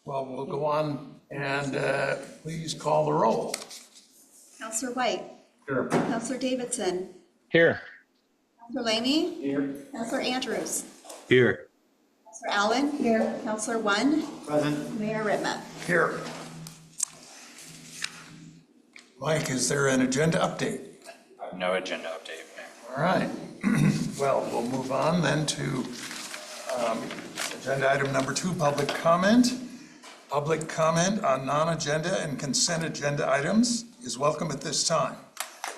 Well, we'll go on and please call the roll. Counselor White. Here. Counselor Davidson. Here. Counselor Lamy. Here. Counselor Andrews. Here. Counselor Allen. Here. Counselor One. Present. Mayor Ritma. Here. Mike, is there an agenda update? No agenda update, Mayor. All right. Well, we'll move on then to agenda item number 2, public comment. Public comment on non-agenda and consent agenda items is welcome at this time.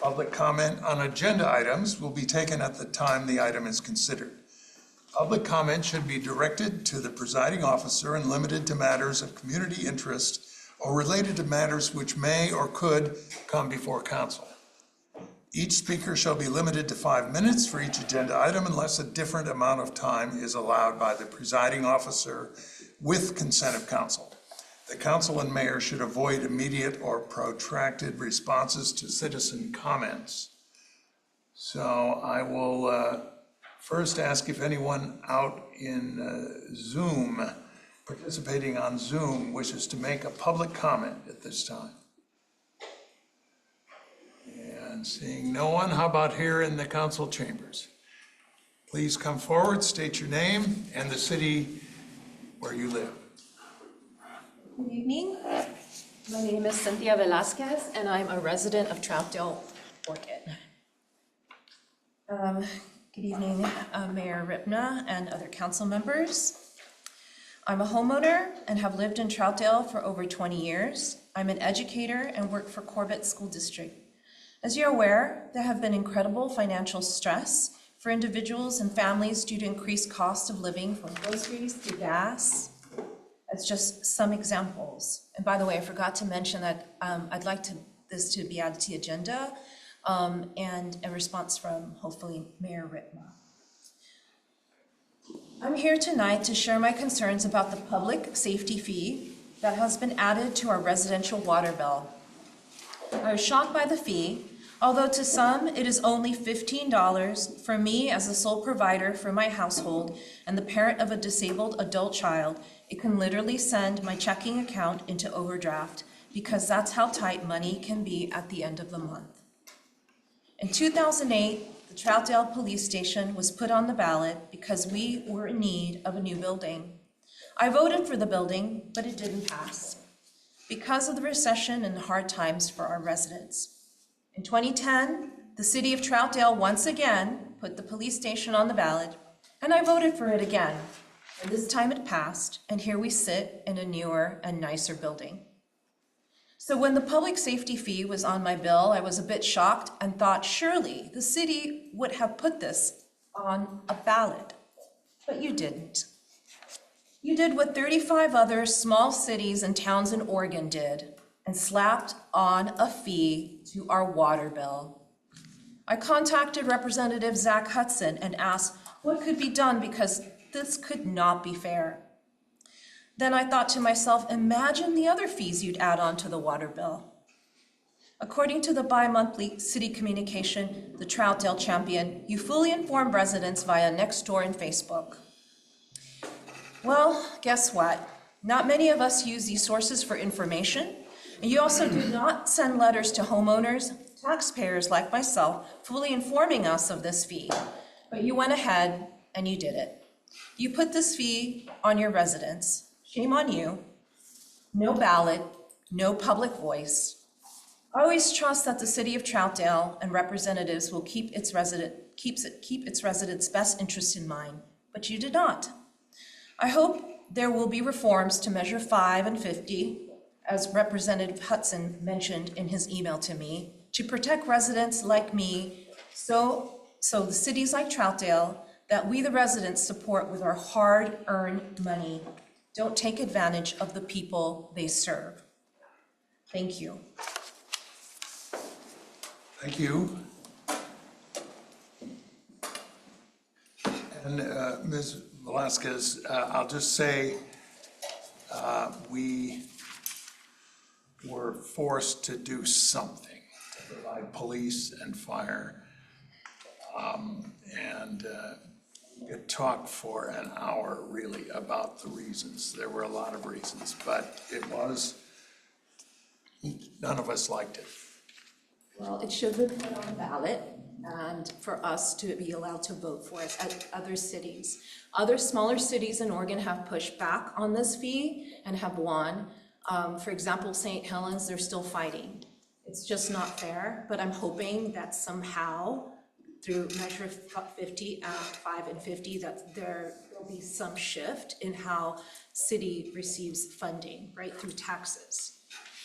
Public comment on agenda items will be taken at the time the item is considered. Public comment should be directed to the presiding officer and limited to matters of community interest or related to matters which may or could come before council. Each speaker shall be limited to 5 minutes for each agenda item unless a different amount of time is allowed by the presiding officer with consent of council. The council and mayor should avoid immediate or protracted responses to citizen comments. So I will first ask if anyone out in Zoom, participating on Zoom, wishes to make a public comment at this time. And seeing no one, how about here in the council chambers? Please come forward, state your name and the city where you live. Good evening. My name is Cynthia Velasquez, and I'm a resident of Troutdale, Orchid. Good evening, Mayor Ritma and other council members. I'm a homeowner and have lived in Troutdale for over 20 years. I'm an educator and work for Corbett School District. As you're aware, there have been incredible financial stress for individuals and families due to increased cost of living, from groceries to gas. It's just some examples. And by the way, I forgot to mention that I'd like this to be added to the agenda and a response from, hopefully, Mayor Ritma. I'm here tonight to share my concerns about the public safety fee that has been added to our residential water bill. I was shocked by the fee. Although to some it is only $15, for me as the sole provider for my household and the parent of a disabled adult child, it can literally send my checking account into overdraft because that's how tight money can be at the end of the month. In 2008, the Troutdale Police Station was put on the ballot because we were in need of a new building. I voted for the building, but it didn't pass because of the recession and hard times for our residents. In 2010, the city of Troutdale once again put the police station on the ballot, and I voted for it again. And this time it passed, and here we sit in a newer and nicer building. So when the public safety fee was on my bill, I was a bit shocked and thought surely the city would have put this on a ballot, but you didn't. You did what 35 other small cities and towns in Oregon did, and slapped on a fee to our water bill. I contacted Representative Zach Hudson and asked what could be done because this could not be fair. Then I thought to myself, imagine the other fees you'd add on to the water bill. According to the bi-monthly city communication, the Troutdale Champion, you fully inform residents via Nextdoor and Facebook. Well, guess what? Not many of us use these sources for information. And you also do not send letters to homeowners, taxpayers like myself, fully informing us of this fee. But you went ahead and you did it. You put this fee on your residents. Shame on you. No ballot, no public voice. I always trust that the city of Troutdale and representatives will keep its residents' best interest in mind, but you did not. I hope there will be reforms to Measure 5 and 50, as Representative Hudson mentioned in his email to me, to protect residents like me, so the cities like Troutdale that we the residents support with our hard-earned money don't take advantage of the people they serve. Thank you. Thank you. And Ms. Velasquez, I'll just say we were forced to do something to provide police and fire, and could talk for an hour really about the reasons. There were a lot of reasons, but none of us liked it. Well, it should have been put on the ballot and for us to be allowed to vote for it at other cities. Other smaller cities in Oregon have pushed back on this fee and have won. For example, St. Helens, they're still fighting. It's just not fair, but I'm hoping that somehow through Measure 50, 5 and 50, that there will be some shift in how city receives funding, right, through taxes.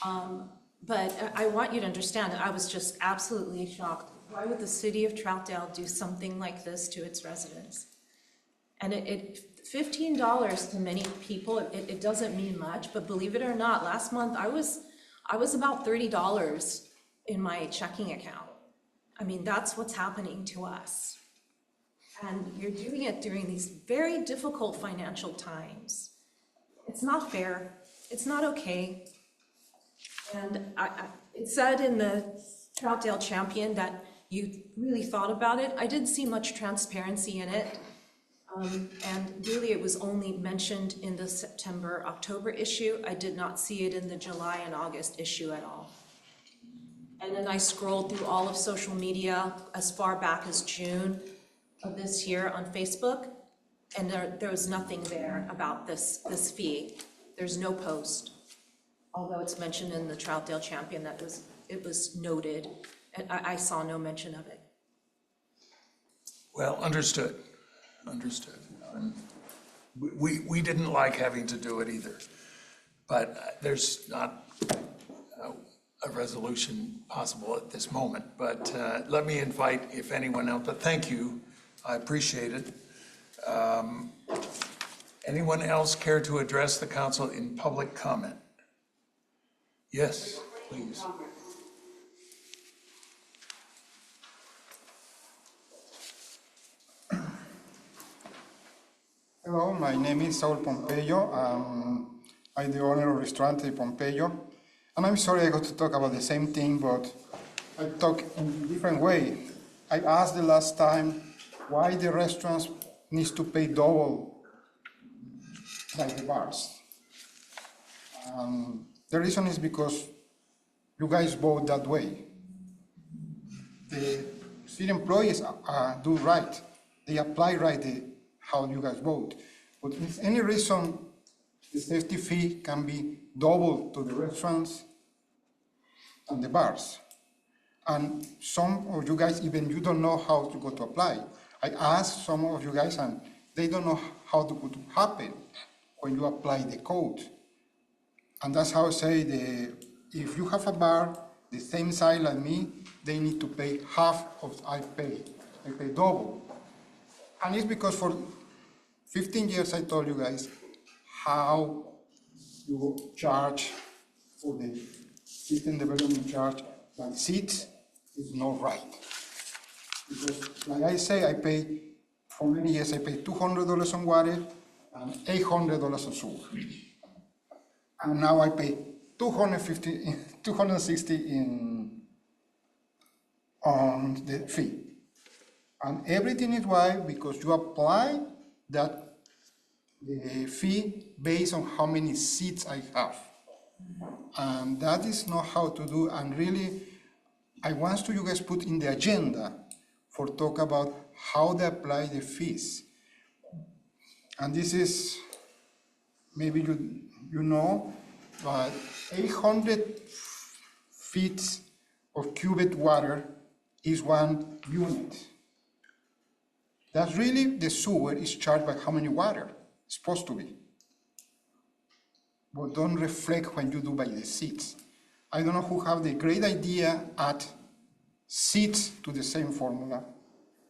But I want you to understand that I was just absolutely shocked. Why would the city of Troutdale do something like this to its residents? And $15 to many people, it doesn't mean much, but believe it or not, last month I was about $30 in my checking account. I mean, that's what's happening to us. And you're doing it during these very difficult financial times. It's not fair. It's not okay. And it said in the Troutdale Champion that you really thought about it. I didn't see much transparency in it. And really it was only mentioned in the September, October issue. I did not see it in the July and August issue at all. And then I scrolled through all of social media as far back as June of this year on Facebook, and there was nothing there about this fee. There's no post, although it's mentioned in the Troutdale Champion that it was noted, and I saw no mention of it. Well, understood. We didn't like having to do it either, but there's not a resolution possible at this moment. But let me invite if anyone else, but thank you, I appreciate it. Anyone else care to address the council in public comment? Yes, please. Hello, my name is Saul Pompeyo. I'm the owner of Restaurante Pompeyo. And I'm sorry I got to talk about the same thing, but I talk in a different way. I asked the last time why the restaurants needs to pay double like the bars. The reason is because you guys vote that way. The city employees do right. They apply right how you guys vote. But if any reason the safety fee can be double to the restaurants and the bars. And some of you guys, even you don't know how to go to apply. I asked some of you guys and they don't know how to go to happen when you apply the code. And that's how I say if you have a bar the same size like me, they need to pay half of I pay. I pay double. And it's because for 15 years I told you guys how you charge for the system development charge by seats is not right. Because like I say, I pay, for many years I pay $200 on water and $800 on sewer. And now I pay $260 on the fee. And everything is why, because you apply that the fee based on how many seats I have. And that is not how to do, and really, I want to you guys put in the agenda for talk about how they apply the fees. And this is, maybe you know, but 800 feet of cubic water is 1 unit. That's really, the sewer is charged by how many water it's supposed to be. But don't reflect when you do by the seats. I don't know who have the great idea at seats to the same formula.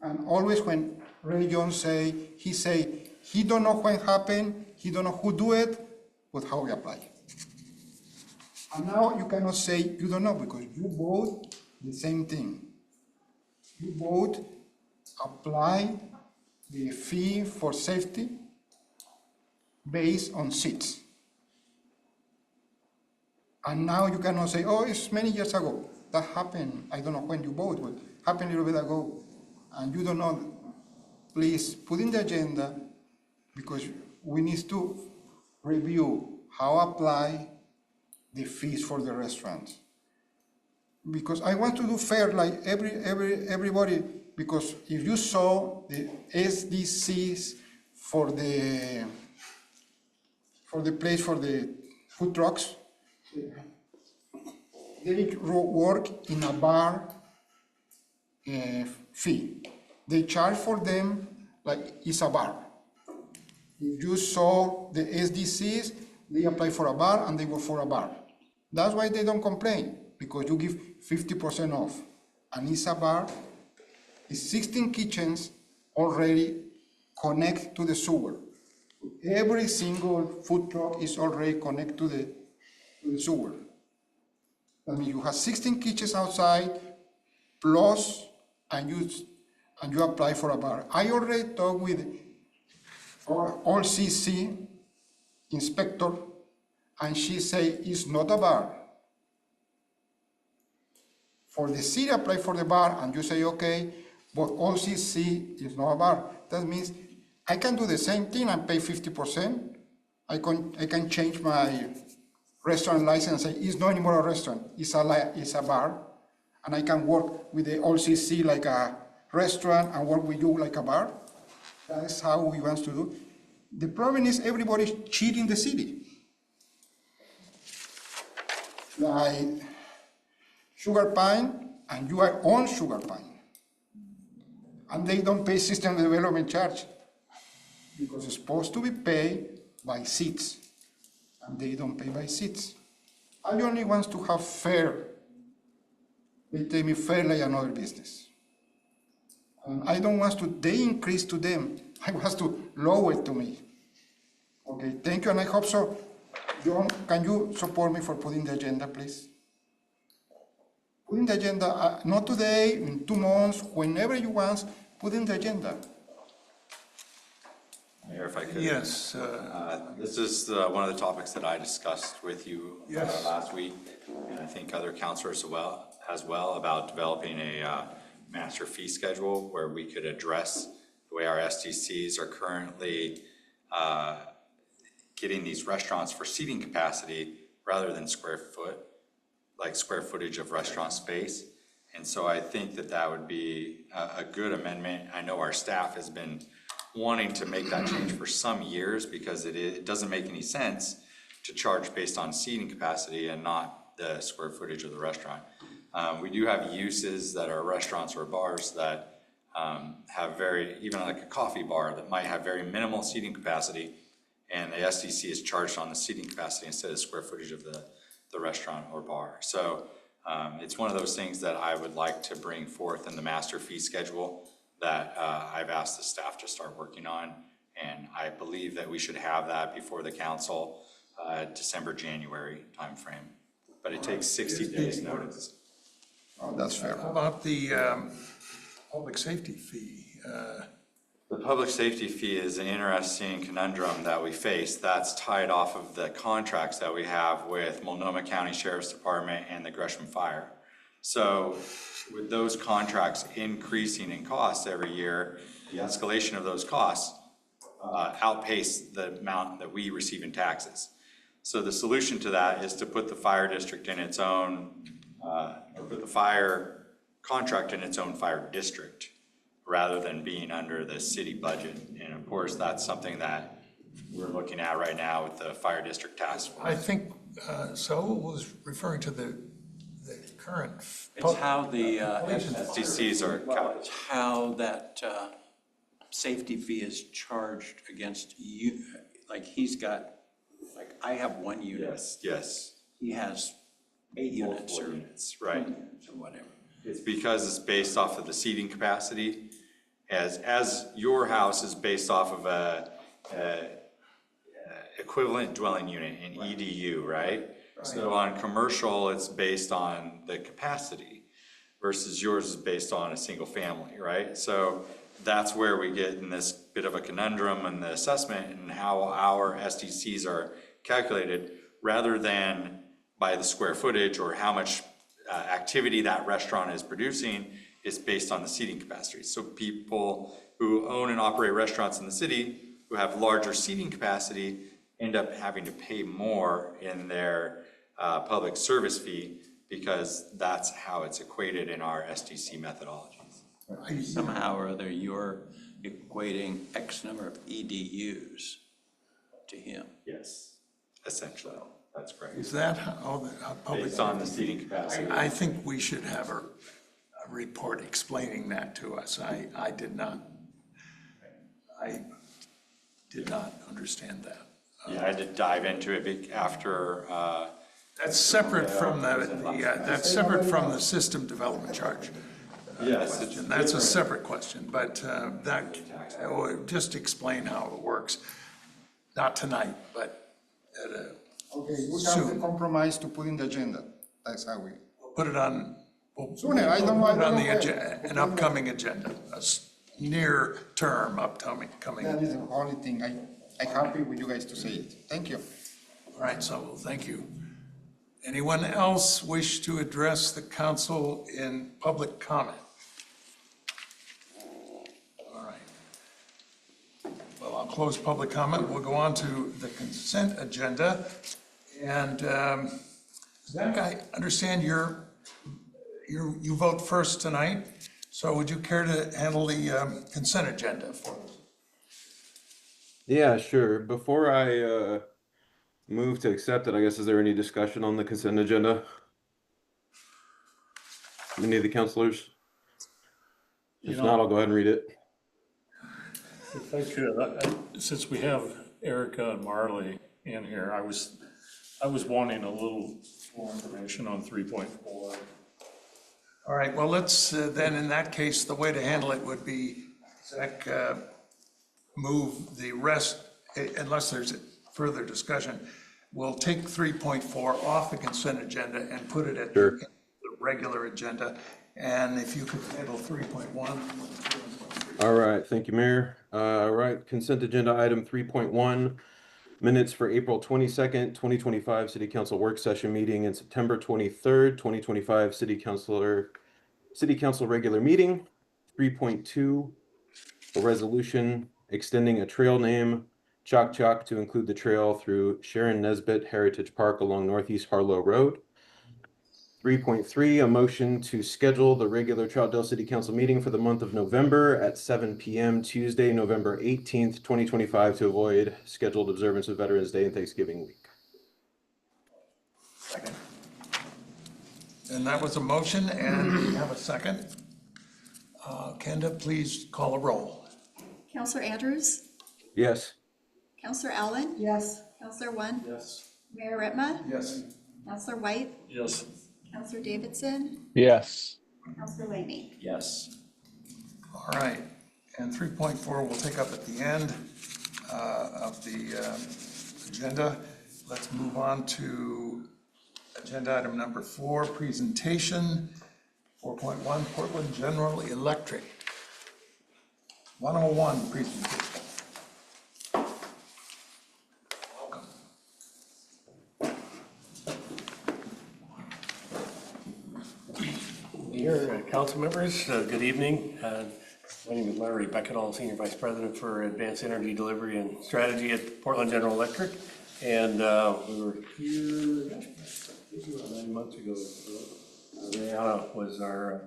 And always when Ray Jones say he don't know when happened, he don't know who do it, but how we apply. And now you cannot say you don't know because you vote the same thing. You vote apply the fee for safety based on seats. And now you cannot say, oh, it's many years ago. That happened, I don't know when you voted, but happened a little bit ago. And you don't know, please put in the agenda, because we need to review how apply the fees for the restaurants. Because I want to do fair like everybody, because if you saw the SDCs for the place for the food trucks, they work in a bar fee. They charge for them like it's a bar. If you saw the SDCs, they apply for a bar and they work for a bar. That's why they don't complain, because you give 50% off. And it's a bar, it's 16 kitchens already connect to the sewer. Every single food truck is already connected to the sewer. I mean, you have 16 kitchens outside, plus, and you apply for a bar. I already talked with all CC inspector, and she say it's not a bar. For the city apply for the bar, and you say okay, but all CC is not a bar. That means I can do the same thing and pay 50%. I can change my restaurant license and say it's not anymore a restaurant, it's a bar, and I can work with the OCC like a restaurant and work with you like a bar. That's how we want to do. The problem is everybody's cheating the city. Like Sugar Pine, and you are on Sugar Pine, and they don't pay system development charge, because it's supposed to be paid by seats, and they don't pay by seats. I only want to have fair. They tell me fair like another business. And I don't want to, they increase to them. I want to lower it to me. Okay, thank you, and I hope so. John, can you support me for putting the agenda, please? Put in the agenda, not today, in 2 months, whenever you want, put in the agenda. Mayor, if I could. Yes, This is one of the topics that I discussed with you Yes. last week, and I think other councilors as well, about developing a master fee schedule where we could address the way our SDCs are currently getting these restaurants for seating capacity rather than square footage of restaurant space. And so I think that would be a good amendment. I know our staff has been wanting to make that change for some years, because it doesn't make any sense to charge based on seating capacity and not the square footage of the restaurant. We do have uses that are restaurants or bars that have even like a coffee bar that might have very minimal seating capacity, and the SDC is charged on the seating capacity instead of square footage of the restaurant or bar. So it's one of those things that I would like to bring forth in the master fee schedule that I've asked the staff to start working on, and I believe that we should have that before the council December, January timeframe. But it takes 60 days notice. Oh, that's fair. how about the public safety fee? The public safety fee is an interesting conundrum that we face. That's tied off of the contracts that we have with Multnomah County Sheriff's Department and the Gresham Fire. So with those contracts increasing in cost every year, the escalation of those costs outpace the amount that we receive in taxes. So the solution to that is to put the fire district in its own, or put the fire contract in its own fire district, rather than being under the city budget. And of course, that's something that we're looking at right now with the fire district task force. I think so was referring to the current. It's how the, SDCs are calculated. it's how that safety fee is charged against you. Like he's got, like I have 1 unit. Yes, He has 8 units multiple or units, right. or whatever. It's because it's based off of the seating capacity, as your house is based off of a equivalent dwelling unit, an EDU, right? So on commercial, it's based on the capacity versus yours is based on a single family, right? So that's where we get in this bit of a conundrum in the assessment and how our SDCs are calculated, rather than by the square footage or how much activity that restaurant is producing. Is based on the seating capacity. So people who own and operate restaurants in the city, who have larger seating capacity, end up having to pay more in their public service fee because that's how it's equated in our SDC methodologies. Somehow or other, you're equating X number of EDUs to him. Yes, essentially, that's correct. Is that how the public? Based on the seating capacity. I think we should have a report explaining that to us. I did not understand that. Yeah, I did dive into it after, That's separate from that's separate from the system development charge. yes, it's question. That's a separate question, but just explain how it works. Not tonight, but at a, Okay, we have Soon. the compromise to put in the agenda. That's how we. put it on, we'll Sooner, I don't put it know. on an upcoming agenda, near term upcoming. That is the only thing. I'm happy with you guys to say it. Thank you. All right, so thank you. Anyone else wish to address the council in public comment? All right. Well, I'll close public comment. We'll go on to the consent agenda. And Zach, I understand you vote first tonight. So would you care to handle the consent agenda for us? Yeah, sure. Before I move to accept it, I guess, is there any discussion on the consent agenda? Any of the counselors? If not, I'll go ahead and read it. If I could, since we have Erica and Marley in here, I was wanting a little more information on 3.4. All right, well, let's, then in that case, the way to handle it would be, Zach, move the rest, unless there's further discussion, we'll take 3.4 off the consent agenda and put it at Sure. the regular agenda. And if you could handle 3.1. All right, thank you, Mayor. All right, consent agenda item 3.1, minutes for April 22nd, 2025 City Council Work Session Meeting and September 23rd, 2025 City Council Regular Meeting. 3.2, a resolution extending a trail name, Chalk Chalk, to include the trail through Sharon Nesbit Heritage Park along Northeast Harlow Road. 3.3, a motion to schedule the regular Troutdale City Council meeting for the month of November at 7 p.m. Tuesday, November 18th, 2025, to avoid scheduled observance of Veterans Day and Thanksgiving week. Second. And that was a motion, and we have a second. Kenda, please call a roll. Counselor Andrews? Yes. Counselor Allen? Yes. Counselor One? Yes. Mayor Ritma? Yes. Counselor White? Yes. Counselor Davidson? Yes. Counselor Laney? yes. All right, and 3.4 we'll take up at the end of the agenda. Let's move on to agenda item number 4, presentation. 4.1, Portland General Electric. 101 presentation. Welcome. Dear council members, good evening. My name is Larry Beckett, Senior Vice President for Advanced Energy Delivery and Strategy at Portland General Electric. And we were here, maybe about 9 months ago. Rihanna was our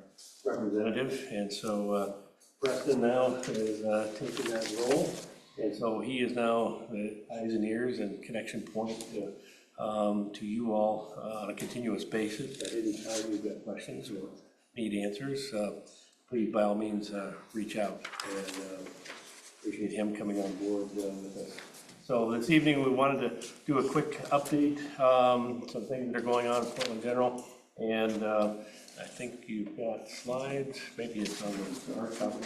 representative, and so Preston now is taking that role. And so he is now the eyes and ears and connection point to you all on a continuous basis. At any time you've got questions or need answers, please by all means reach out, and appreciate him coming on board with us. So this evening we wanted to do a quick update, some things that are going on in Portland General, and I think you've got slides, maybe it's on the hard copy.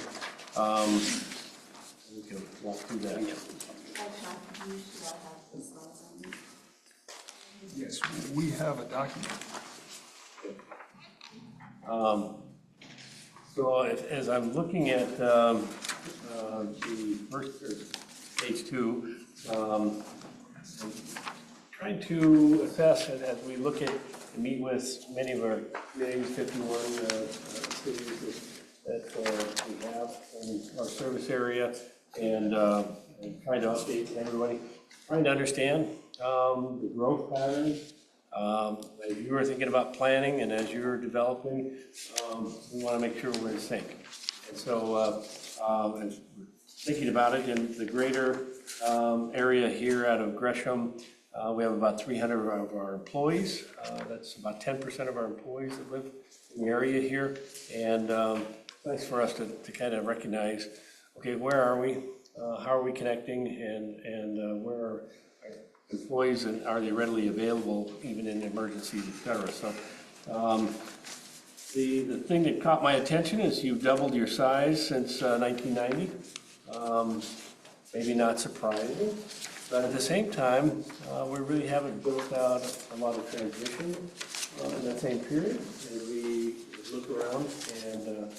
We can walk through that. Yes, we have a document. So as I'm looking at the first, or page 2, I'm trying to assess it as we look at and meet with many of our committees, 51 cities, that we have in our service area, and trying to update everybody, trying to understand the growth patterns. As you were thinking about planning and as you're developing, we want to make sure we're in sync. And so, and thinking about it in the greater area here out of Gresham, we have about 300 of our employees. That's about 10% of our employees that live in the area here. And nice for us to kind of recognize, okay, where are we? How are we connecting? And where are our employees, and are they readily available even in emergencies, et cetera? So the thing that caught my attention is you've doubled your size since 1990. Maybe not surprising, but at the same time, we really haven't built out a lot of transmission in that same period. And we look around and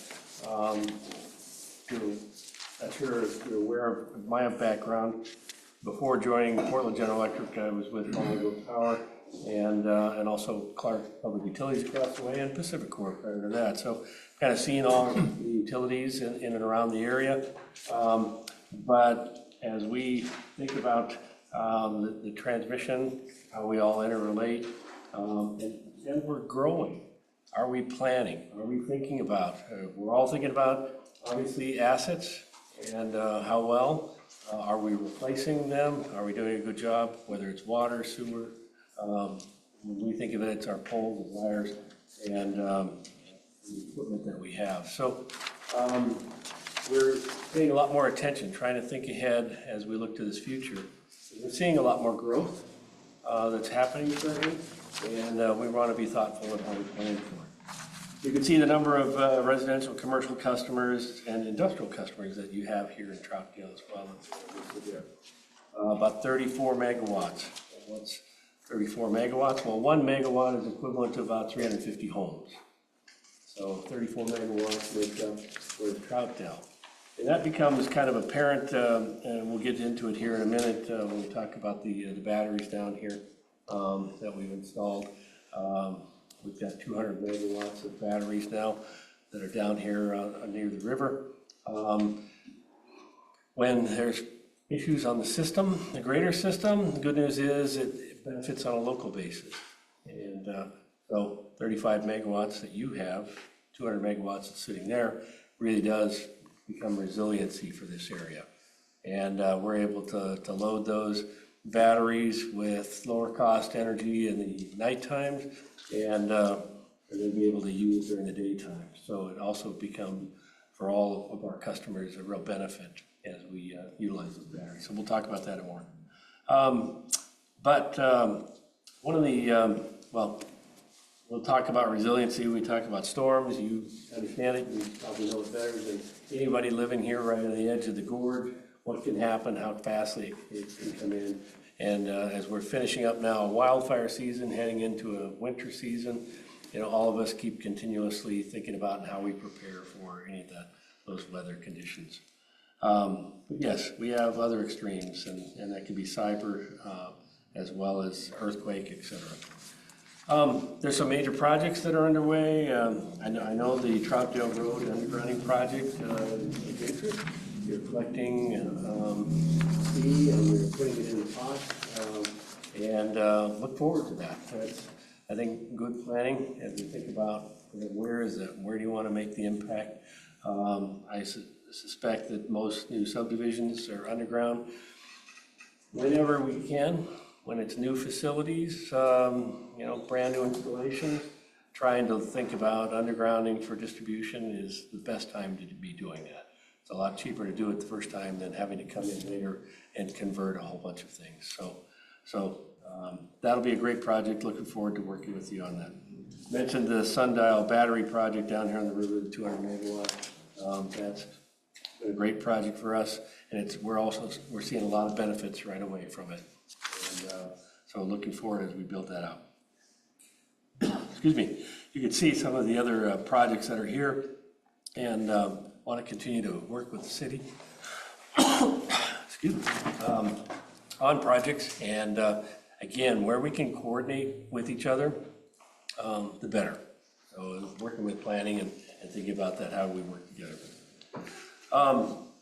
I'm sure you're aware of my background. Before joining Portland General Electric, I was with Long Power and also Clark Public Utilities across the way, and Pacific Corp prior to that. So kind of seeing all the utilities in and around the area. But as we think about the transmission, how we all interrelate, and we're growing. Are we planning? Are we thinking about? We're all thinking about, obviously, assets and how well. Are we replacing them? Are we doing a good job, whether it's water, sewer? When we think of it, it's our poles and wires and the equipment that we have. So we're paying a lot more attention, trying to think ahead as we look to this future. We're seeing a lot more growth that's happening currently, and we want to be thoughtful of how we plan for it. You can see the number of residential, commercial customers and industrial customers that you have here in Troutdale as well. About 34 megawatts. What's 34 megawatts? Well, 1 megawatt is equivalent to about 350 homes. So 34 megawatts with Troutdale. And that becomes kind of apparent, and we'll get into it here in a minute when we talk about the batteries down here that we've installed. We've got 200 megawatts of batteries now that are down here near the river. When there's issues on the system, the greater system, the good news is it benefits on a local basis. And so 35 megawatts that you have, 200 megawatts that's sitting there, really does become resiliency for this area. And we're able to load those batteries with lower cost energy in the night times, and they'll be able to use during the daytime. So it also becomes, for all of our customers, a real benefit as we utilize those batteries. So we'll talk about that more. But one of the, well, we'll talk about resiliency. We talk about storms. You understand it. You probably know it better than anybody living here right on the edge of the gorge. What can happen, how fast it can come in. And as we're finishing up now a wildfire season, heading into a winter season, you know, all of us keep continuously thinking about how we prepare for any of those weather conditions. But yes, we have other extremes, and that can be cyber as well as earthquake, et cetera. There's some major projects that are underway. I know the Troutdale Road undergrounding project is interest. You're collecting fee and you're putting it in the pot, and look forward to that. That's, I think, good planning as we think about where is it, where do you want to make the impact. I suspect that most new subdivisions are underground whenever we can. When it's new facilities, you know, brand new installations, trying to think about undergrounding for distribution is the best time to be doing that. It's a lot cheaper to do it the first time than having to come in later and convert a whole bunch of things. So that'll be a great project. Looking forward to working with you on that. Mentioned the Sundial battery project down here on the river, the 200 megawatt. That's been a great project for us, and we're seeing a lot of benefits right away from it. And so looking forward as we build that out. Excuse me. You can see some of the other projects that are here, and want to continue to work with the city excuse me, on projects. And again, where we can coordinate with each other, the better. So working with planning and thinking about that, how we work together.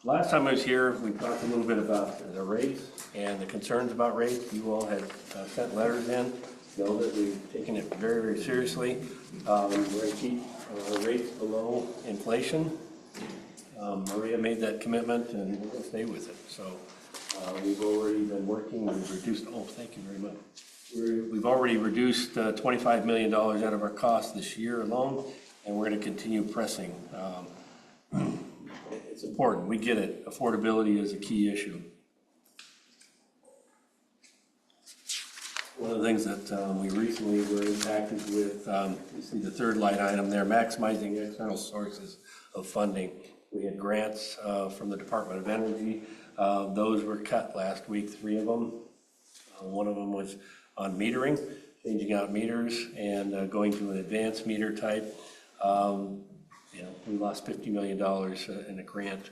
Last time I was here, we talked a little bit about the rates and the concerns about rates. You all had sent letters in. Know that we've taken it very, very seriously. We're going to keep rates below inflation. Maria made that commitment, and we're going to stay with it. So we've already been working. We've reduced. Oh, thank you very much. We've already reduced $25 million out of our costs this year alone, and we're going to continue pressing. It's important. We get it. Affordability is a key issue. One of the things that we recently were impacted with, you see the third line item there, maximizing external sources of funding. We had grants from the Department of Energy. Those were cut last week, 3 of them. One of them was on metering, changing out meters and going to an advanced meter type. We lost $50 million in a grant.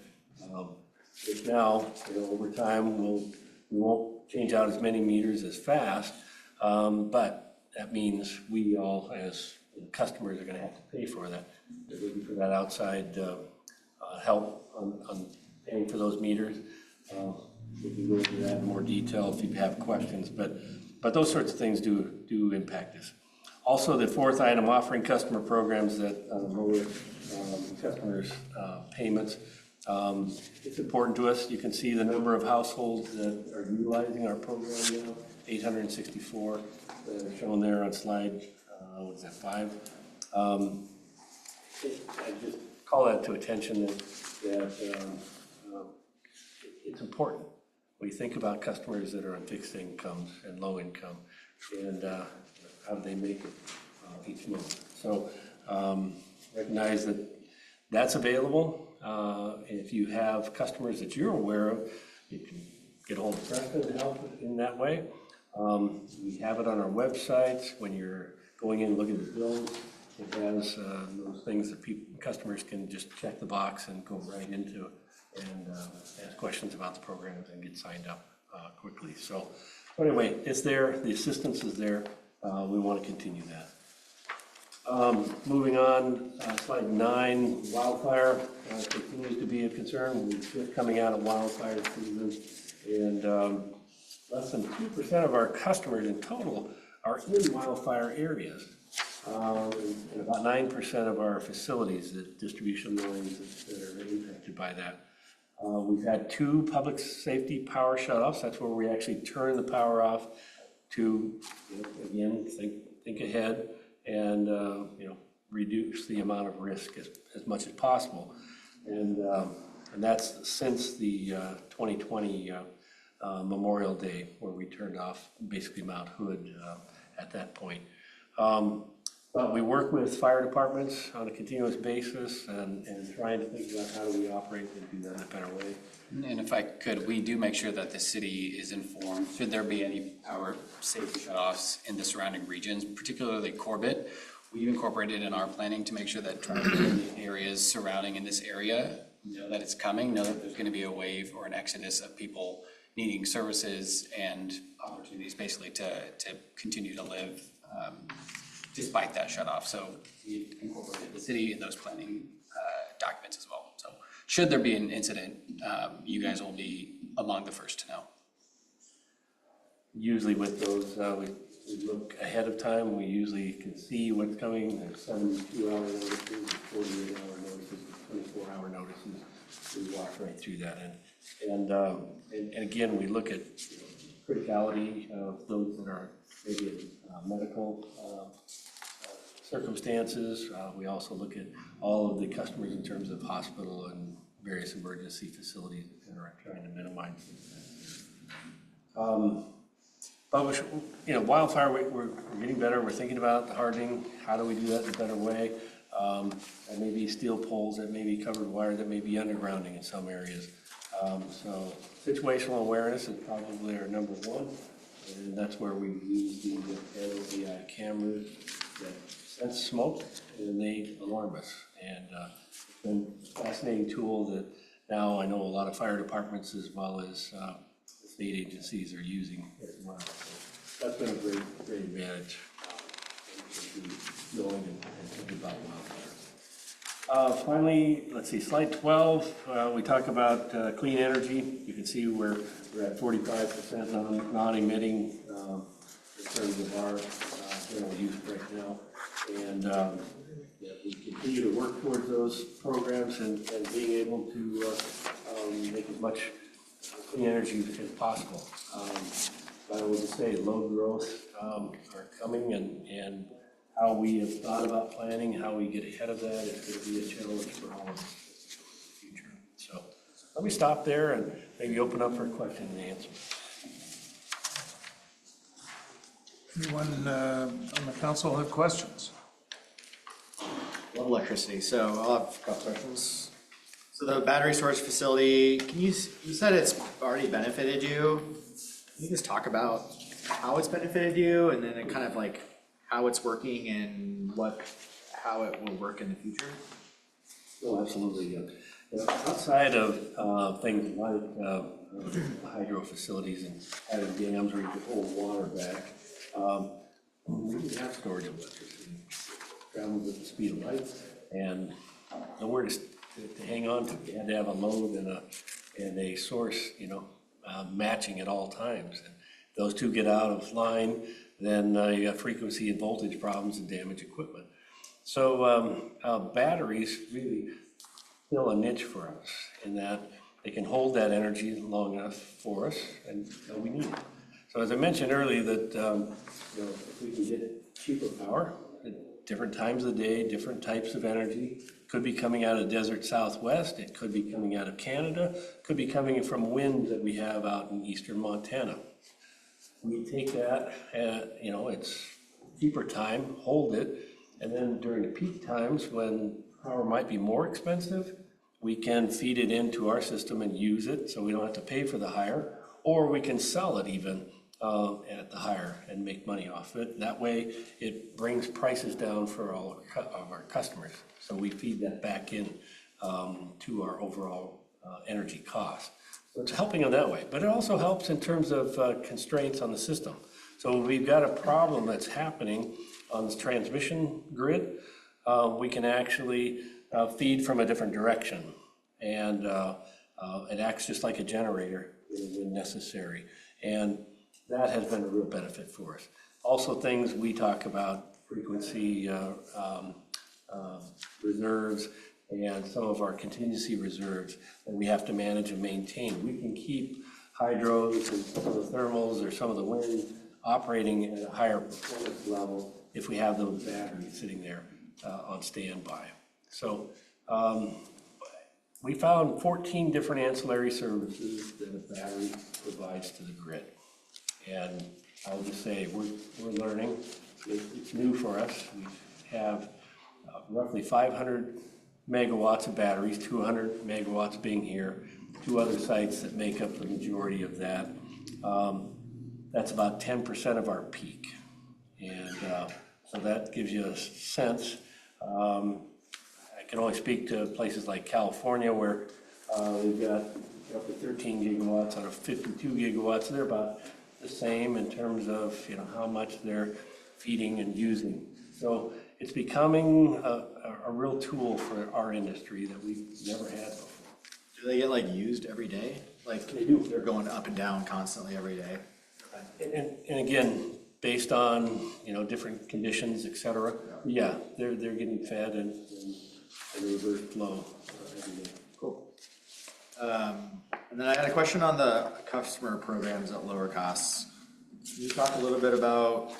Which now, over time, we won't change out as many meters as fast, but that means we all, as customers, are going to have to pay for that. They're looking for that outside help on paying for those meters. We can go into that in more detail if you have questions, but those sorts of things do impact us. Also, the fourth item, offering customer programs that lower customers' payments. It's important to us. You can see the number of households that are utilizing our program now, 864, shown there on slide, what is that, 5? I just call that to attention that it's important. We think about customers that are on fixed incomes and low income, and how do they make it each month. So recognize that that's available. If you have customers that you're aware of, you can get a hold of Preston to help in that way. We have it on our websites. When you're going in and looking at the bills, it has those things that customers can just check the box and go right into and ask questions about the programs and get signed up quickly. So anyway, it's there. The assistance is there. We want to continue that. Moving on, slide 9, wildfire continues to be a concern. We're just coming out of wildfire season, and less than 2% of our customers in total are in wildfire areas. And about 9% of our facilities, the distribution lines that are impacted by that. We've had 2 public safety power shutoffs. That's where we actually turn the power off to, again, think ahead and reduce the amount of risk as much as possible. And that's since the 2020 Memorial Day, where we turned off basically Mount Hood at that point. But we work with fire departments on a continuous basis and trying to think about how do we operate and do that in a better way. And if I could, we do make sure that the city is informed, should there be any power safety shutoffs in the surrounding regions, particularly Corbett. We've incorporated in our planning to make sure that the areas surrounding in this area know that it's coming, know that there's going to be a wave or an exodus of people needing services and opportunities basically to continue to live despite that shutoff. So we incorporated the city in those planning documents as well. So should there be an incident, you guys will be among the first to know. Usually with those, we look ahead of time. We usually can see what's coming. There's 72-hour notices, 48-hour notices, 24-hour notices. We walk right through that. And again, we look at criticality of those that are maybe in medical circumstances. We also look at all of the customers in terms of hospital and various emergency facilities that are trying to minimize that. But wildfire, we're getting better. We're thinking about the hardening. How do we do that in a better way? That may be steel poles, that may be covered wire, that may be undergrounding in some areas. So situational awareness is probably our number 1, and that's where we use the NOVI cameras that sense smoke and they alarm us. And it's been a fascinating tool that now I know a lot of fire departments as well as state agencies are using as well. So that's been a great advantage in knowing and thinking about Finally, let's see, slide 12, we talk about clean energy. You can see we're at 45% non-emitting in terms of our general use right now. And yeah, we continue to work towards those programs and being able to make as much clean energy as possible. But I will just say load growth are coming, and how we have thought about planning, how we get ahead of that is going to be a challenge for all of us in the future. So let me stop there and maybe open up for question and answer. Anyone on the council have questions? Love electricity, so I'll have a couple questions. So the battery storage facility, you said it's already benefited you. Can you just talk about how it's benefited you, and then kind of like how it's working and how it will work in the future? Oh, absolutely. Outside of things like hydro facilities and having dams where you can hold water back, we didn't have storage of electricity. Travels at the speed of light, and nowhere to hang on to. You had to have a load and a source, matching at all times. And those two get out of line, then you got frequency and voltage problems and damaged equipment. So batteries really fill a niche for us in that they can hold that energy long enough for us, and we need it. So as I mentioned earlier, that if we can get cheaper power at different times of the day, different types of energy, could be coming out of the desert Southwest, it could be coming out of Canada, could be coming from wind that we have out in eastern Montana. We take that, it's cheaper time, hold it, and then during the peak times when power might be more expensive, we can feed it into our system and use it so we don't have to pay for the hire, or we can sell it even at the hire and make money off it. That way it brings prices down for all of our customers. So we feed that back in to our overall energy cost. So it's helping them that way, but it also helps in terms of constraints on the system. So we've got a problem that's happening on this transmission grid. We can actually feed from a different direction, and it acts just like a generator when necessary. And that has been a real benefit for us. Also things we talk about, frequency reserves, and some of our contingency reserves that we have to manage and maintain. We can keep hydros and some of the thermals or some of the wind operating at a higher performance level if we have those batteries sitting there on standby. So we found 14 different ancillary services that a battery provides to the grid. And I'll just say, we're learning. It's new for us. We have roughly 500 megawatts of batteries, 200 megawatts being here, 2 other sites that make up the majority of that. That's about 10% of our peak. And so that gives you a sense. I can only speak to places like California where we've got roughly 13 gigawatts out of 52 gigawatts. They're about the same in terms of how much they're feeding and using. So it's becoming a real tool for our industry that we've never had before. Do they get used every day? They do. They're going up and down constantly every day. And again, based on different conditions, et cetera, yeah, they're getting fed and reverse flow every day. Cool. And then I had a question on the customer programs at lower costs. Can you talk a little bit about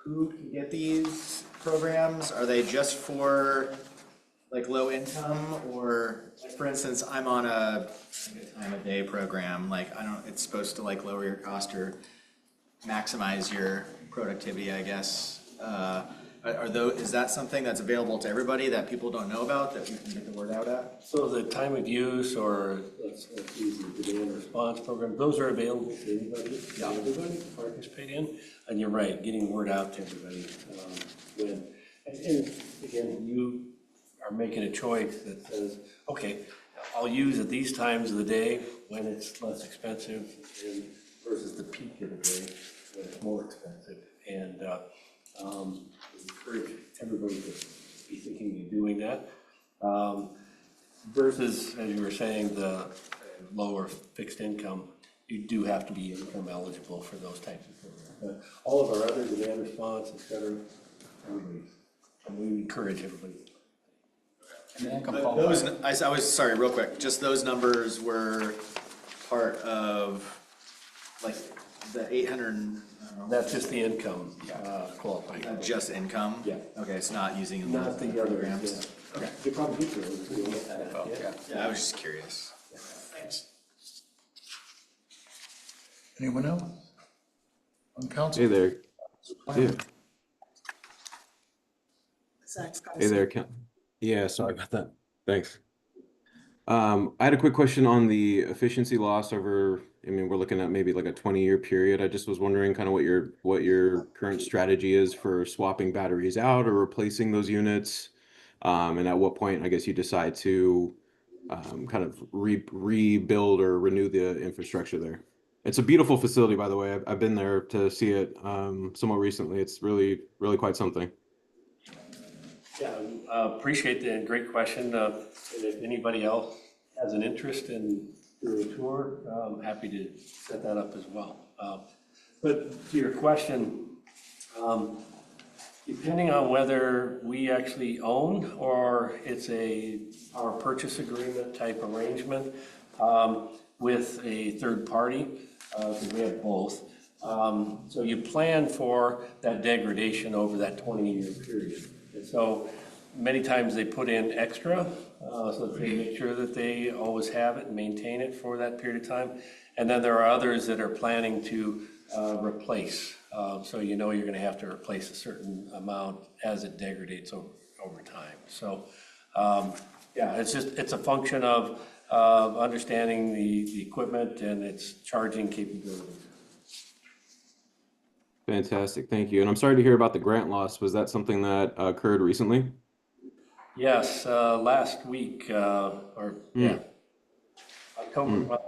who can get these programs? Are they just for low income, or for instance, I'm on a time of day program, it's supposed to lower your cost or maximize your productivity, I guess. Is that something that's available to everybody that people don't know about, that we can get the word out at? So the time of use, or let's use the demand response program, those are available to everybody, everybody to participate in. And you're right, getting word out to everybody. And again, you are making a choice that says, okay, I'll use at these times of the day when it's less expensive versus the peak of the day when it's more expensive. And encourage everybody to be thinking of doing versus, as you were saying, the lower fixed income, you do have to be income eligible for those types of programs. But all of our other demand response, et cetera, and we encourage everybody. And the income Those, qualifier. I was, sorry, real quick, just those numbers were part of, like, the 800, I don't know, That's just the income qualifying. just income? Yeah. Okay, it's not using Not the the other programs? Okay. They probably do too. Yeah. Yeah, I was just curious. Anyone else? On council? Hey there. Yeah. Hey there, yeah, sorry about that. Thanks. I had a quick question on the efficiency loss over, I mean, we're looking at maybe like a 20-year period. I just was wondering kind of what your current strategy is for swapping batteries out or replacing those units. And at what point, I guess, you decide to kind of rebuild or renew the infrastructure there. It's a beautiful facility, by the way. I've been there to see it somewhat recently. It's really, really quite something. Yeah, appreciate the great question. And if anybody else has an interest in doing a tour, I'm happy to set that up as well. But to your question, depending on whether we actually own or it's a power purchase agreement type arrangement with a third party, because we have both. So you plan for that degradation over that 20-year period. And so many times they put in extra, so that they make sure that they always have it and maintain it for that period of time. And then there are others that are planning to replace. So you know you're gonna have to replace a certain amount as it degrades over time. So yeah, it's a function of understanding the equipment and its charging capabilities. Fantastic, thank you. And I'm sorry to hear about the grant loss. Was that something that occurred recently? Yes, last week, October,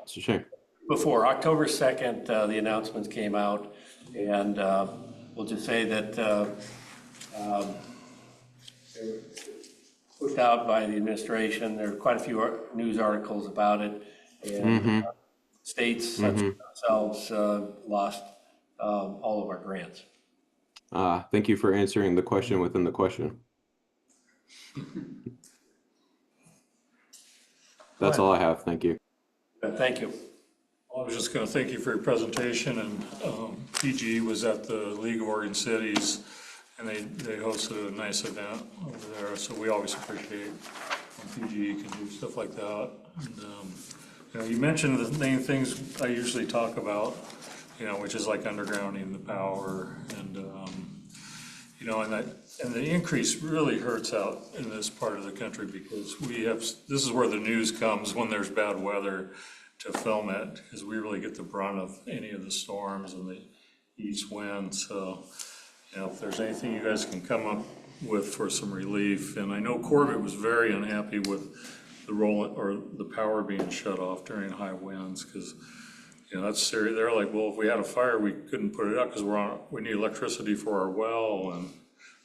It's a shame. before October 2nd, the announcements came out, and we'll just say that they were pushed out by the administration. There are quite a few news articles about it, and states such as ourselves lost all of our grants. Thank you for answering the question within the question. That's all I have. Thank you. Thank you. I was just going to thank you for your presentation, and PG was at the League of Oregon Cities, and they hosted a nice event over there, so we always appreciate when PG can do stuff like that. And, you know, you mentioned the main things I usually talk about, you know, which is like undergrounding the power, and you know, and the increase really hurts out in this part of the country, because this is where the news comes when there's bad weather to film it, because we really get the brunt of any of the storms and the east wind. So, you know, if there's anything you guys can come up with for some relief. And I know Corbett was very unhappy with the power being shut off during high winds, because, you know, that's serious. They're like, well, if we had a fire, we couldn't put it out because we need electricity for our well, and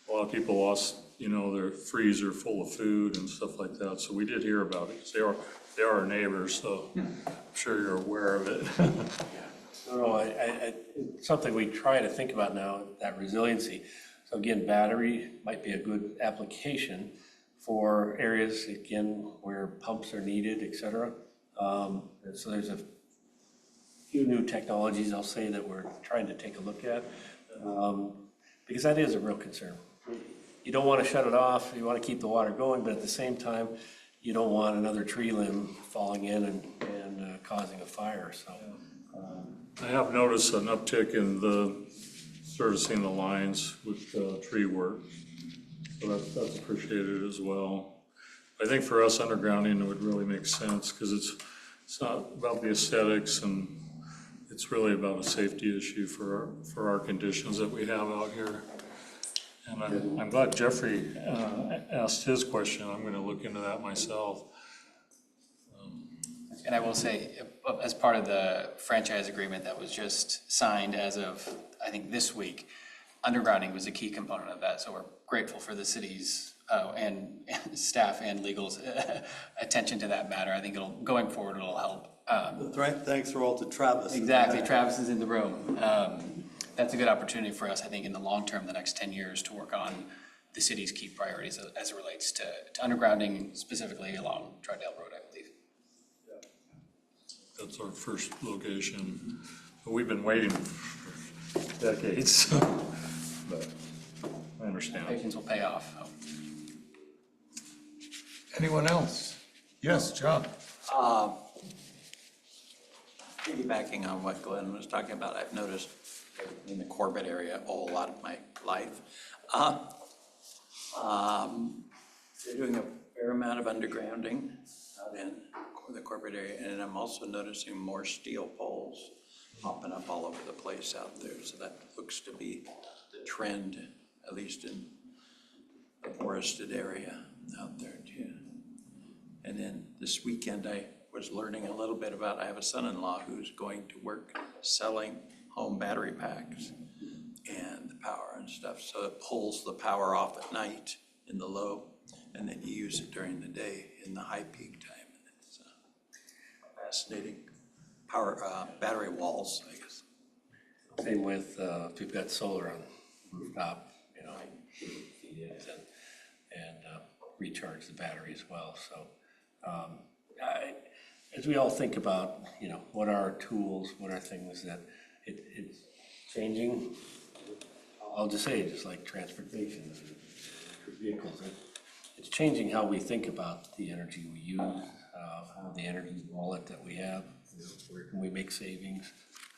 a lot of people lost, you know, their freezer full of food and stuff like that. So we did hear about it, because they are our neighbors, so I'm sure you're aware of it. No, it's something we try to think about now, that resiliency. So again, battery might be a good application for areas, again, where pumps are needed, et cetera. And so there's a few new technologies, I'll say, that we're trying to take a look at, because that is a real concern. You don't want to shut it off, you want to keep the water going, but at the same time, you don't want another tree limb falling in and causing a fire, so. I have noticed an uptick in servicing the lines with tree work, so that's appreciated as well. I think for us, undergrounding, it would really make sense, because it's not about the aesthetics, and it's really about a safety issue for our conditions that we have out here. And I'm glad Jeffrey asked his question. I'm going to look into that myself. And I will say, as part of the franchise agreement that was just signed as of, I think, this week, undergrounding was a key component of that. So we're grateful for the city's and staff and legal's attention to that matter. I think going forward, it'll help. Thanks are all to Travis. Exactly, Travis is in the room. That's a good opportunity for us, I think, in the long term, the next 10 years, to work on the city's key priorities as it relates to undergrounding, specifically along Troutdale Road, I believe. That's our first location. We've been waiting for decades, but I understand. Patience will pay off. Anyone else? Yes, John? Piggybacking on what Glenn was talking about, I've noticed in the Corbett area a whole lot of my life. They're doing a fair amount of undergrounding out in the Corbett area, and I'm also noticing more steel poles popping up all over the place out there. So that looks to be the trend, at least in the forested area out there too. And then this weekend I was learning a little bit about, I have a son-in-law who's going to work selling home battery packs and the power and stuff. So it pulls the power off at night in the low, and then you use it during the day in the high peak time. And it's fascinating power, battery walls, I guess. Same with, if you've got solar on rooftop, you know, feed in and recharge the battery as well. So as we all think about, you know, what are our tools, what are things that it's changing. I'll just say, just like transportation, vehicles, it's changing how we think about the energy we use, how the energy wallet that we have, you know, where can we make savings,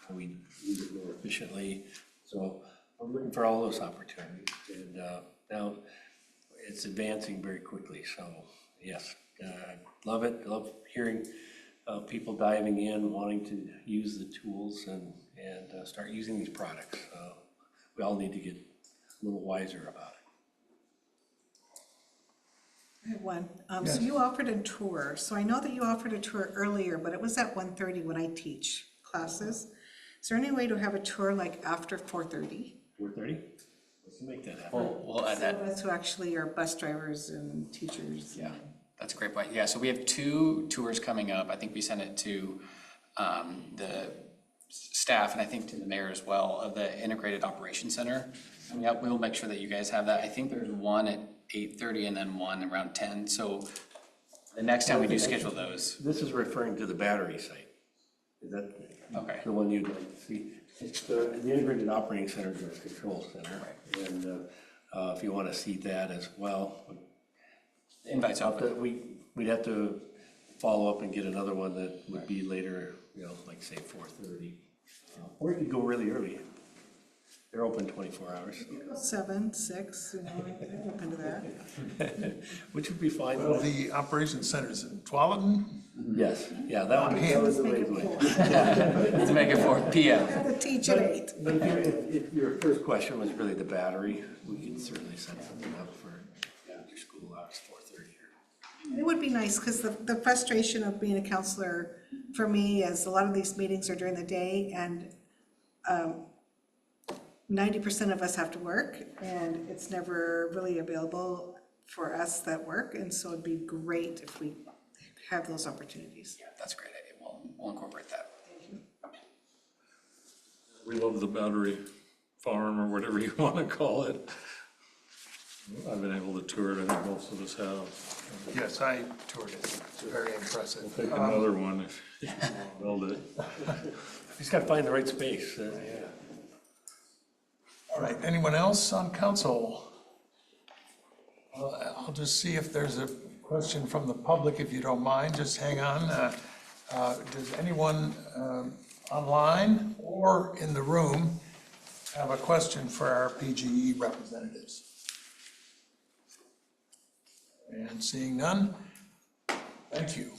how we use it more efficiently. So I'm looking for all those opportunities, and now it's advancing very quickly. So yes, I love it. I love hearing people diving in, wanting to use the tools and start using these products. We all need to get a little wiser about it. I have one. So you offered a tour. So I know that you offered a tour earlier, but it was at 1:30 when I teach classes. Is there any way to have a tour like after 4:30? 4:30? Let's make that happen. We'll add that. So that's who actually are bus drivers and teachers. Yeah, that's a great point. Yeah, so we have 2 tours coming up. I think we sent it to the staff and I think to the mayor as well of the Integrated Operations Center. And yeah, we'll make sure that you guys have that. I think there's one at 8:30 and then one around 10. So the next time we do schedule those. This is referring to the battery site. Is that Okay. the one you'd like to see? It's the Integrated Operating Center is our control center. And if you want to see that as well, The invite's open. we'd have to follow up and get another one that would be later, you know, like say 4:30. Or you could go really early. They're open 24 hours. 7, 6, you know, I'm open to that. Which would be fine. Well, the operations center's in Tualatin. Yes, yeah, that was the way to do it. Let's make it 4 p.m. I have to teach at 8. But if your first question was really the battery, we can certainly set something up for after school hours, 4:30. It would be nice, because the frustration of being a counselor for me is a lot of these meetings are during the day, and 90% of us have to work, and it's never really available for us that work, and so it'd be great if we have those opportunities. Yeah, that's a great idea. We'll incorporate that. We love the battery farm or whatever you want to call it. I've been able to tour it. I think most of us have. Yes, I toured it. It's very impressive. Take another one if you want to build it. Just got to find the right space. All right, anyone else on council? I'll just see if there's a question from the public, if you don't mind, just hang on. Does anyone online or in the room have a question for our PGE representatives? And seeing none, thank you.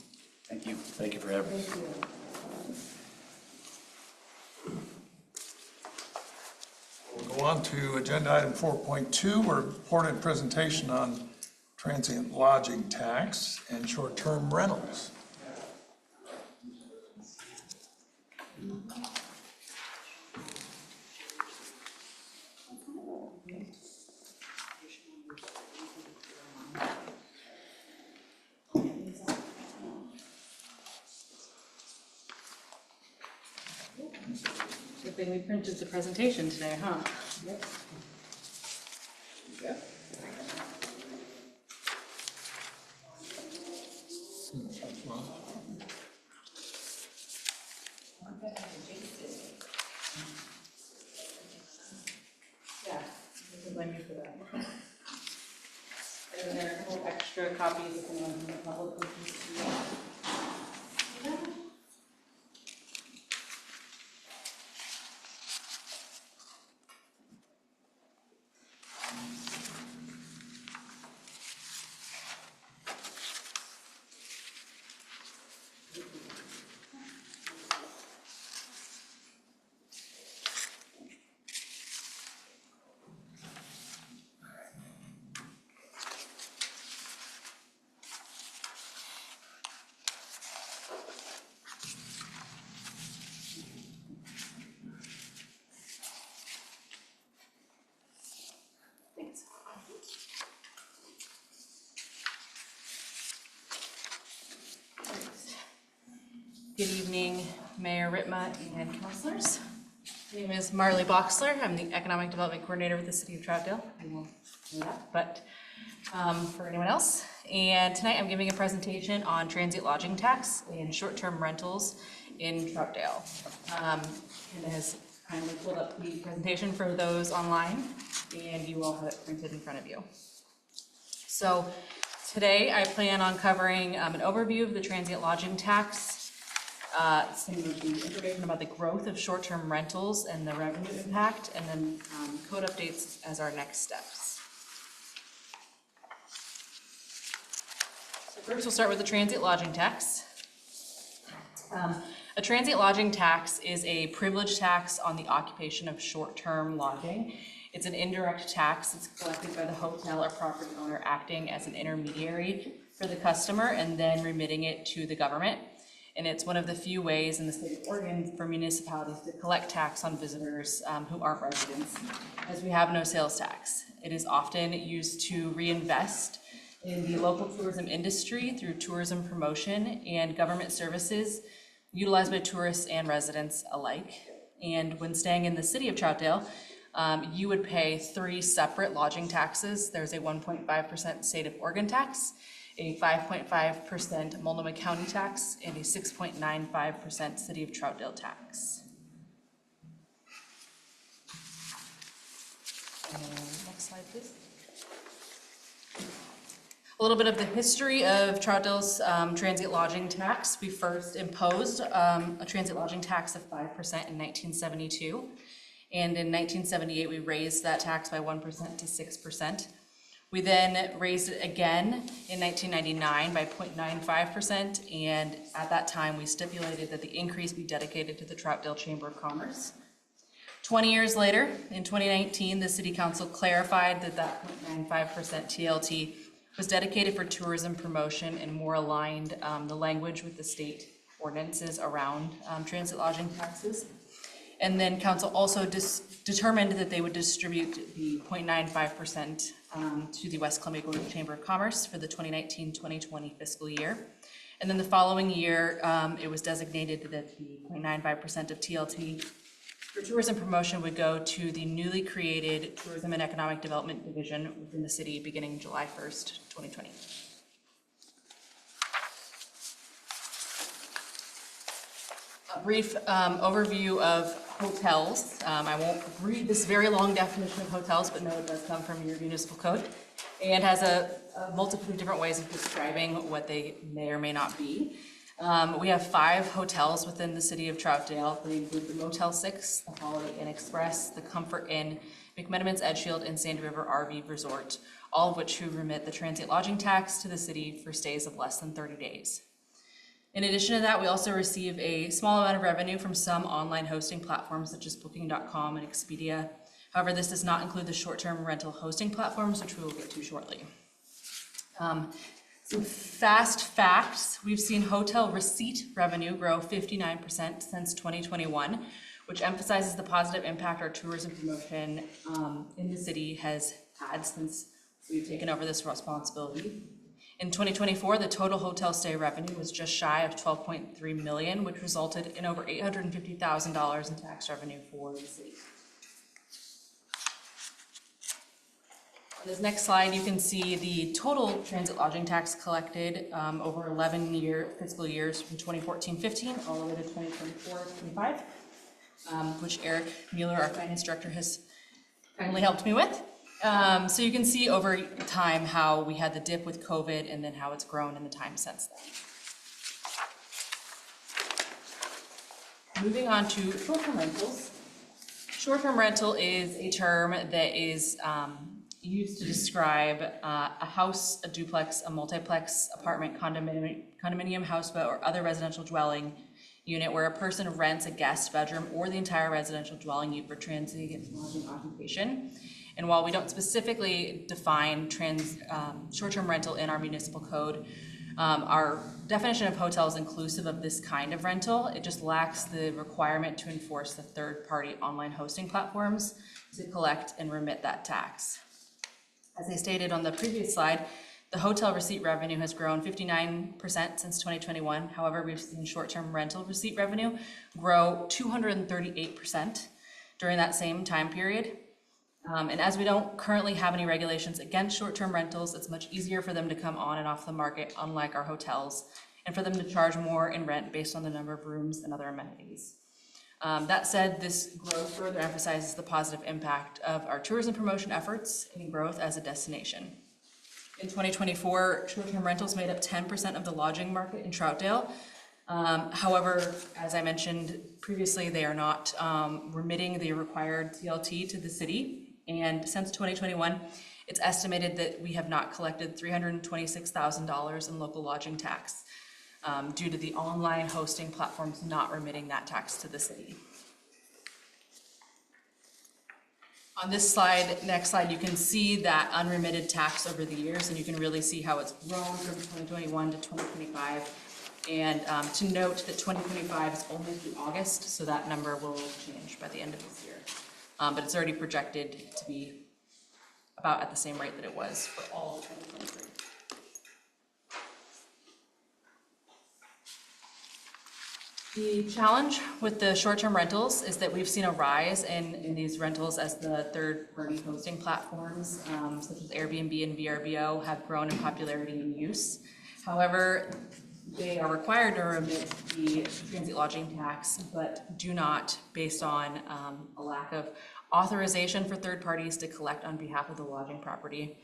Thank you. Thank you for having us. We'll go on to agenda item 4.2, report and presentation on transient lodging tax and short-term rentals. thing we printed the presentation today, huh? Yep. Yep. Yeah, I can blame you for that. And there are a couple extra copies if anyone from the public wishes to. Thanks. Good evening, Mayor Ritma and councilors. My name is Marley Boxler. I'm the Economic Development Coordinator with the City of Troutdale. You won't know that, but for anyone else. And tonight I'm giving a presentation on transient lodging tax and short-term rentals in Troutdale. And it has kindly pulled up the presentation for those online, and you all have it printed in front of you. So today I plan on covering an overview of the transient lodging tax, some of the information about the growth of short-term rentals and the revenue impact, and then code updates as our next steps. So first we'll start with the transient lodging tax. A transient lodging tax is a privilege tax on the occupation of short-term lodging. It's an indirect tax. It's collected by the hotel or property owner acting as an intermediary for the customer and then remitting it to the government. And it's one of the few ways in the state of Oregon for municipalities to collect tax on visitors who aren't residents, as we have no sales tax. It is often used to reinvest in the local tourism industry through tourism promotion and government services utilized by tourists and residents alike. And when staying in the city of Troutdale, you would pay 3 separate lodging taxes. There's a 1.5% state of Oregon tax, a 5.5% Multnomah County tax, and a 6.95% City of Troutdale tax. Next slide, please. A little bit of the history of Troutdale's transient lodging tax. We first imposed a transient lodging tax of 5% in 1972. And in 1978, we raised that tax by 1% to 6%. We then raised it again in 1999 by 0.95%, and at that time we stipulated that the increase be dedicated to the Troutdale Chamber of Commerce. 20 years later, in 2019, the City Council clarified that that 0.95% TLT was dedicated for tourism promotion and more aligned the language with the state ordinances around transit lodging taxes. And then council also determined that they would distribute the 0.95% to the West Columbia Chamber of Commerce for the 2019-2020 fiscal year. And then the following year, it was designated that the 0.95% of TLT for tourism promotion would go to the newly created Tourism and Economic Development Division within the city beginning July 1st, 2020. A brief overview of hotels. I won't read this very long definition of hotels, but no, it does come from your Municipal Code and has a multitude of different ways of describing what they may or may not be. We have 5 hotels within the city of Troutdale. They include the Motel 6, the Holiday Inn Express, the Comfort Inn, McMenamins Edgefield, and Sandy River RV Resort, all of which who remit the transient lodging tax to the city for stays of less than 30 days. In addition to that, we also receive a small amount of revenue from some online hosting platforms such as Booking.com and Expedia. However, this does not include the short-term rental hosting platforms, which we will get to shortly. Some fast facts: we've seen hotel receipt revenue grow 59% since 2021, which emphasizes the positive impact our tourism promotion in the city has had since we've taken over this responsibility. In 2024, the total hotel stay revenue was just shy of $12.3 million, which resulted in over $850,000 in tax revenue for the city. On this next slide, you can see the total transit lodging tax collected over 11 fiscal years from 2014-15 all the way to 2024-25, which Eric Mueller, our finance director, has kindly helped me with. So you can see over time how we had the dip with COVID and then how it's grown in the time since then. Moving on to short-term rentals. Short-term rental is a term that is used to describe a house, a duplex, a multiplex, apartment, condominium, houseboat, or other residential dwelling unit where a person rents a guest bedroom or the entire residential dwelling unit for transient lodging occupation. And while we don't specifically define short-term rental in our municipal code, our definition of hotel is inclusive of this kind of rental. It just lacks the requirement to enforce the third-party online hosting platforms to collect and remit that tax. As I stated on the previous slide, the hotel receipt revenue has grown 59% since 2021. However, we've seen short-term rental receipt revenue grow 238% during that same time period. And as we don't currently have any regulations against short-term rentals, it's much easier for them to come on and off the market, unlike our hotels, and for them to charge more in rent based on the number of rooms and other amenities. That said, this growth further emphasizes the positive impact of our tourism promotion efforts and growth as a destination. In 2024, short-term rentals made up 10% of the lodging market in Troutdale. However, as I mentioned previously, they are not remitting the required TLT to the city. And since 2021, it's estimated that we have not collected $326,000 in local lodging tax due to the online hosting platforms not remitting that tax to the city. On this slide, next slide, you can see that unremitted tax over the years, and you can really see how it's grown from 2021 to 2025. And to note that 2025 is only through August, so that number will change by the end of this year. But it's already projected to be about at the same rate that it was for all of 2023. The challenge with the short-term rentals is that we've seen a rise in these rentals as the third-party hosting platforms, such as Airbnb and VRBO, have grown in popularity and use. However, they are required to remit the transient lodging tax, but do not based on a lack of authorization for third parties to collect on behalf of the lodging property.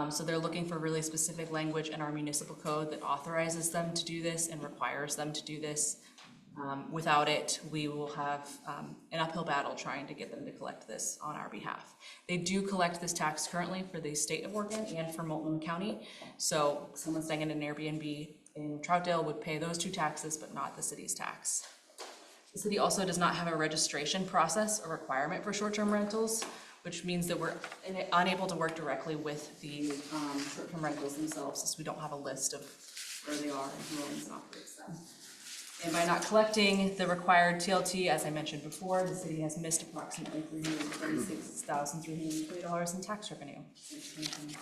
So they're looking for really specific language in our municipal code that authorizes them to do this and requires them to do this. Without it, we will have an uphill battle trying to get them to collect this on our behalf. They do collect this tax currently for the state of Oregon and for Multnomah County. So someone staying in an Airbnb in Troutdale would pay those two taxes, but not the city's tax. The city also does not have a registration process or requirement for short-term rentals, which means that we're unable to work directly with the short-term rentals themselves, since we don't have a list of where they are and who owns and operates them. And by not collecting the required TLT, as I mentioned before, the city has missed approximately $336,320 in tax revenue since 2020.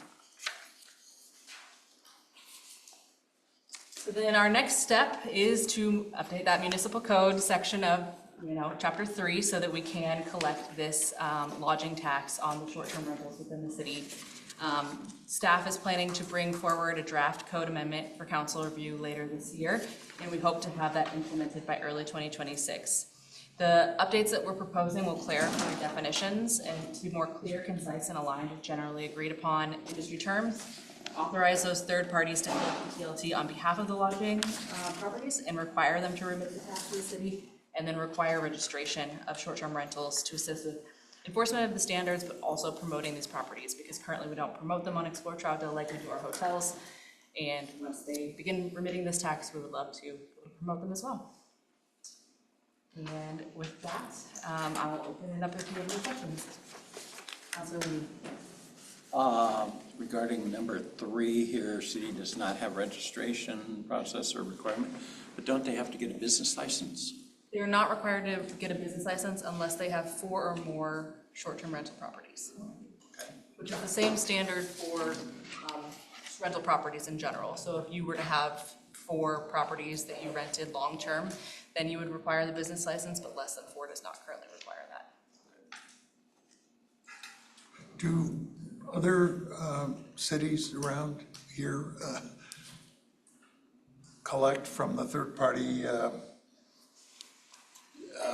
So then our next step is to update that municipal code section of, chapter 3, so that we can collect this lodging tax on the short-term rentals within the city. Staff is planning to bring forward a draft code amendment for council review later this year, and we hope to have that implemented by early 2026. The updates that we're proposing will clarify definitions and to be more clear, concise, and aligned with generally agreed upon industry terms, authorize those third parties to collect the TLT on behalf of the lodging properties and require them to remit the tax to the city, and then require registration of short-term rentals to assist with enforcement of the standards, but also promoting these properties, because currently we don't promote them on Explore Troutdale like we do our hotels. And once they begin remitting this tax, we would love to promote them as well. And with that, I'll open it up if you have any questions. Councilor Lee. Regarding number 3 here, city does not have registration process or requirement, but don't they have to get a business license? They're not required to get a business license unless they have 4 or more short-term rental properties, which is the same standard for rental properties in general. So if you were to have 4 properties that you rented long-term, then you would require the business license, but less than 4 does not currently require that. Do other cities around here collect from the third-party?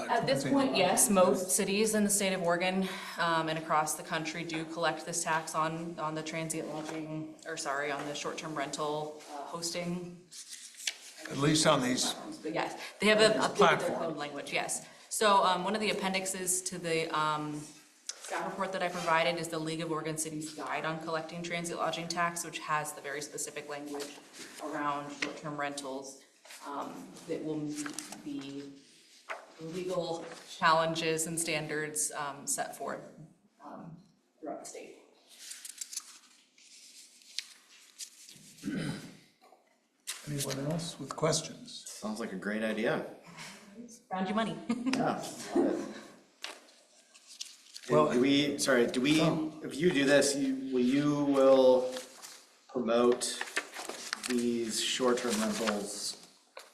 At this point, yes, most cities in the state of Oregon and across the country do collect this tax on the transient lodging, or sorry, on the short-term rental hosting. At least on these, But yes, they have a platform. code language, yes. So one of the appendixes to the staff report that I provided is the League of Oregon Cities Guide on Collecting Transient Lodging Tax, which has the very specific language around short-term rentals that will meet the legal challenges and standards set forth throughout the state. Anyone else with questions? Sounds like a great idea. Found you money. Yeah. Well, Do we, if you do this, will promote these short-term rentals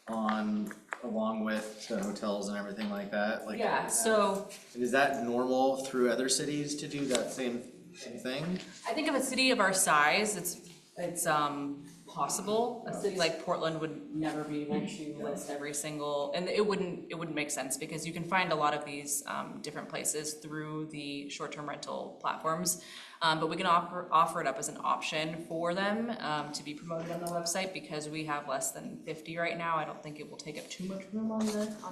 along with the hotels and everything like that? Like, Yeah, so is that normal through other cities to do that same thing? I think of a city of our size, it's possible. A city like Portland would never be able to list every single, and it wouldn't make sense because you can find a lot of these different places through the short-term rental platforms. But we can offer it up as an option for them to be promoted on the website because we have less than 50 right now. I don't think it will take up too much room on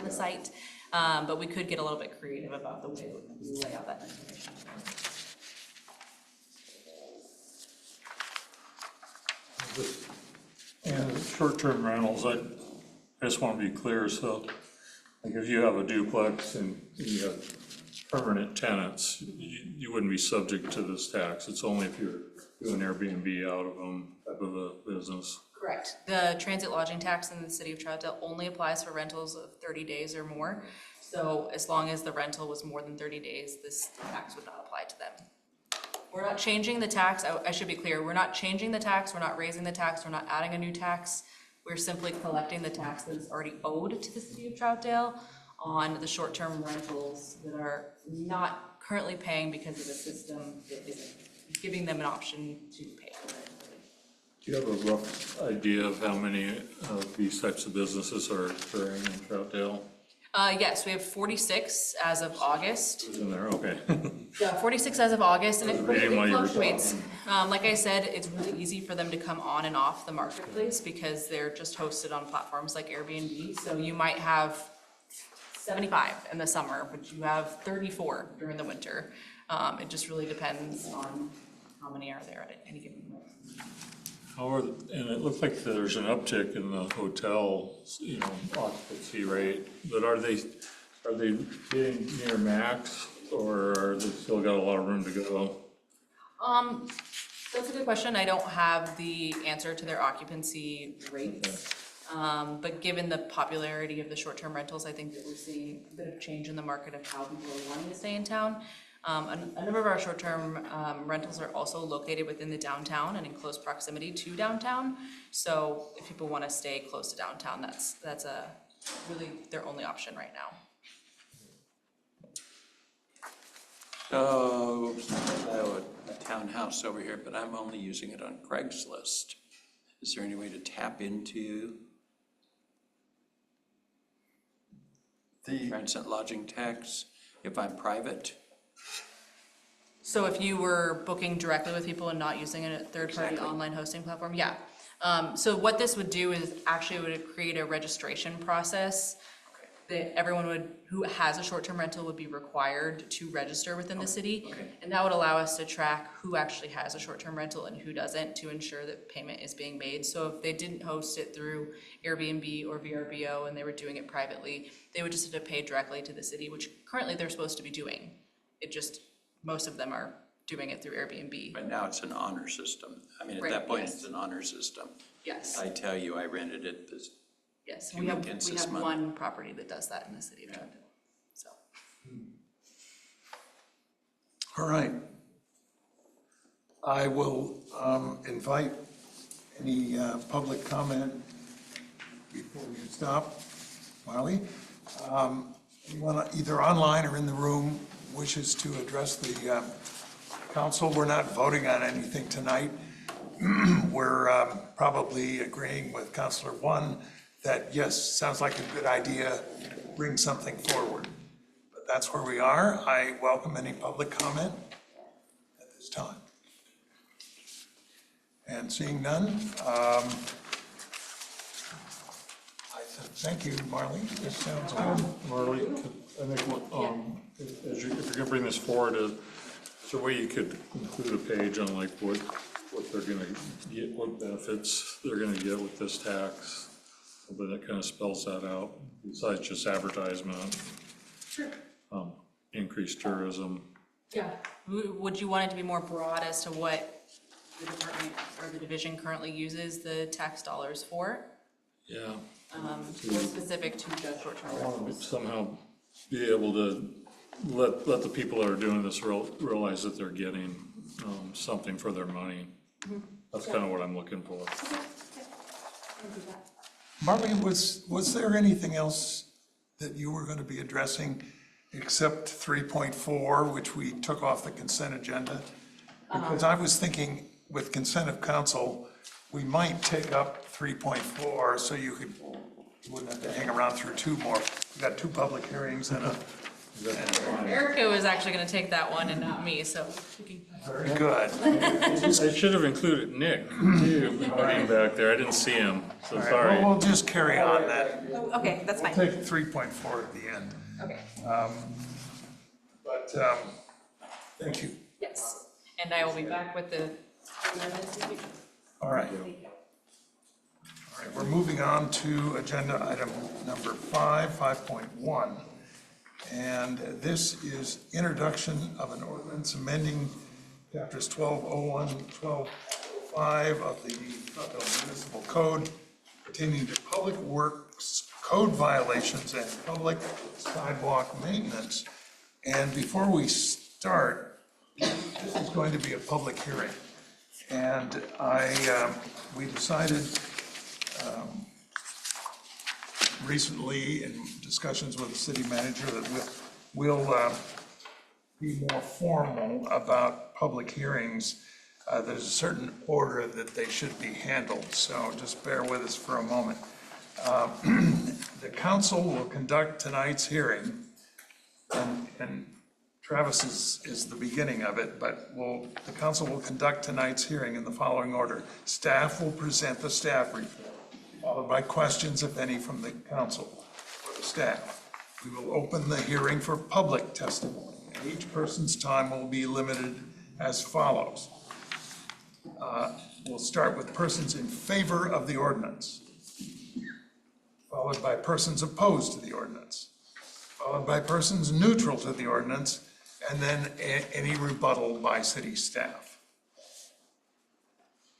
the site, but we could get a little bit creative about the way we lay out that information. And short-term rentals, I just want to be clear, so like if you have a duplex and you have permanent tenants, you wouldn't be subject to this tax. It's only if you're doing Airbnb out of them type of a business. Correct. The transit lodging tax in the city of Troutdale only applies for rentals of 30 days or more. So as long as the rental was more than 30 days, this tax would not apply to them. We're not changing the tax. I should be clear. We're not changing the tax. We're not raising the tax. We're not adding a new tax. We're simply collecting the tax that is already owed to the city of Troutdale on the short-term rentals that are not currently paying because of the system that isn't giving them an option to pay. Do you have a rough idea of how many of these types of businesses are occurring in Troutdale? Yes, we have 46 as of August. In there, okay. Yeah, 46 as of August, and it Reading while you were fluctuates. Like I said, it's really easy for them to come on and off the marketplace because they're just hosted on platforms like Airbnb. So you might have 75 in the summer, but you have 34 during the winter. It just really depends on how many are there at any given moment. And it looks like there's an uptick in the hotel, occupancy rate, but are they getting near max or are they still got a lot of room to go? That's a good question. I don't have the answer to their occupancy rates. But given the popularity of the short-term rentals, I think that we're seeing a bit of change in the market of how people are wanting to stay in town. A number of our short-term rentals are also located within the downtown and in close proximity to downtown. So if people want to stay close to downtown, that's a really their only option right now. So, I have a townhouse over here, but I'm only using it on Craigslist. Is there any way to tap into the transient lodging tax if I'm private? So if you were booking directly with people and not using a third-party online hosting platform, yeah. So what this would do is actually would create a registration process that everyone who has a short-term rental would be required to register within the city. And that would allow us to track who actually has a short-term rental and who doesn't to ensure that payment is being made. So if they didn't host it through Airbnb or VRBO and they were doing it privately, they would just have to pay directly to the city, which currently they're supposed to be doing. Most of them are doing it through Airbnb. But now it's an honor system. I mean, at Right, that point, yes. it's an honor system. Yes. I tell you, I rented it this Yes, few we have weekends this month. one property that does that in the city of Troutdale, so. All right. I will invite Any public comment before we stop? Marley? Anyone either online or in the room wishes to address the council? We're not voting on anything tonight. We're probably agreeing with Councilor One that, yes, sounds like a good idea, bring something forward. But that's where we are. I welcome any public comment at this time. And seeing none, thank you, Marley. This sounds good. Marley, I think, if you're gonna bring this forward, is there a way you could include a page on like what they're gonna get, what benefits they're gonna get with this tax? But that kind of spells that out, besides just advertisement. Sure. Increased tourism. Yeah. Would you want it to be more broad as to what the department or the division currently uses the tax dollars for? Yeah. More specific to just short-term rentals? Somehow be able to let the people that are doing this realize that they're getting something for their money. That's kind of what I'm looking for. Marley, was there anything else that you were going to be addressing except 3.4, which we took off the consent agenda? Because I was thinking with consent of council, we might take up 3.4 so you wouldn't have to hang around through two more. We got two public hearings and Erica was actually gonna take that one and not me, so. very good. I should have included Nick, too, back there. I didn't see him, so sorry. We'll just carry on then. Okay, that's fine. We'll take 3.4 at the end. Okay. But thank you. Yes, and I will be back with the amendments this week. All right. All right, we're moving on to agenda item number 5.1. And this is introduction of an ordinance amending chapters 1201, 1205 of the Troutdale Municipal Code pertaining to public works code violations and public sidewalk maintenance. And before we start, this is going to be a public hearing. And we decided recently in discussions with the city manager that we'll be more formal about public hearings. There's a certain order that they should be handled, so just bear with us for a moment. The council will conduct tonight's hearing, and Travis is the beginning of it, but the council will conduct tonight's hearing in the following order. Staff will present the staff report, followed by questions, if any, from the council or the staff. We will open the hearing for public testimony, and each person's time will be limited as follows. We'll start with persons in favor of the ordinance, followed by persons opposed to the ordinance, followed by persons neutral to the ordinance, and then any rebuttal by city staff.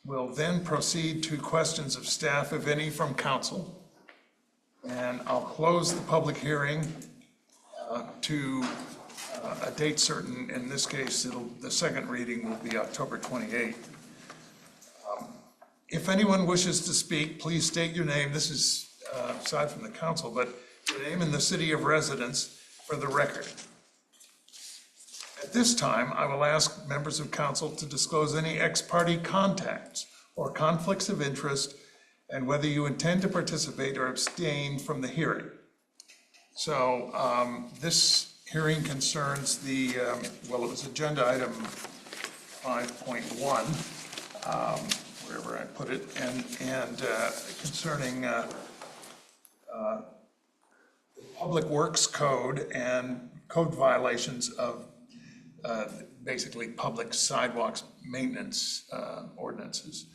We'll then proceed to questions of staff, if any, from council. And I'll close the public hearing to a date certain. In this case, the second reading will be October 28th. If anyone wishes to speak, please state your name. This is aside from the council, but your name and the city of residence for the record. At this time, I will ask members of council to disclose any ex parte contacts or conflicts of interest and whether you intend to participate or abstain from the hearing. So this hearing concerns the, well, it was agenda item 5.1, wherever I put it, and concerning the Public Works Code and code violations of basically public sidewalks maintenance ordinances.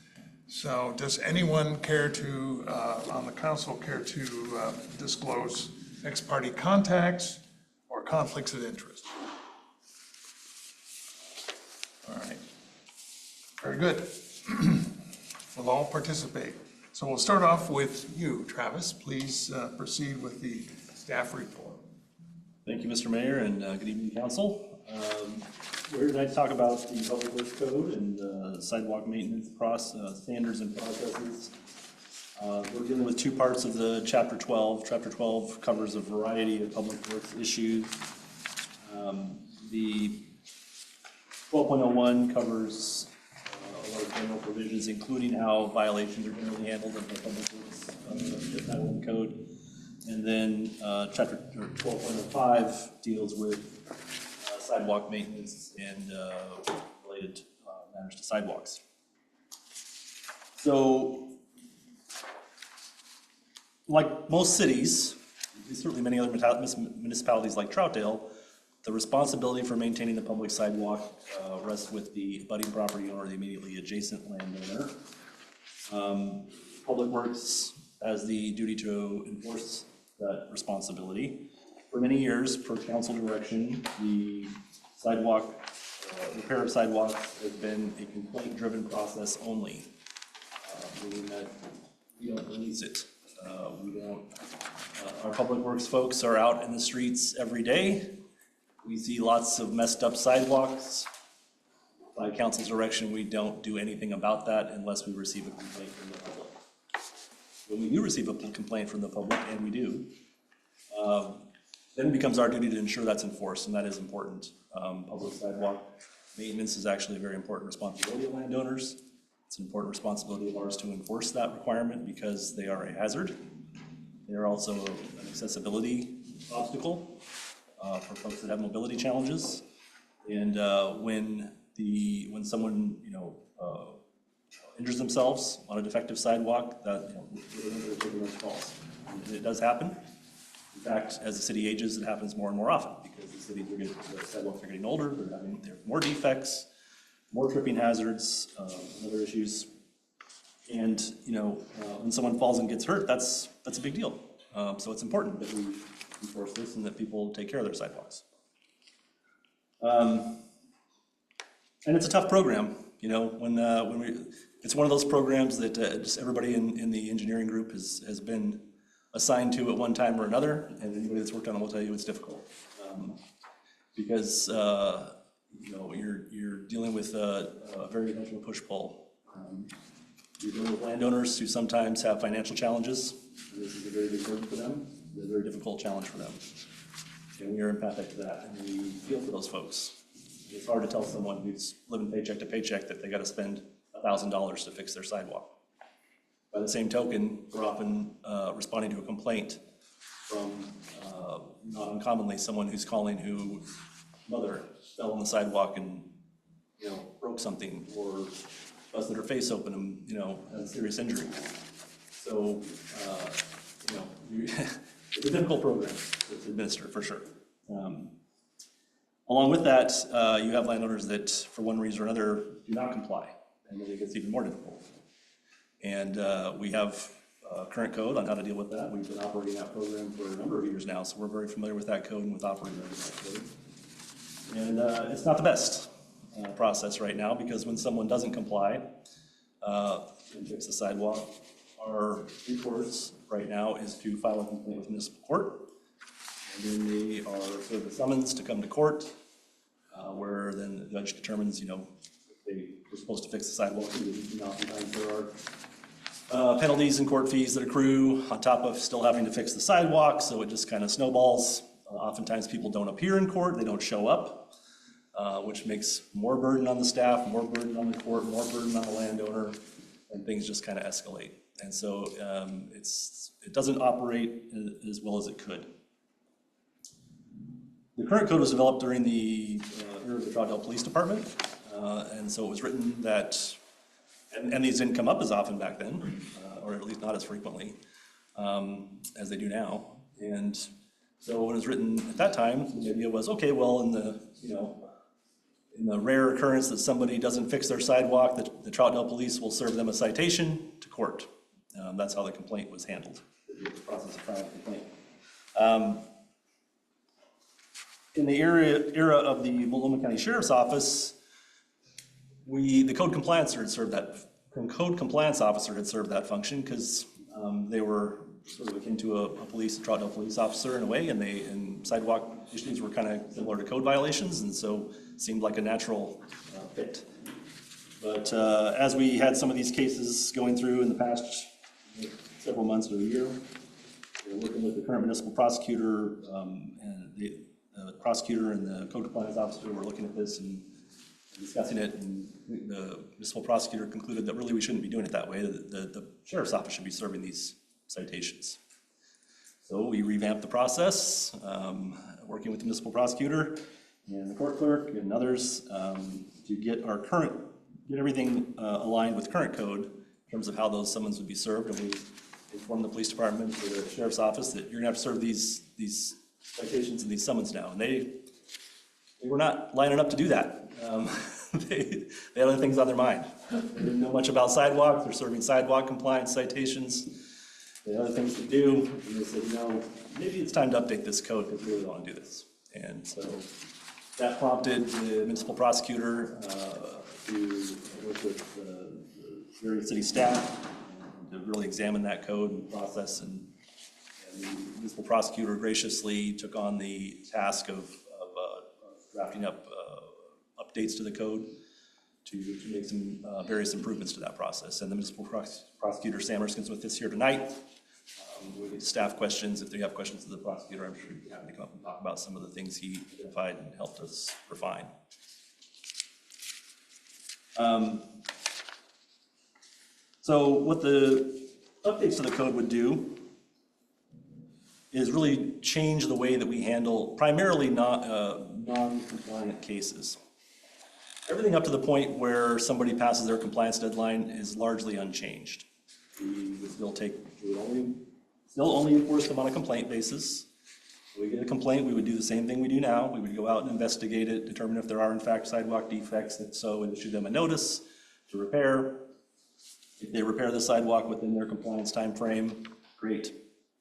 So does anyone care to, on the council, care to disclose ex parte contacts or conflicts of interest? All right, very good. We'll all participate. So we'll start off with you, Travis. Please proceed with the staff report. Thank you, Mr. Mayor, and good evening, council. we're here tonight to talk about the Public Works Code and sidewalk maintenance process, standards and processes. We're dealing with two parts of the Chapter 12. Chapter 12 covers a variety of public works issues. The 12.01 covers a lot of general provisions, including how violations are generally handled in the Public Works Code. And then Chapter 12.05 deals with sidewalk maintenance and related matters to sidewalks. So, like most cities, certainly many other municipalities like Troutdale, the responsibility for maintaining the public sidewalk rests with the abutting property owner or the immediately adjacent landowner. Public Works has the duty to enforce that responsibility. For many years, per council direction, the sidewalk, repair of sidewalks has been a complaint-driven process only, meaning that we don't release it. Our public works folks are out in the streets every day. We see lots of messed up sidewalks. By council's direction, we don't do anything about that unless we receive a complaint from the public. When we do receive a complaint from the public, and we do, then it becomes our duty to ensure that's enforced, and that is important. Public sidewalk maintenance is actually a very important responsibility of landowners. It's an important responsibility of ours to enforce that requirement because they are a hazard. They are also an accessibility obstacle for folks that have mobility challenges. And when someone injures themselves on a defective sidewalk, that they're taking those calls. And it does happen. In fact, as the city ages, it happens more and more often because the sidewalks are getting older. There are more defects, more tripping hazards, and other issues. And when someone falls and gets hurt, that's a big deal. So it's important that we enforce this and that people take care of their sidewalks. And it's a tough program. It's one of those programs that just everybody in the engineering group has been assigned to at one time or another, and anybody that's worked on it will tell you it's difficult because you're dealing with a very much of a push-pull. You're dealing with landowners who sometimes have financial challenges. This is a very big burden for them. It's a very difficult challenge for them, and we are empathic to that, and we feel for those folks. It's hard to tell someone who's living paycheck to paycheck that they got to spend $1,000 to fix their sidewalk. By the same token, we're often responding to a complaint from, not uncommonly, someone who's calling whose mother fell on the sidewalk and broke something, or busted her face open and had a serious injury. So it's a difficult program to administer for sure. Along with that, you have landowners that, for one reason or another, do not comply, and then it gets even more difficult. And we have a current code on how to deal with that. We've been operating that program for a number of years now, so we're very familiar with that code and with operating that code. And it's not the best process right now, because when someone doesn't comply and fix the sidewalk, our recourse right now is to file a complaint with municipal court. And then they are served a summons to come to court, where then the judge determines, if they were supposed to fix the sidewalk. Oftentimes there are penalties and court fees that accrue on top of still having to fix the sidewalk, so it just kind of snowballs. Oftentimes people don't appear in court, they don't show up, which makes more burden on the staff, more burden on the court, more burden on the landowner, and things just kind of escalate. And so it doesn't operate as well as it could. The current code was developed during the era of the Troutdale Police Department, and so it was written that, and these didn't come up as often back then, or at least not as frequently as they do now. And so when it was written at that time, the idea was, okay, well, in the rare occurrence that somebody doesn't fix their sidewalk, the Troutdale Police will serve them a citation to court. That's how the complaint was handled, the process of filing a complaint. In the era of the Multnomah County Sheriff's Office, the code compliance officer had served that function because they were sort of akin to a Troutdale police officer in a way, and sidewalk issues were kind of similar to code violations, and so seemed like a natural fit. But as we had some of these cases going through in the past several months or a year, we're working with the current municipal prosecutor and the prosecutor and the code compliance officer. We're looking at this and discussing it, and the municipal prosecutor concluded that really we shouldn't be doing it that way. The sheriff's office should be serving these citations. So we revamped the process, working with the municipal prosecutor and the court clerk and others to get everything aligned with current code in terms of how those summons would be served. And we informed the police department or the sheriff's office that you're gonna have to serve these citations and these summons now. And they were not lining up to do that. They had other things on their mind. They didn't know much about sidewalks. They're serving sidewalk compliance citations. They had other things to do. And they said, maybe it's time to update this code because we really want to do this. And so that prompted the municipal prosecutor to work with the various city staff to really examine that code and process. And the municipal prosecutor graciously took on the task of drafting up updates to the code to make some various improvements to that process. And the municipal prosecutor, Sam Erskine's with us here tonight. We get staff questions. If they have questions of the prosecutor, I'm sure he'd be happy to come up and talk about some of the things he identified and helped us refine. So what the updates to the code would do is really change the way that we handle primarily non-compliant cases. Everything up to the point where somebody passes their compliance deadline is largely unchanged. We would still only enforce them on a complaint basis. If we get a complaint, we would do the same thing we do now. We would go out and investigate it, determine if there are in fact sidewalk defects, if so, and issue them a notice to repair. If they repair the sidewalk within their compliance time frame, great,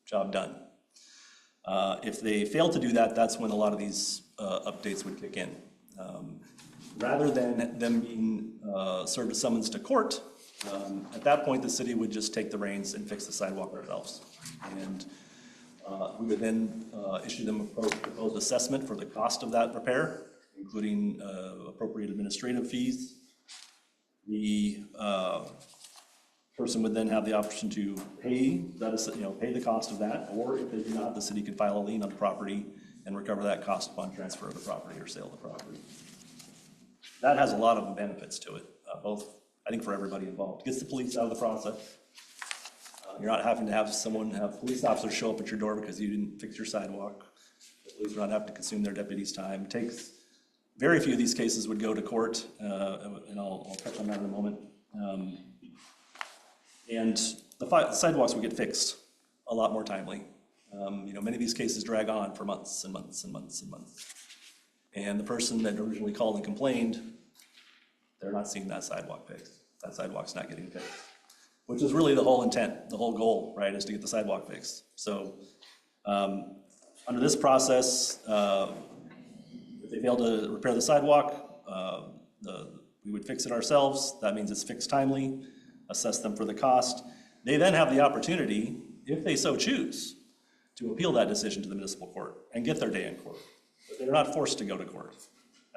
job done. If they fail to do that, that's when a lot of these updates would kick in. Rather than them being served a summons to court, at that point the city would just take the reins and fix the sidewalk ourselves. And we would then issue them a proposed assessment for the cost of that repair, including appropriate administrative fees. The person would then have the option to pay the cost of that, or if they do not, the city could file a lien on the property and recover that cost upon transfer of the property or sale of the property. That has a lot of benefits to it, both, I think, for everybody involved. It gets the police out of the process. You're not having to have police officers show up at your door because you didn't fix your sidewalk. The police are not having to consume their deputies' time. Very few of these cases would go to court, and I'll touch on that in a moment. And the sidewalks would get fixed a lot more timely. Many of these cases drag on for months and months and months and months. And the person that originally called and complained, they're not seeing that sidewalk fixed. That sidewalk's not getting fixed, which is really the whole intent, the whole goal, right, is to get the sidewalk fixed. So under this process, if they fail to repair the sidewalk, we would fix it ourselves. That means it's fixed timely, assess them for the cost. They then have the opportunity, if they so choose, to appeal that decision to the municipal court and get their day in court. But they're not forced to go to court,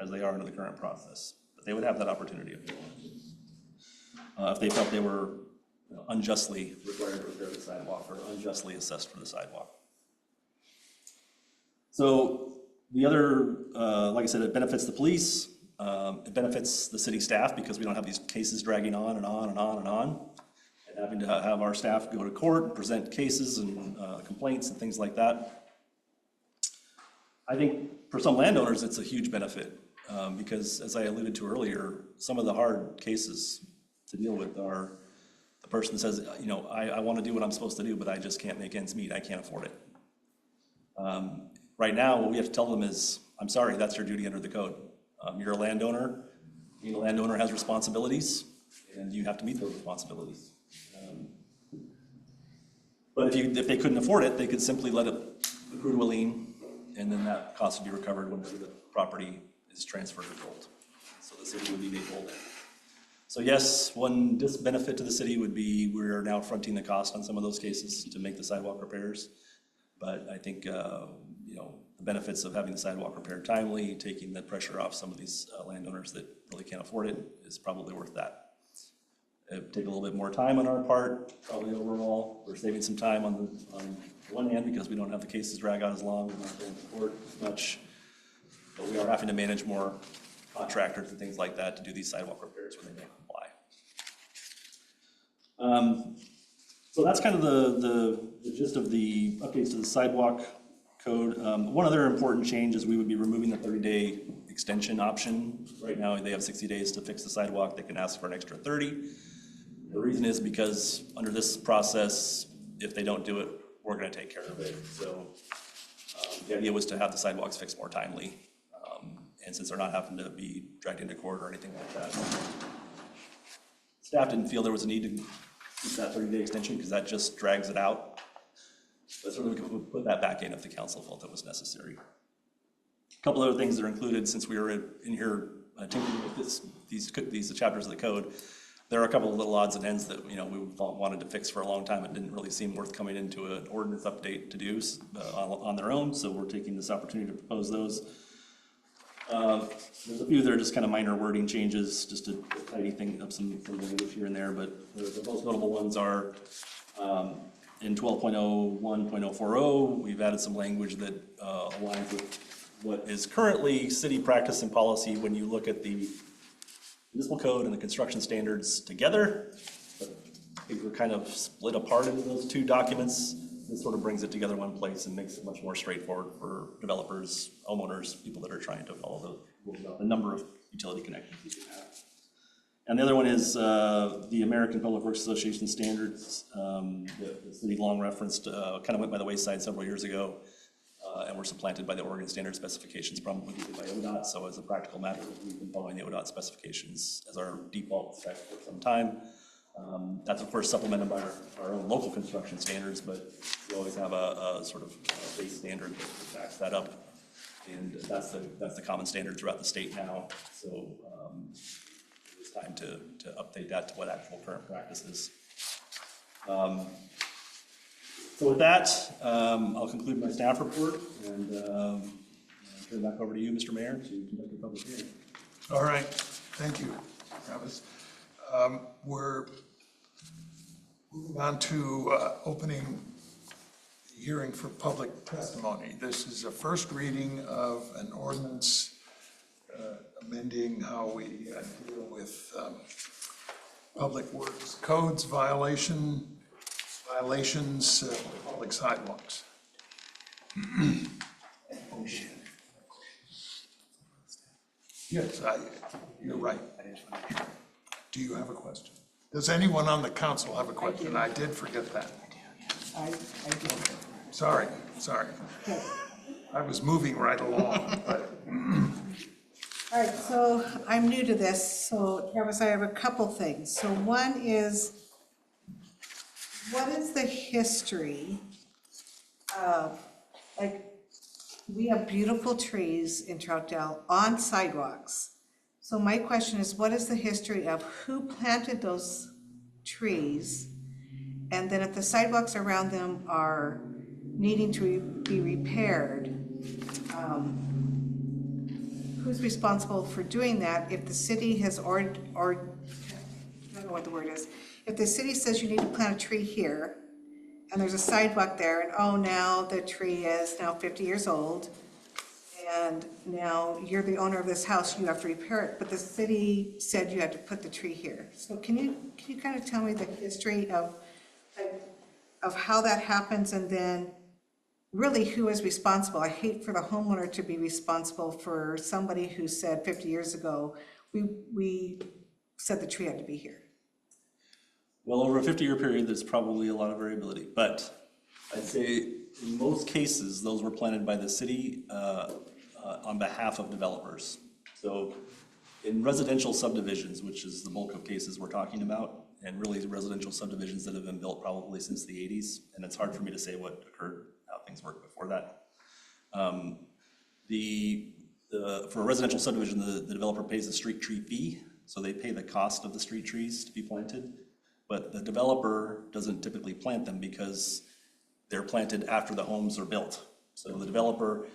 as they are under the current process. But they would have that opportunity if they wanted to. If they felt they were unjustly required to repair the sidewalk or unjustly assessed for the sidewalk. So the other, like I said, it benefits the police. It benefits the city staff because we don't have these cases dragging on and on and on and on. And having to have our staff go to court and present cases and complaints and things like that. I think for some landowners, it's a huge benefit because, as I alluded to earlier, some of the hard cases to deal with are the person says, I want to do what I'm supposed to do, but I just can't make ends meet. I can't afford it. Right now, what we have to tell them is, I'm sorry, that's your duty under the code. You're a landowner. Being a landowner has responsibilities, and you have to meet those responsibilities. But if they couldn't afford it, they could simply let it accrue to a lien, and then that cost would be recovered when the property is transferred or sold. So the city would be made whole then. So yes, one disbenefit to the city would be we're now fronting the cost on some of those cases to make the sidewalk repairs. But I think the benefits of having the sidewalk repaired timely, taking the pressure off some of these landowners that really can't afford it is probably worth that. It'd take a little bit more time on our part, probably overall. We're saving some time on one hand because we don't have the cases drag out as long, we're not going to court as much. But we are having to manage more contractors and things like that to do these sidewalk repairs when they don't comply. So that's kind of the gist of the updates to the sidewalk code. One other important change is we would be removing the 30-day extension option. Right now, they have 60 days to fix the sidewalk. They can ask for an extra 30. The reason is because under this process, if they don't do it, we're going to take care of it. So the idea was to have the sidewalks fixed more timely. And since they're not having to be dragged into court or anything like that, staff didn't feel there was a need to keep that 30-day extension because that just drags it out. But certainly we could put that back in if the council felt it was necessary. A couple other things that are included since we were in here tinkering with these chapters of the code. There are a couple of little odds and ends that we wanted to fix for a long time. It didn't really seem worth coming into an ordinance update to do on their own, so we're taking this opportunity to propose those. There's a few that are just kind of minor wording changes, just to tidy things up some language here and there, but the most notable ones are in 12.01.040, we've added some language that aligns with what is currently city practice and policy when you look at the Municipal Code and the construction standards together. But I think we're kind of split apart into those two documents. This sort of brings it together in one place and makes it much more straightforward for developers, homeowners, people that are trying to follow the rules about the number of utility connections you can have. And the other one is the American Public Works Association standards. The city long referenced kind of went by the wayside several years ago and were supplanted by the Oregon standard specifications, probably by ODOT. So as a practical matter, we've been following the ODOT specifications as our default spec for some time. That's of course supplemented by our own local construction standards, but we always have a sort of base standard that backs that up. And that's the common standard throughout the state now. So it's time to update that to what actual current practice is. So with that, I'll conclude my staff report and turn it back over to you, Mr. Mayor, to conduct your public hearing. All right, thank you, Travis. We're moving on to opening the hearing for public testimony. This is a first reading of an ordinance amending how we deal with public works codes violations of public sidewalks. Oh, shit. Yes, you're right. Do you have a question? Does anyone on the council have a question? I did forget that. I do. Sorry. I was moving right along, but. All right, so I'm new to this, so Travis, I have a couple things. So one is, what is the history of, like, we have beautiful trees in Troutdale on sidewalks. So my question is, what is the history of who planted those trees? And then if the sidewalks around them are needing to be repaired, who's responsible for doing that if the city has I don't know what the word is. If the city says you need to plant a tree here, and there's a sidewalk there, and oh, now the tree is now 50 years old, and now you're the owner of this house, you have to repair it, but the city said you had to put the tree here. So can you kind of tell me the history of how that happens, and then really who is responsible? I hate for the homeowner to be responsible for somebody who said 50 years ago, we said the tree had to be here. Well, over a 50-year period, there's probably a lot of variability, but I'd say in most cases, those were planted by the city on behalf of developers. So in residential subdivisions, which is the bulk of cases we're talking about, and really residential subdivisions that have been built probably since the 80s, and it's hard for me to say what occurred, how things worked before that. For a residential subdivision, the developer pays a street tree fee, so they pay the cost of the street trees to be planted. But the developer doesn't typically plant them because they're planted after the homes are built. So the developer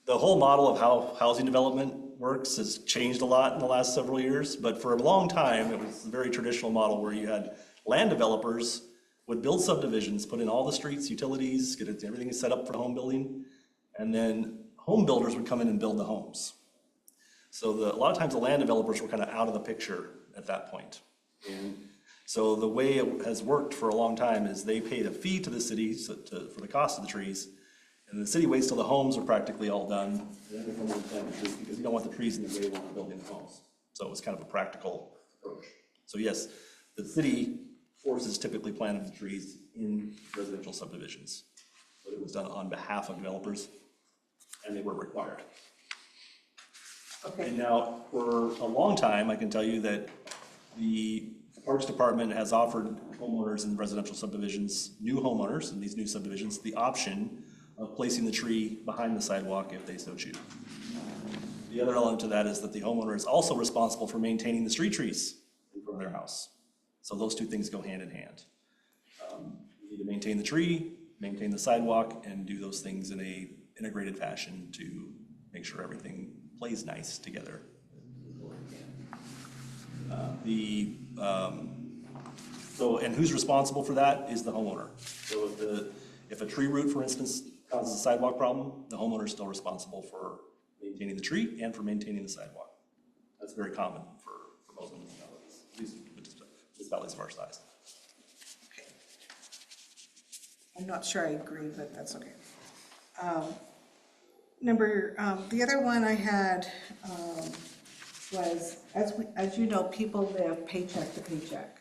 The whole model of how housing development works has changed a lot in the last several years, but for a long time, it was a very traditional model where you had land developers would build subdivisions, put in all the streets, utilities, get everything set up for home building, and then home builders would come in and build the homes. So a lot of times the land developers were kind of out of the picture at that point. And so the way it has worked for a long time is they paid a fee to the city for the cost of the trees, and the city waits till the homes are practically all done, then they come in and plant the trees, because you don't want the trees in the way while you're building the homes. So it was kind of a practical approach. So yes, the city forces typically planted the trees in residential subdivisions, but it was done on behalf of developers, and they were required. Okay. And now, for a long time, I can tell you that the Parks Department has offered homeowners in residential subdivisions, new homeowners in these new subdivisions, the option of placing the tree behind the sidewalk if they so choose. The other element to that is that the homeowner is also responsible for maintaining the street trees in front of their house. So those two things go hand in hand. You need to maintain the tree, maintain the sidewalk, and do those things in a integrated fashion to make sure everything plays nice together. And who's responsible for that is the homeowner. So if a tree root, for instance, causes a sidewalk problem, the homeowner is still responsible for maintaining the tree and for maintaining the sidewalk. That's very common for most municipalities, at least municipalities of our size. Okay. I'm not sure I agree, but that's okay. The other one I had was, as you know, people live paycheck to paycheck.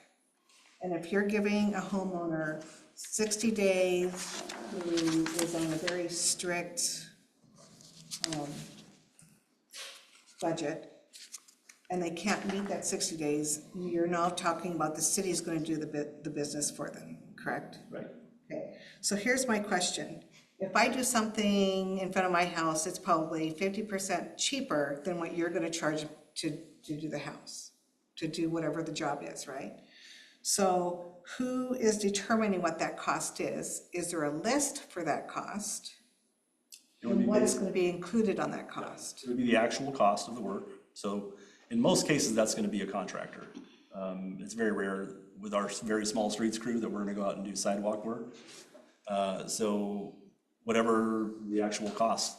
And if you're giving a homeowner 60 days who is on a very strict budget, and they can't meet that 60 days, you're now talking about the city's going to do the business for them, correct? Right. Okay, so here's my question. If I do something in front of my house, it's probably 50% cheaper than what you're going to charge to do the house, to do whatever the job is, right? So who is determining what that cost is? Is there a list for that cost? And what is going to be included on that cost? It would be the actual cost of the work. So in most cases, that's going to be a contractor. It's very rare with our very small streets crew that we're going to go out and do sidewalk work. So whatever the actual cost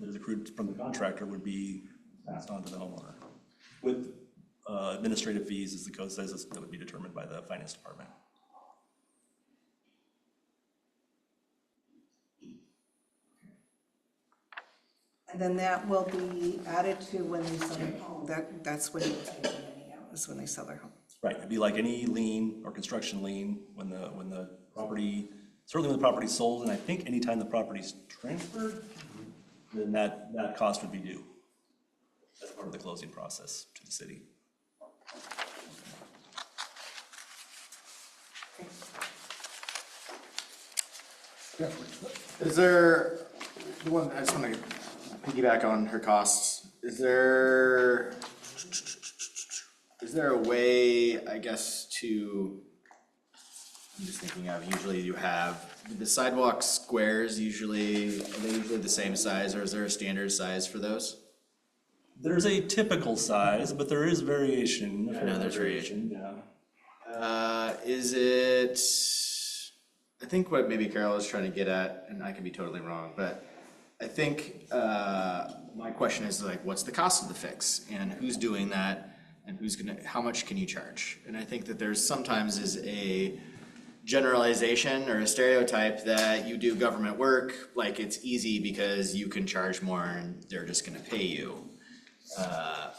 that is accrued from the contractor would be passed on to the homeowner. With administrative fees, as the code says, that would be determined by the finance department. And then that will be added to when they sell their home. That's when you take the money out, is when they sell their home. Right, it'd be like any lien or construction lien when the property, certainly when the property's sold, and I think anytime the property's transferred, then that cost would be due as part of the closing process to the city. Is there, I just want to piggyback on her costs. Is there a way, I guess, I'm just thinking of, usually you have, the sidewalk squares are they usually the same size, or is there a standard size for those? There's a typical size, but there is variation. I know there's variation. Yeah. Is it, I think what maybe Carol is trying to get at, and I could be totally wrong, but I think my question is like, what's the cost of the fix, and who's doing that, and how much can you charge? And I think that there's sometimes is a generalization or a stereotype that you do government work, like it's easy because you can charge more and they're just gonna pay you. I've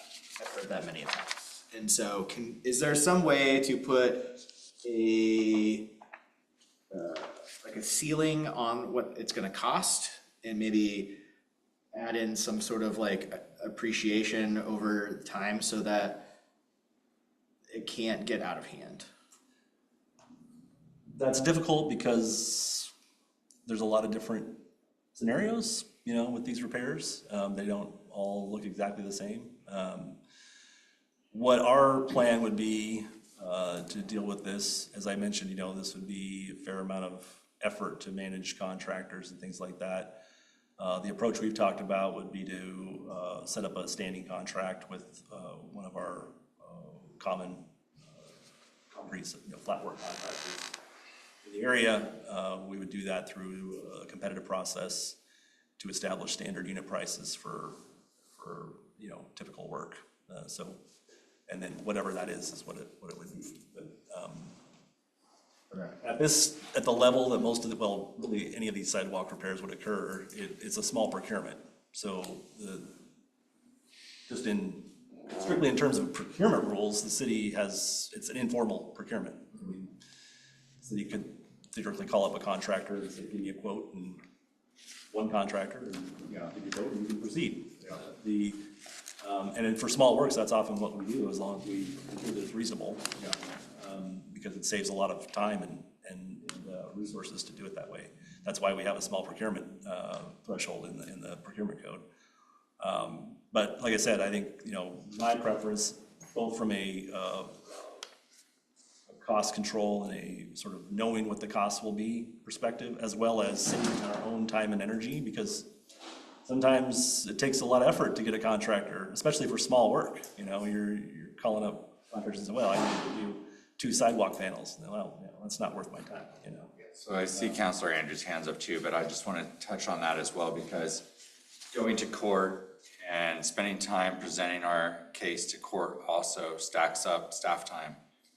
heard that many times. And so is there some way to put like a ceiling on what it's gonna cost, and maybe add in some sort of like appreciation over time so that it can't get out of hand? That's difficult because there's a lot of different scenarios, with these repairs. They don't all look exactly the same. What our plan would be to deal with this, as I mentioned, this would be a fair amount of effort to manage contractors and things like that. The approach we've talked about would be to set up a standing contract with one of our common concrete, flat work contractors in the area. We would do that through a competitive process to establish standard unit prices for typical work. And then whatever that is what it would be. But, at the level that most of really any of these sidewalk repairs would occur, it's a small procurement. So strictly in terms of procurement rules, the city it's an informal procurement. I mean, the city could theoretically call up a contractor and say, give me a quote, and one contractor, and give you a quote, and you can proceed. And then for small works, that's often what we do, as long as we conclude that it's reasonable, because it saves a lot of time and resources to do it that way. That's why we have a small procurement threshold in the procurement code. But like I said, I think my preference, both from a cost control and a sort of knowing what the cost will be perspective, as well as saving our own time and energy, because sometimes it takes a lot of effort to get a contractor, especially for small work. You're calling up contractors and say, well, I need to do 2 sidewalk panels. Well, that's not worth my time, So I see Councilor Andrews' hands up too, but I just want to touch on that as well, because going to court and spending time presenting our case to court also stacks up staff time.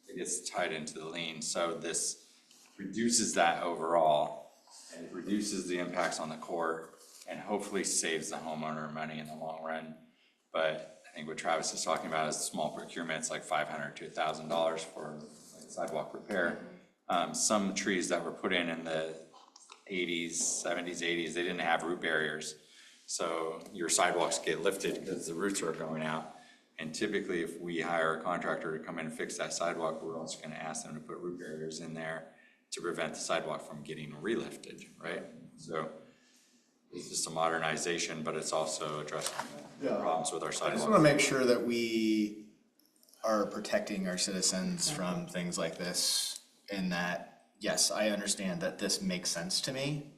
It gets tied into the lien. So this reduces that overall, and it reduces the impacts on the court, and hopefully saves the homeowner money in the long run. But I think what Travis is talking about is small procurements, like $500 to $1,000 for sidewalk repair. Some trees that were put in the 80s, 70s, 80s, they didn't have root barriers. So your sidewalks get lifted because the roots are going out. And typically, if we hire a contractor to come in and fix that sidewalk, we're also going to ask them to put root barriers in there to prevent the sidewalk from getting relifted, right? So it's just a modernization, but it's also addressing the problems with our I sidewalks. just want to make sure that we are protecting our citizens from things like this, in that, yes, I understand that this makes sense to me,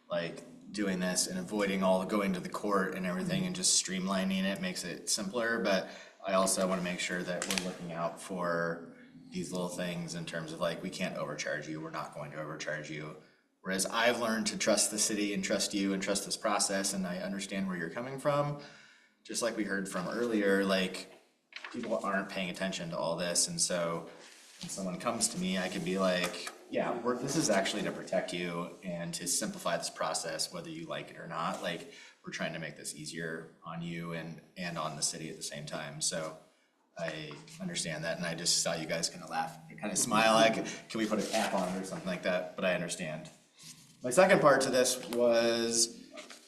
like doing this and avoiding all going to the court and everything and just streamlining it makes it simpler, but I also want to make sure that we're looking out for these little things in terms of like, we can't overcharge you, we're not going to overcharge you. Whereas I've learned to trust the city and trust you and trust this process, and I understand where you're coming from. Just like we heard from earlier, like people aren't paying attention to all this, and so when someone comes to me, I can be like, yeah, this is actually to protect you and to simplify this process, whether you like it or not. Like, we're trying to make this easier on you and on the city at the same time. So I understand that, and I just saw you guys kind of laugh and kind of smile, like, can we put a cap on it or something like that? But I understand. My second part to this was,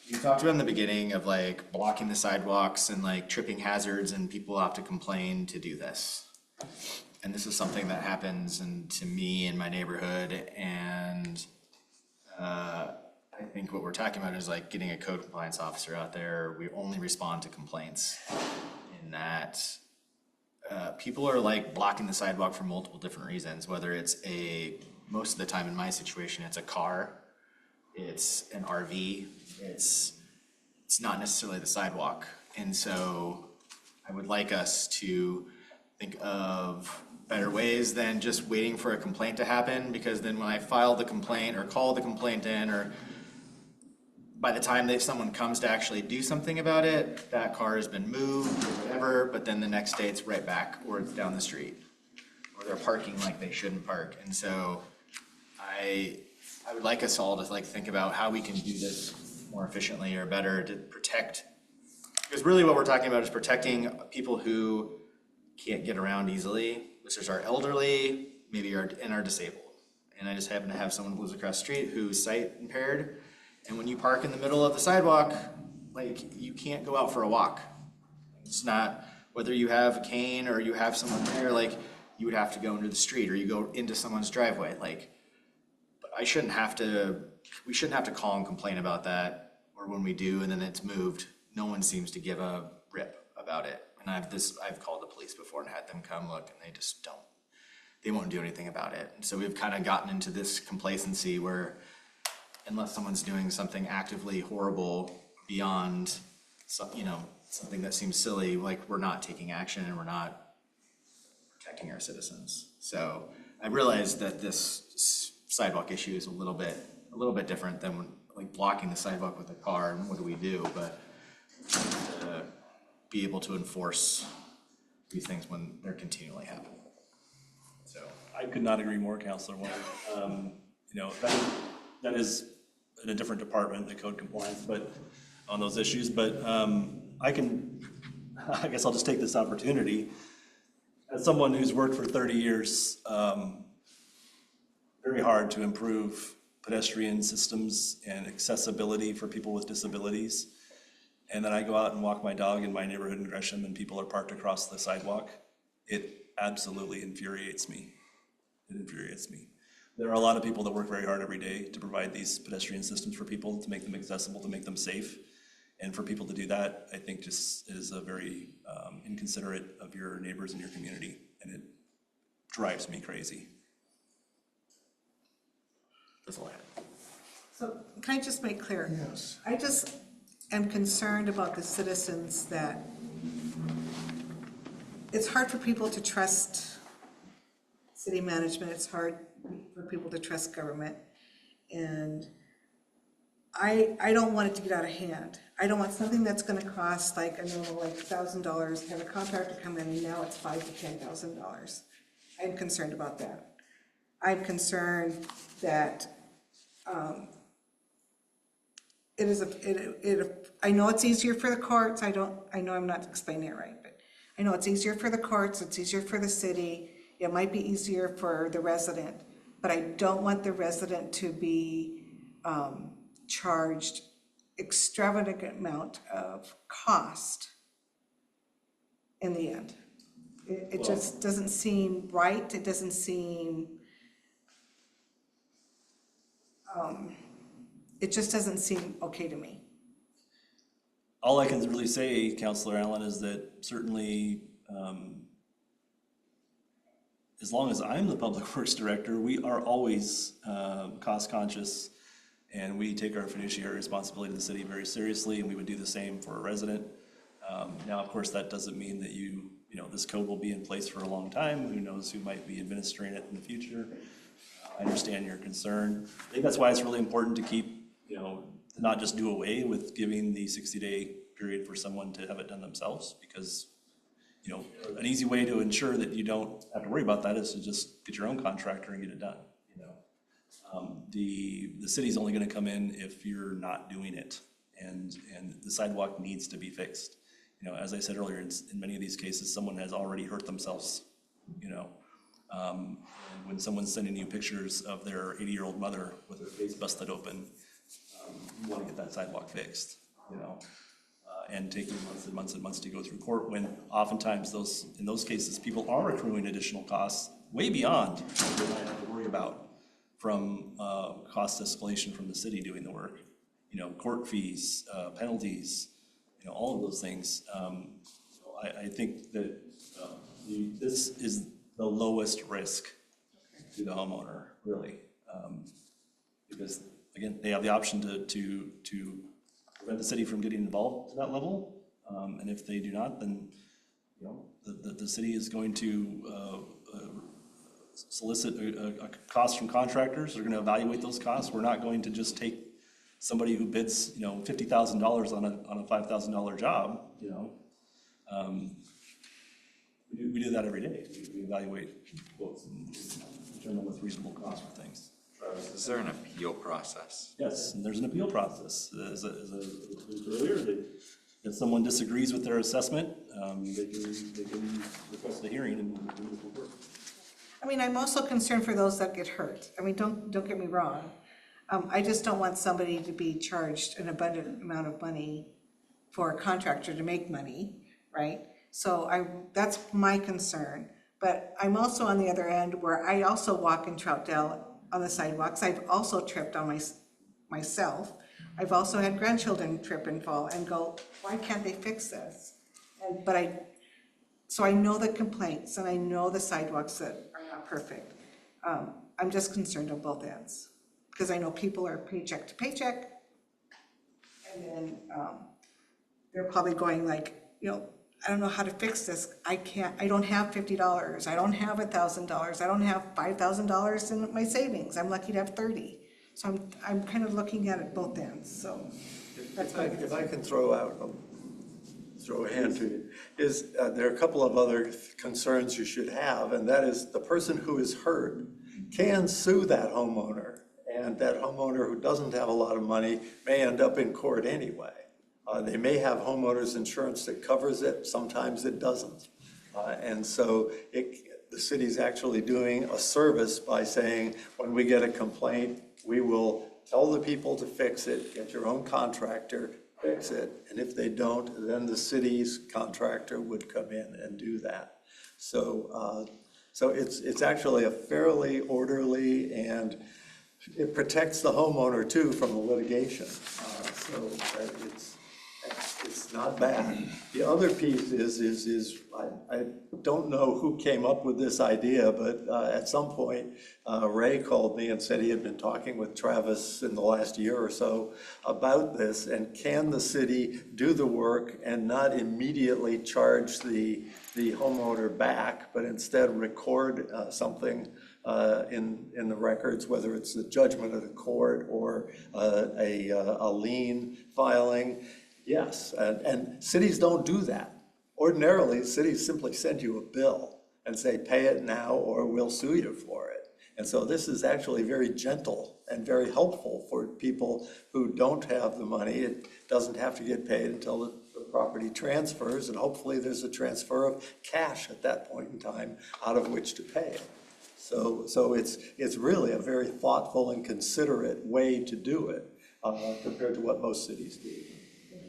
you talked about in the beginning of like blocking the sidewalks and like tripping hazards, and people have to complain to do this. And this is something that happens to me in my neighborhood, and I think what we're talking about is like getting a code compliance officer out there. We only respond to complaints, in that people are like blocking the sidewalk for multiple different reasons, whether it's most of the time in my situation, it's a car, it's an RV, it's not necessarily the sidewalk. And so I would like us to think of better ways than just waiting for a complaint to happen, because then when I file the complaint or call the complaint in, or by the time that someone comes to actually do something about it, that car has been moved or whatever, but then the next day it's right back, or it's down the street, or they're parking like they shouldn't park. And so I would like us all to like think about how we can do this more efficiently or better to protect, because really what we're talking about is protecting people who can't get around easily, which is our elderly, maybe are disabled. And I just happen to have someone who lives across the street who's sight impaired. And when you park in the middle of the sidewalk, like, you can't go out for a walk. It's not, whether you have a cane or you have someone there, like, you would have to go into the street or you go into someone's driveway. Like, but we shouldn't have to call and complain about that, or when we do and then it's moved, no one seems to give a rip about it. And I've called the police before and had them come look, and they won't do anything about it. And so we've kind of gotten into this complacency where, unless someone's doing something actively horrible beyond, something that seems silly, like we're not taking action and we're not protecting our citizens. So I realize that this sidewalk issue is a little bit different than like blocking the sidewalk with a car and what do we do, but to be able to enforce these things when they're continually happening. So I could not agree more, Councilor White. That is in a different department, the code compliance, but on those issues, but I guess I'll just take this opportunity. As someone who's worked for 30 years, very hard to improve pedestrian systems and accessibility for people with disabilities. And then I go out and walk my dog in my neighborhood in Gresham and people are parked across the sidewalk. It absolutely infuriates me. It infuriates me. There are a lot of people that work very hard every day to provide these pedestrian systems for people, to make them accessible, to make them safe. And for people to do that, I think just is a very inconsiderate of your neighbors and your community, and it drives me crazy. that's all I have. So can I just make clear? Yes. I just am concerned about the citizens that it's hard for people to trust city management. It's hard for people to trust government. And I don't want it to get out of hand. I don't want something that's gonna cost like a normal like $1,000, have a contractor come in and now it's $5,000 to $10,000. I'm concerned about that. I'm concerned that I know it's easier for the courts. I know I'm not explaining it right, but I know it's easier for the courts, it's easier for the city. It might be easier for the resident, but I don't want the resident to be charged extravagant amount of cost in the end. It just doesn't seem right. It doesn't seem, it just doesn't seem okay to me. All I can really say, Councilor Allen, is that certainly as long as I'm the Public Works Director, we are always cost conscious, and we take our fiduciary responsibility to the city very seriously, and we would do the same for a resident. Now, of course, that doesn't mean that this code will be in place for a long time. Who knows who might be administering it in the future? I understand your concern. I think that's why it's really important to keep, not just do away with giving the 60-day period for someone to have it done themselves, because an easy way to ensure that you don't have to worry about that is to just get your own contractor and get it done. The city's only going to come in if you're not doing it, and the sidewalk needs to be fixed. As I said earlier, in many of these cases, someone has already hurt themselves. And when someone's sending you pictures of their 80-year-old mother with her face busted open, you want to get that sidewalk fixed. And taking months and months and months to go through court, when oftentimes in those cases, people are accruing additional costs way beyond what they might have to worry about from cost escalation from the city doing the work. Court fees, penalties, all of those things. I think that this is the lowest risk to the homeowner, really. Because again, they have the option to prevent the city from getting involved to that level. And if they do not, then the city is going to solicit a cost from contractors. They're going to evaluate those costs. We're not going to just take somebody who bids $50,000 on a $5,000 job. We do that every day. We evaluate quotes and determine what's reasonable cost for things. Is there an appeal process? Yes, and there's an appeal process. As I mentioned earlier, if someone disagrees with their assessment, they can request a hearing and move forward. I mean, I'm also concerned for those that get hurt. I mean, don't get me wrong. I just don't want somebody to be charged an abundant amount of money for a contractor to make money, right? So that's my concern. But I'm also on the other end where I also walk in Troutdale on the sidewalks. I've also tripped on myself. I've also had grandchildren trip and fall and go, why can't they fix this? So I know the complaints and I know the sidewalks that are not perfect. I'm just concerned on both ends because I know people are paycheck to paycheck. And then they're probably going like, I don't know how to fix this. I don't have $50. I don't have $1,000. I don't have $5,000 in my savings. I'm lucky to have 30. So I'm kind of looking at it both ends, so. That's If I can throw a hand to you, there are a couple of other concerns you should have, and that is the person who is hurt can sue that homeowner, and that homeowner who doesn't have a lot of money may end up in court anyway. They may have homeowners insurance that covers it, sometimes it doesn't. And so the city's actually doing a service by saying, when we get a complaint, we will tell the people to fix it, get your own contractor, fix it, and if they don't, then the city's contractor would come in and do that. So it's actually a fairly orderly, and it protects the homeowner too from the litigation. So it's not bad. The other piece is I don't know who came up with this idea, but at some point, Ray called me and said he had been talking with Travis in the last year or so about this, and can the city do the work and not immediately charge the homeowner back, but instead record something in the records, whether it's the judgment of the court or a lien filing. Yes, and cities don't do that. Ordinarily, cities simply send you a bill and say, pay it now or we'll sue you for it. And so this is actually very gentle and very helpful for people who don't have the money. It doesn't have to get paid until the property transfers, and hopefully there's a transfer of cash at that point in time out of which to pay it. So it's really a very thoughtful and considerate way to do it compared to what most cities do.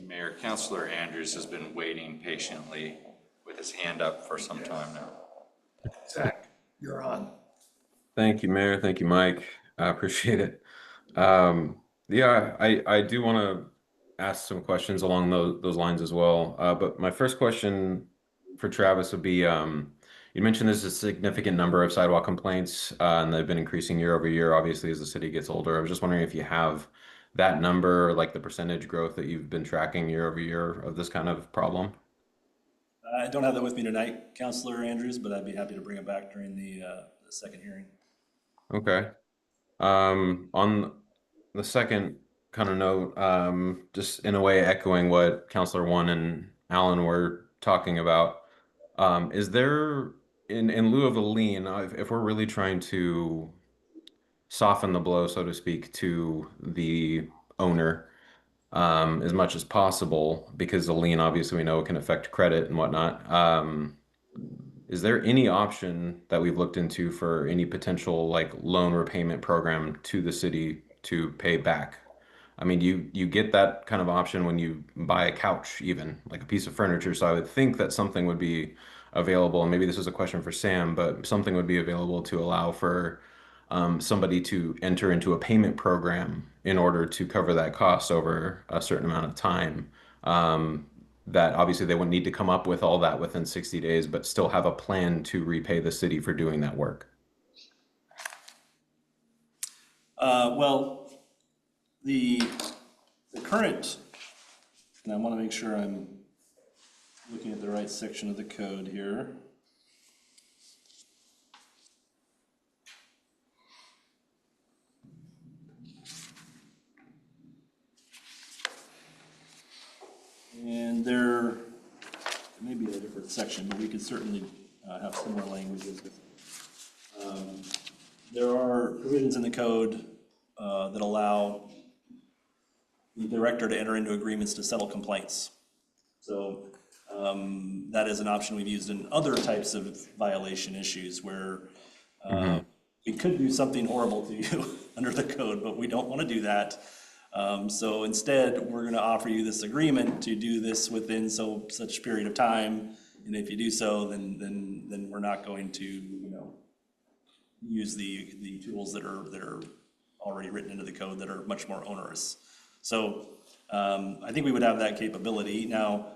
Mayor, Councilor Andrews has been waiting patiently with his hand up for some time now. Zach, you're on. Thank you, Mayor. Thank you, Mike. I appreciate it. Yeah, I do want to ask some questions along those lines as well. But my first question for Travis would be, you mentioned there's a significant number of sidewalk complaints, and they've been increasing year over year, obviously, as the city gets older. I was just wondering if you have that number, like the percentage growth that you've been tracking year over year of this kind of problem. I don't have that with me tonight, Councilor Andrews, but I'd be happy to bring it back during the second hearing. Okay. On the second kind of note, just in a way echoing what Councilor One and Alan were talking about, is there, in lieu of a lien, if we're really trying to soften the blow, so to speak, to the owner as much as possible, because the lien, obviously, we know can affect credit and whatnot. Is there any option that we've looked into for any potential like loan repayment program to the city to pay back? I mean, you get that kind of option when you buy a couch, even like a piece of furniture. So I would think that something would be available, and maybe this is a question for Sam, but something would be available to allow for somebody to enter into a payment program in order to cover that cost over a certain amount of time. That obviously they wouldn't need to come up with all that within 60 days, but still have a plan to repay the city for doing that work. Well, the current, and I want to make sure I'm looking at the right section of the code here. And there may be a different section, but we could certainly have similar languages. There are provisions in the code that allow the director to enter into agreements to settle complaints. So that is an option we've used in other types of violation issues where we could do something horrible to you under the code, but we don't want to do that. So instead, we're going to offer you this agreement to do this within such period of time, and if you do so, then we're not going to, use the tools that are already written into the code that are much more onerous. So I think we would have that capability. Now,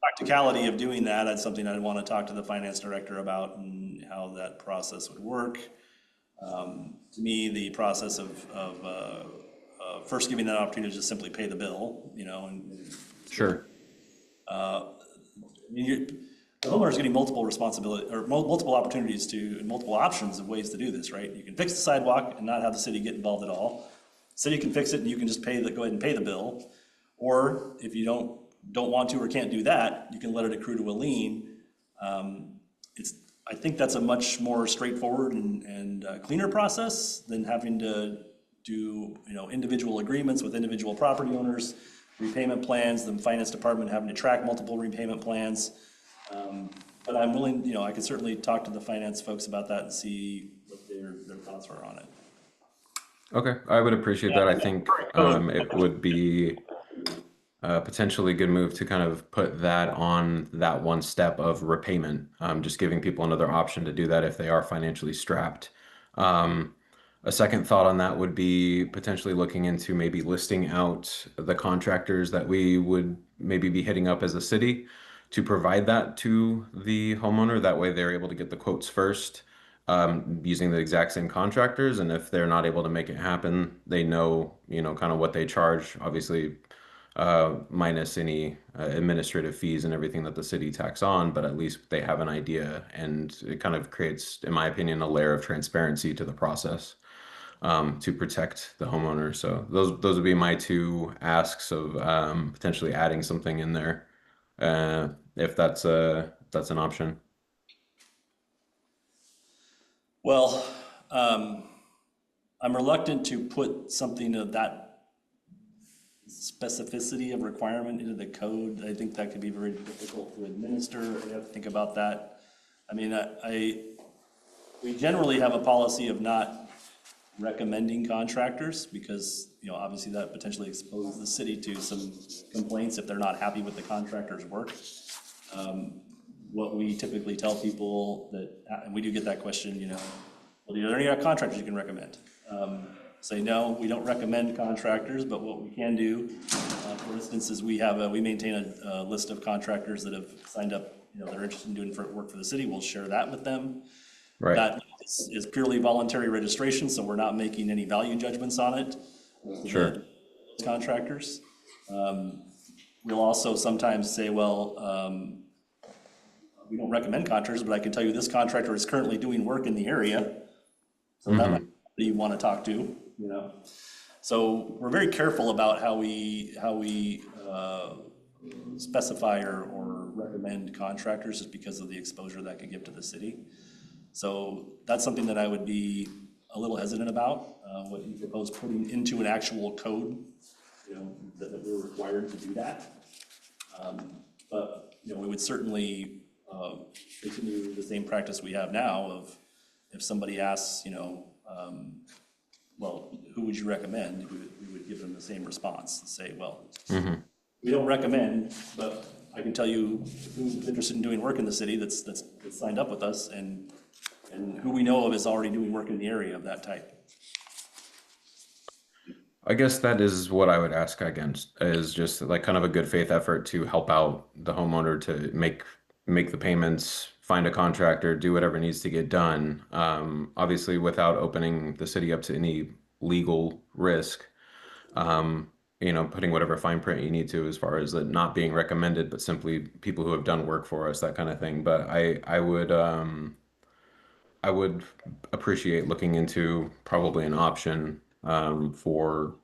practicality of doing that, that's something I'd want to talk to the finance director about and how that process would work. To me, the process of first giving that opportunity to just simply pay the bill, you know, and Sure. the homeowner's getting multiple responsibility, or multiple opportunities to, and multiple options of ways to do this, right? You can fix the sidewalk and not have the city get involved at all. City can fix it and you can just go ahead and pay the bill. Or if you don't want to or can't do that, you can let it accrue to a lien. I think that's a much more straightforward and cleaner process than having to do, you know, individual agreements with individual property owners, repayment plans, the finance department having to track multiple repayment plans. But I'm willing, you know, I could certainly talk to the finance folks about that and see what their thoughts are on it. Okay, I would appreciate that. I think it would be a potentially good move to kind of put that on that one step of repayment, just giving people another option to do that if they are financially strapped. A second thought on that would be potentially looking into maybe listing out the contractors that we would maybe be hitting up as a city to provide that to the homeowner. That way they're able to get the quotes first, using the exact same contractors. And if they're not able to make it happen, they know, you know, kind of what they charge, obviously, minus any administrative fees and everything that the city tacks on, but at least they have an idea, and it kind of creates, in my opinion, a layer of transparency to the process, to protect the homeowner. So those would be my two asks of potentially adding something in there, if that's an option. Well, I'm reluctant to put something of that specificity of requirement into the code. I think that could be very difficult to administer. I have to think about that. I mean, we generally have a policy of not recommending contractors because, you know, obviously that potentially exposes the city to some complaints if they're not happy with the contractor's work. What we typically tell people that, and we do get that question, you know, well, are there any contractors you can recommend? Say, no, we don't recommend contractors, but what we can do, for instance, is we maintain a list of contractors that have signed up, you know, they're interested in doing work for the city. We'll share that with them. Right. That is purely voluntary registration, so we're not making any value judgments on it. Sure. Contractors. We'll also sometimes say, well, we don't recommend contractors, but I can tell you this contractor is currently doing work in the area. So that might be you want to talk to, you know. So we're very careful about how we specify or recommend contractors, just because of the exposure that could give to the city. So that's something that I would be a little hesitant about, what you propose putting into an actual code, you know, that we're required to do that. But, you know, we would certainly continue the same practice we have now of, if somebody asks, you know, well, who would you recommend? We would give them the same response and say, well, we don't recommend, but I can tell you who's interested in doing work in the city that's signed up with us, and who we know of is already doing work in the area of that type. I guess that is what I would ask against, is just like kind of a good faith effort to help out the homeowner to make the payments, find a contractor, do whatever needs to get done. Obviously, without opening the city up to any legal risk, you know, putting whatever fine print you need to as far as it not being recommended, but simply people who have done work for us, that kind of thing. But I would appreciate looking into probably an option for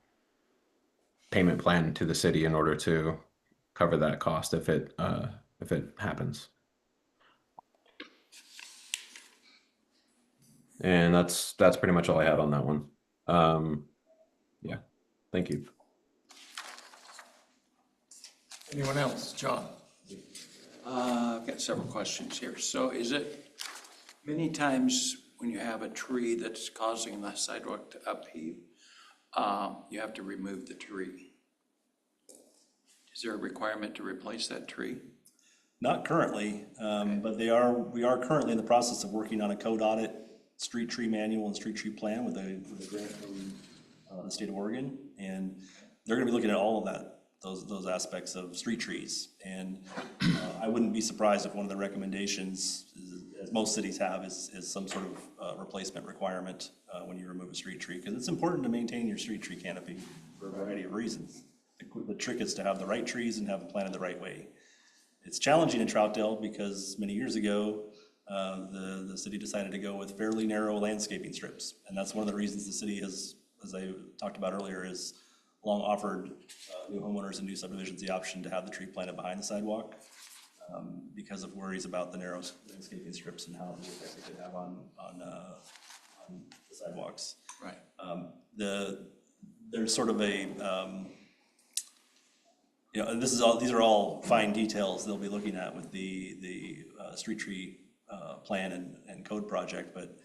payment plan to the city in order to cover that cost if it happens. And that's pretty much all I had on that one. Yeah, thank you. Anyone else? John? I've got several questions here. So is it many times when you have a tree that's causing the sidewalk to upheave, you have to remove the tree? Is there a requirement to replace that tree? Not currently, but we are currently in the process of working on a code audit, street tree manual and street tree plan with a grant from the state of Oregon, and they're going to be looking at all of those aspects of street trees. And I wouldn't be surprised if one of the recommendations as most cities have, is some sort of replacement requirement when you remove a street tree, because it's important to maintain your street tree canopy for a variety of reasons. The trick is to have the right trees and have them planted the right way. It's challenging in Troutdale because many years ago, the city decided to go with fairly narrow landscaping strips. And that's one of the reasons the city has, as I talked about earlier, is long offered new homeowners and new subdivisions the option to have the tree planted behind the sidewalk because of worries about the narrow landscaping strips and how the effect it could have on the sidewalks. Right. There's sort of a, and these are all fine details they'll be looking at with the street tree plan and code project, but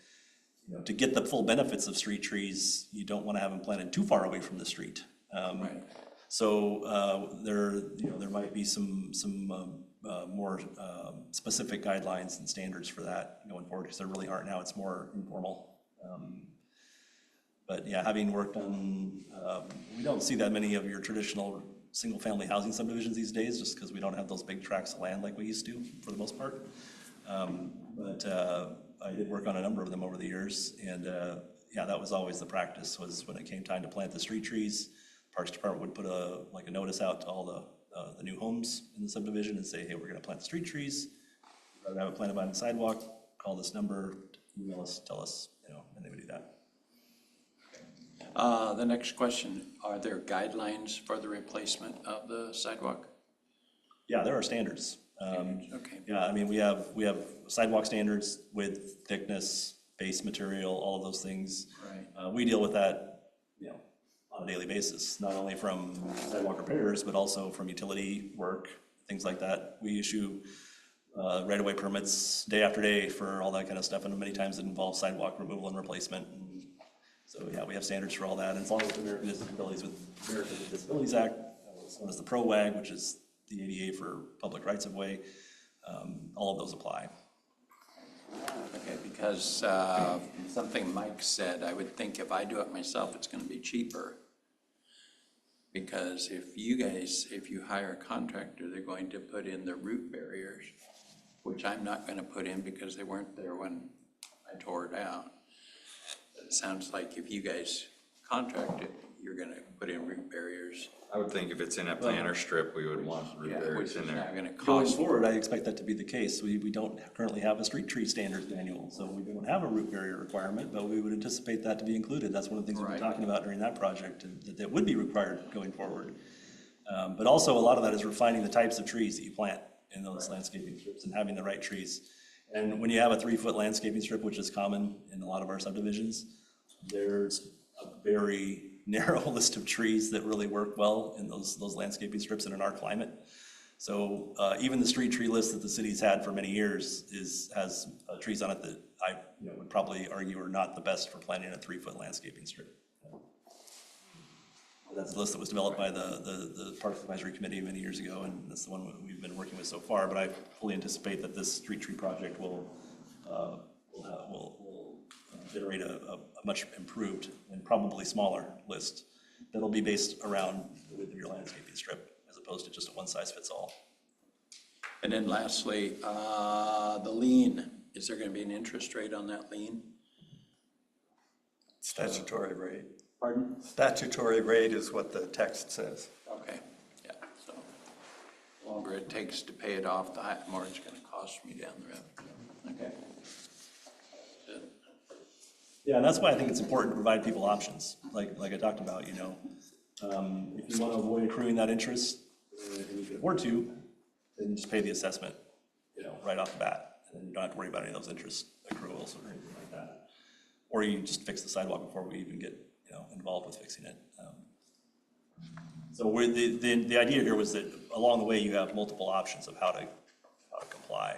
to get the full benefits of street trees, you don't want to have them planted too far away from the street. Right. So there might be some more specific guidelines and standards for that going forward, because there really aren't now. It's more informal. But yeah, having worked on, we don't see that many of your traditional single-family housing subdivisions these days, just because we don't have those big tracts of land like we used to, for the most part. But I did work on a number of them over the years, and yeah, that was always the practice, was when it came time to plant the street trees, Parks Department would put a notice out to all the new homes in the subdivision and say, hey, we're gonna plant the street trees. If you have it planted by the sidewalk, call this number, email us, tell us, and they would do that. The next question, are there guidelines for the replacement of the sidewalk? Yeah, there are standards. Okay. Yeah, I mean, we have sidewalk standards, width, thickness, base material, all of those things. Right. We deal with that, on a daily basis, not only from sidewalk repairs, but also from utility work, things like that. We issue right-of-way permits day after day for all that kind of stuff, and many times it involves sidewalk removal and replacement. And so yeah, we have standards for all that, and it's all with American Disabilities Act, what's known as the PRO-WAG, which is the ADA for public rights of way. All of those apply. Okay, because something Mike said, I would think if I do it myself, it's gonna be cheaper. Because if you hire a contractor, they're going to put in the root barriers, which I'm not gonna put in because they weren't there when I tore it out. It sounds like if you guys contract it, you're gonna put in root barriers. I would think if it's in a planter strip, we would want root barriers in there. Not gonna Going cost. forward, I expect that to be the case. We don't currently have a street tree standards manual, so we don't have a root barrier requirement, but we would anticipate that to be included. That's one of the things we've been Right. talking about during that project, and that would be required going forward. But also, a lot of that is refining the types of trees that you plant in those landscaping strips and having the right trees. And when you have a 3-foot landscaping strip, which is common in a lot of our subdivisions, there's a very narrow list of trees that really work well in those landscaping strips and in our climate. So even the street tree list that the city's had for many years has trees on it that I would probably argue are not the best for planting a 3-foot landscaping strip. That's the list that was developed by the Parks Advisory Committee many years ago, and that's the one we've been working with so far. But I fully anticipate that this street tree project will generate a much improved and probably smaller list that'll be based around the width of your landscaping strip, as opposed to just a one-size-fits-all. And then lastly, the lien, is there gonna be an interest rate on that lien? Statutory rate. Pardon? Statutory rate is what the text says. Okay, yeah, so the longer it takes to pay it off, the more it's gonna cost me down the road. Okay. Good. Yeah, and that's why I think it's important to provide people options, like I talked about, if you want to avoid accruing that interest, and you can afford to, then you just pay the assessment, right off the bat, and then you don't have to worry about any of those interest accruals or anything like that. Or you just fix the sidewalk before we even get, involved with fixing it. So the idea here was that along the way, you have multiple options of how to comply.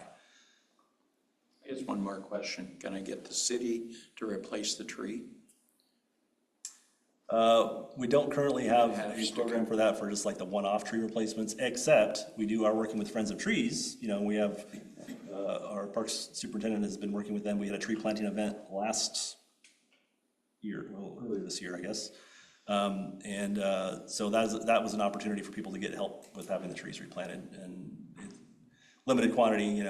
Here's one more question. Can I get the city to replace the tree? We don't currently have a program for that, for just like the one-off tree replacements, except we are working with Friends of Trees. We have, our Parks Superintendent has been working with them. We had a tree planting event last year, earlier this year, I guess. So that was an opportunity for people to get help with having the trees replanted, and limited quantity,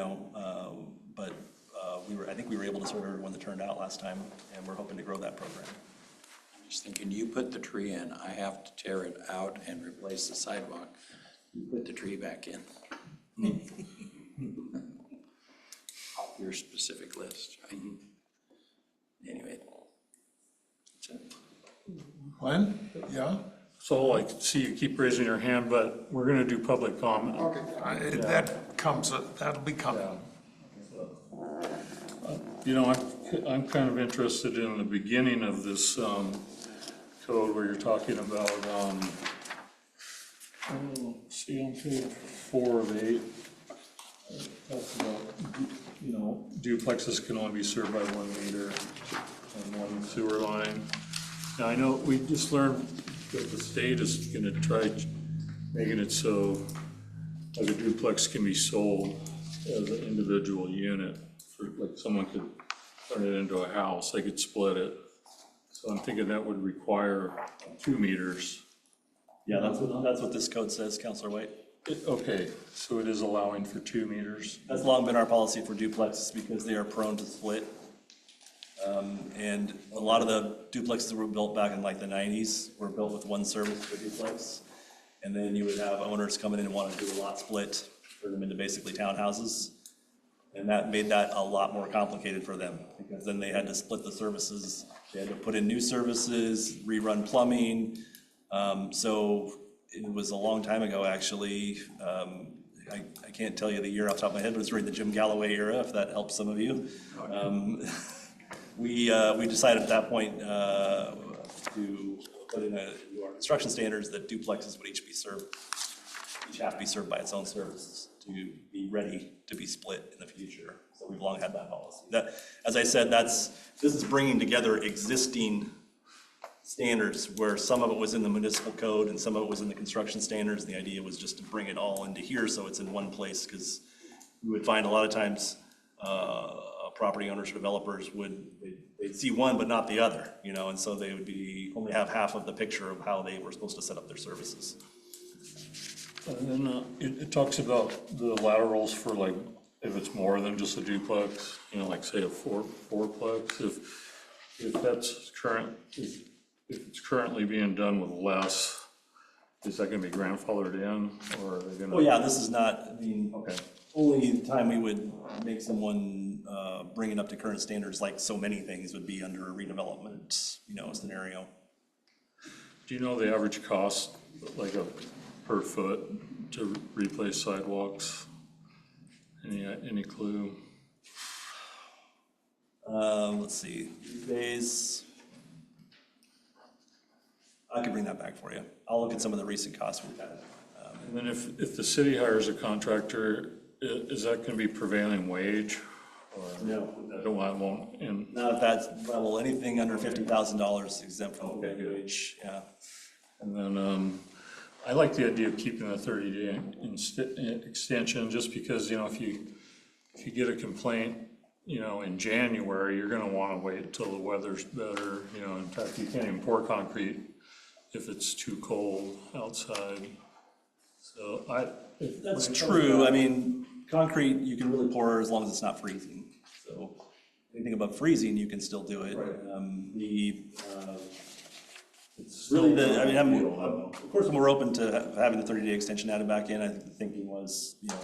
but I think we were able to serve everyone that turned out last time, and we're hoping to grow that program. I'm just thinking, you put the tree in, I have to tear it out and replace the sidewalk. You put the tree back in. Off your specific list. Anyway. That's it. Glenn? Yeah? So I see you keep raising your hand, but we're gonna do public comment. Okay. That'll be coming. You know, I'm kind of interested in the beginning of this code where you're talking about, see on page 4 of 8, it talks about, you know, duplexes can only be served by 1 meter and 1 sewer line. Now, I know we just learned that the state is gonna try making it so like a duplex can be sold as an individual unit. For, like, someone could turn it into a house, they could split it. So I'm thinking that would require 2 meters. Yeah, that's what this code says, Counselor White. Okay, so it is allowing for 2 meters. That's long been our policy for duplexes because they are prone to split. And a lot of the duplexes that were built back in like the 90s were built with 1 service per duplex. And then you would have owners coming in and wanting to do a lot split, turn them into basically townhouses. And that made that a lot more complicated for them because then they had to split the services. They had to put in new services, rerun plumbing. So it was a long time ago, actually. I can't tell you the year off the top of my head, but it's during the Jim Galloway era, if that helps some of you. We decided at that point to put in our construction standards that duplexes would each have to be served by its own services to be ready to be split in the future. So we've long had that policy. That, as I said, this is bringing together existing standards where some of it was in the municipal code and some of it was in the construction standards. The idea was just to bring it all into here so it's in one place, because we would find a lot of times property owners or developers they'd see one but not the other, you know, and so they would only have half of the picture of how they were supposed to set up their services. And then it talks about the laterals for, like, if it's more than just a duplex, you know, like say a fourplex, if that's if it's currently being done with less, is that gonna be grandfathered in, or are they gonna? Well, yeah, this is not, I mean, okay, only time we would make someone bring it up to current standards, like so many things, would be under a redevelopment, you know, scenario. Do you know the average cost, like per foot, to replace sidewalks? Any clue? Let's see, these days, I could bring that back for you. I'll look at some of the recent costs we've had. And then if the city hires a contractor, is that gonna be prevailing wage? Or No. I won't, and. Not at that level, anything under $50,000 exempt from the wage, yeah. And then, I like the idea of keeping a 30-day extension, just because, you know, if you get a complaint, you know, in January, you're gonna wanna wait till the weather's better, you know. In fact, you can't even pour concrete if it's too cold outside. So That's true. I mean, concrete, you can really pour as long as it's not freezing. So anything above freezing, you can still do it. It's really of course, we're open to having the 30-day extension added back in. I think the thinking was, you know,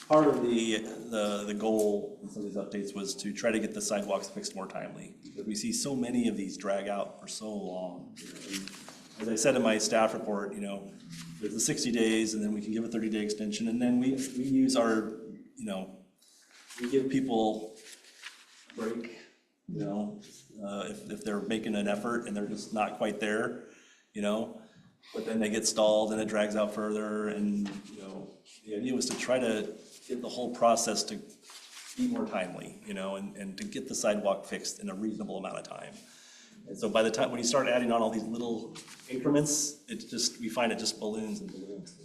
part of the goal in some of these updates was to try to get the sidewalks fixed more timely. Because we see so many of these drag out for so long. As I said in my staff report, you know, there's the 60 days, and then we can give a 30-day extension, and then we use our, you know, we give people a break, you know, if they're making an effort and they're just not quite there, you know, but then they get stalled and it drags out further, and, you know, the idea was to try to get the whole process to be more timely, you know, and to get the sidewalk fixed in a reasonable amount of time. And so by the time, when you start adding on all these little increments, we find it just balloons and balloons.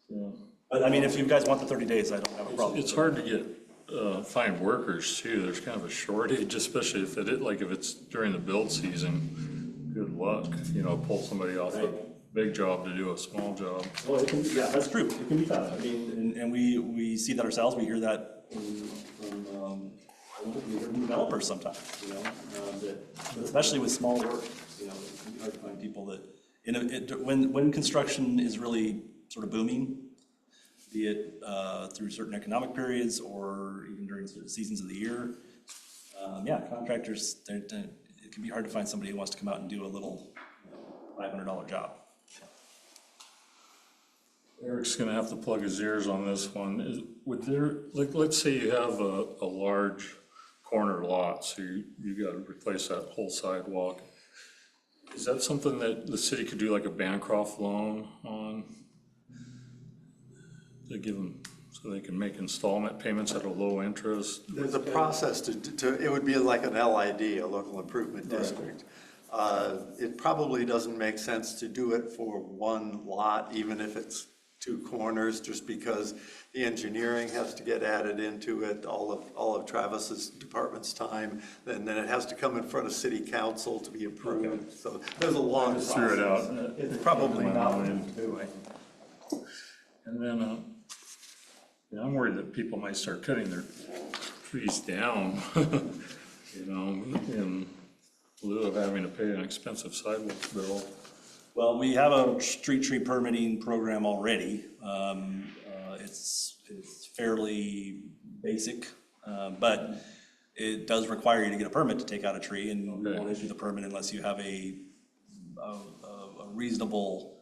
You know? Yeah. But I mean, if you guys want the 30 days, I don't have a problem. It's hard to get, find workers too. There's kind of a shortage, especially if it's during the build season. Good luck, you know, pull somebody off a big job to do a small job. Well, yeah, that's true. It can be tough. I mean, and we see that ourselves. We hear that from developers sometimes, you know, but especially with small work, you know, it can be hard to find people that, when construction is really sort of booming, be it through certain economic periods or even during certain seasons of the year, contractors, it can be hard to find somebody who wants to come out and do a little $500 job. Eric's gonna have to plug his ears on this one. Would there, like, let's say you have a large corner lot, so you gotta replace that whole sidewalk. Is that something that the city could do like a Bancroft loan on? To give them, so they can make installment payments at a low interest? There's a process it would be like an LID, a local improvement district. It probably doesn't make sense to do it for one lot, even if it's two corners, just because the engineering has to get added into it, all of Travis's department's time, and then it has to come in front of city council to be approved. Okay. So there's a long process. Figure it out. It's probably not what to do. And then, I'm worried that people might start cutting their trees down, you know, in lieu of having to pay an expensive sidewalk bill. Well, we have a street tree permitting program already. It's fairly basic, but it does require you to get a permit to take out a tree, and we won't issue the permit unless you have a reasonable.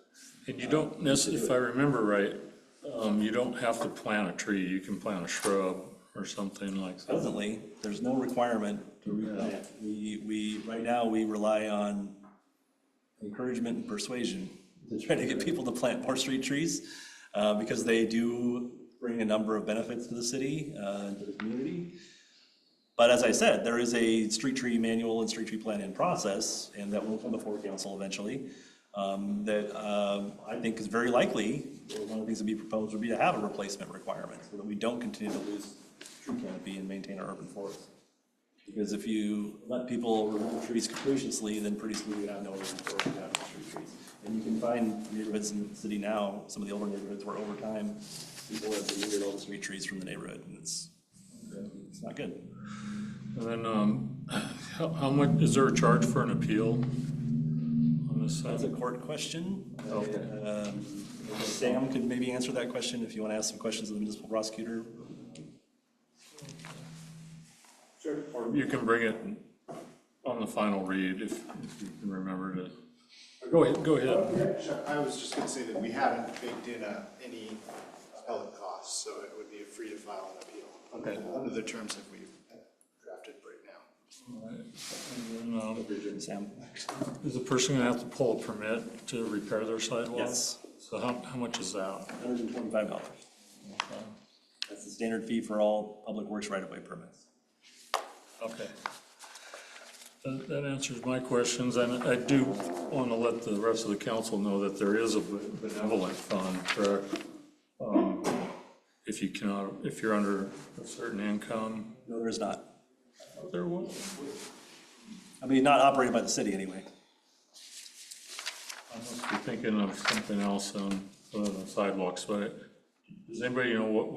And you don't necessarily, if I remember right, you don't have to plant a tree. You can plant a shrub or something like that. Presently, there's no requirement to replant. We right now we rely on encouragement and persuasion to try to get people to plant more street trees, because they do bring a number of benefits to the city and to the community. But as I said, there is a street tree manual and street tree plan in process, and that will come before council eventually. That I think is very likely, one of the things that be proposed would be to have a replacement requirement so that we don't continue to lose tree canopy and maintain our urban forest. Because if you let people remove trees capriciously, then pretty soon we have no urban forest, we have no street trees. And you can find neighborhoods in the city now, some of the older neighborhoods where over time, people have deleted all the street trees from the neighborhood, and it's not good. And then, how much, is there a charge for an appeal on this side? That's a court question. Okay. Sam could maybe answer that question if you want to ask some questions of the municipal prosecutor. Sure. Or you can bring it on the final read if you can remember to. Go ahead. Sure. I was just going to say that we haven't baked in any appellate costs, so it would be free to file an appeal. Okay. Under the terms that we've drafted right now. All right. And then, Sam, is the person going to have to pull a permit to repair their sidewalk? Yes. So how much is that? $125. Okay. That's the standard fee for all public works right-of-way permits. Okay. That answers my questions, and I do want to let the rest of the council know that there is a benevolent fund, correct? If you're under a certain income. No, there is not. There was. I mean, not operated by the city anyway. I must be thinking of something else on the sidewalks, but does anybody know what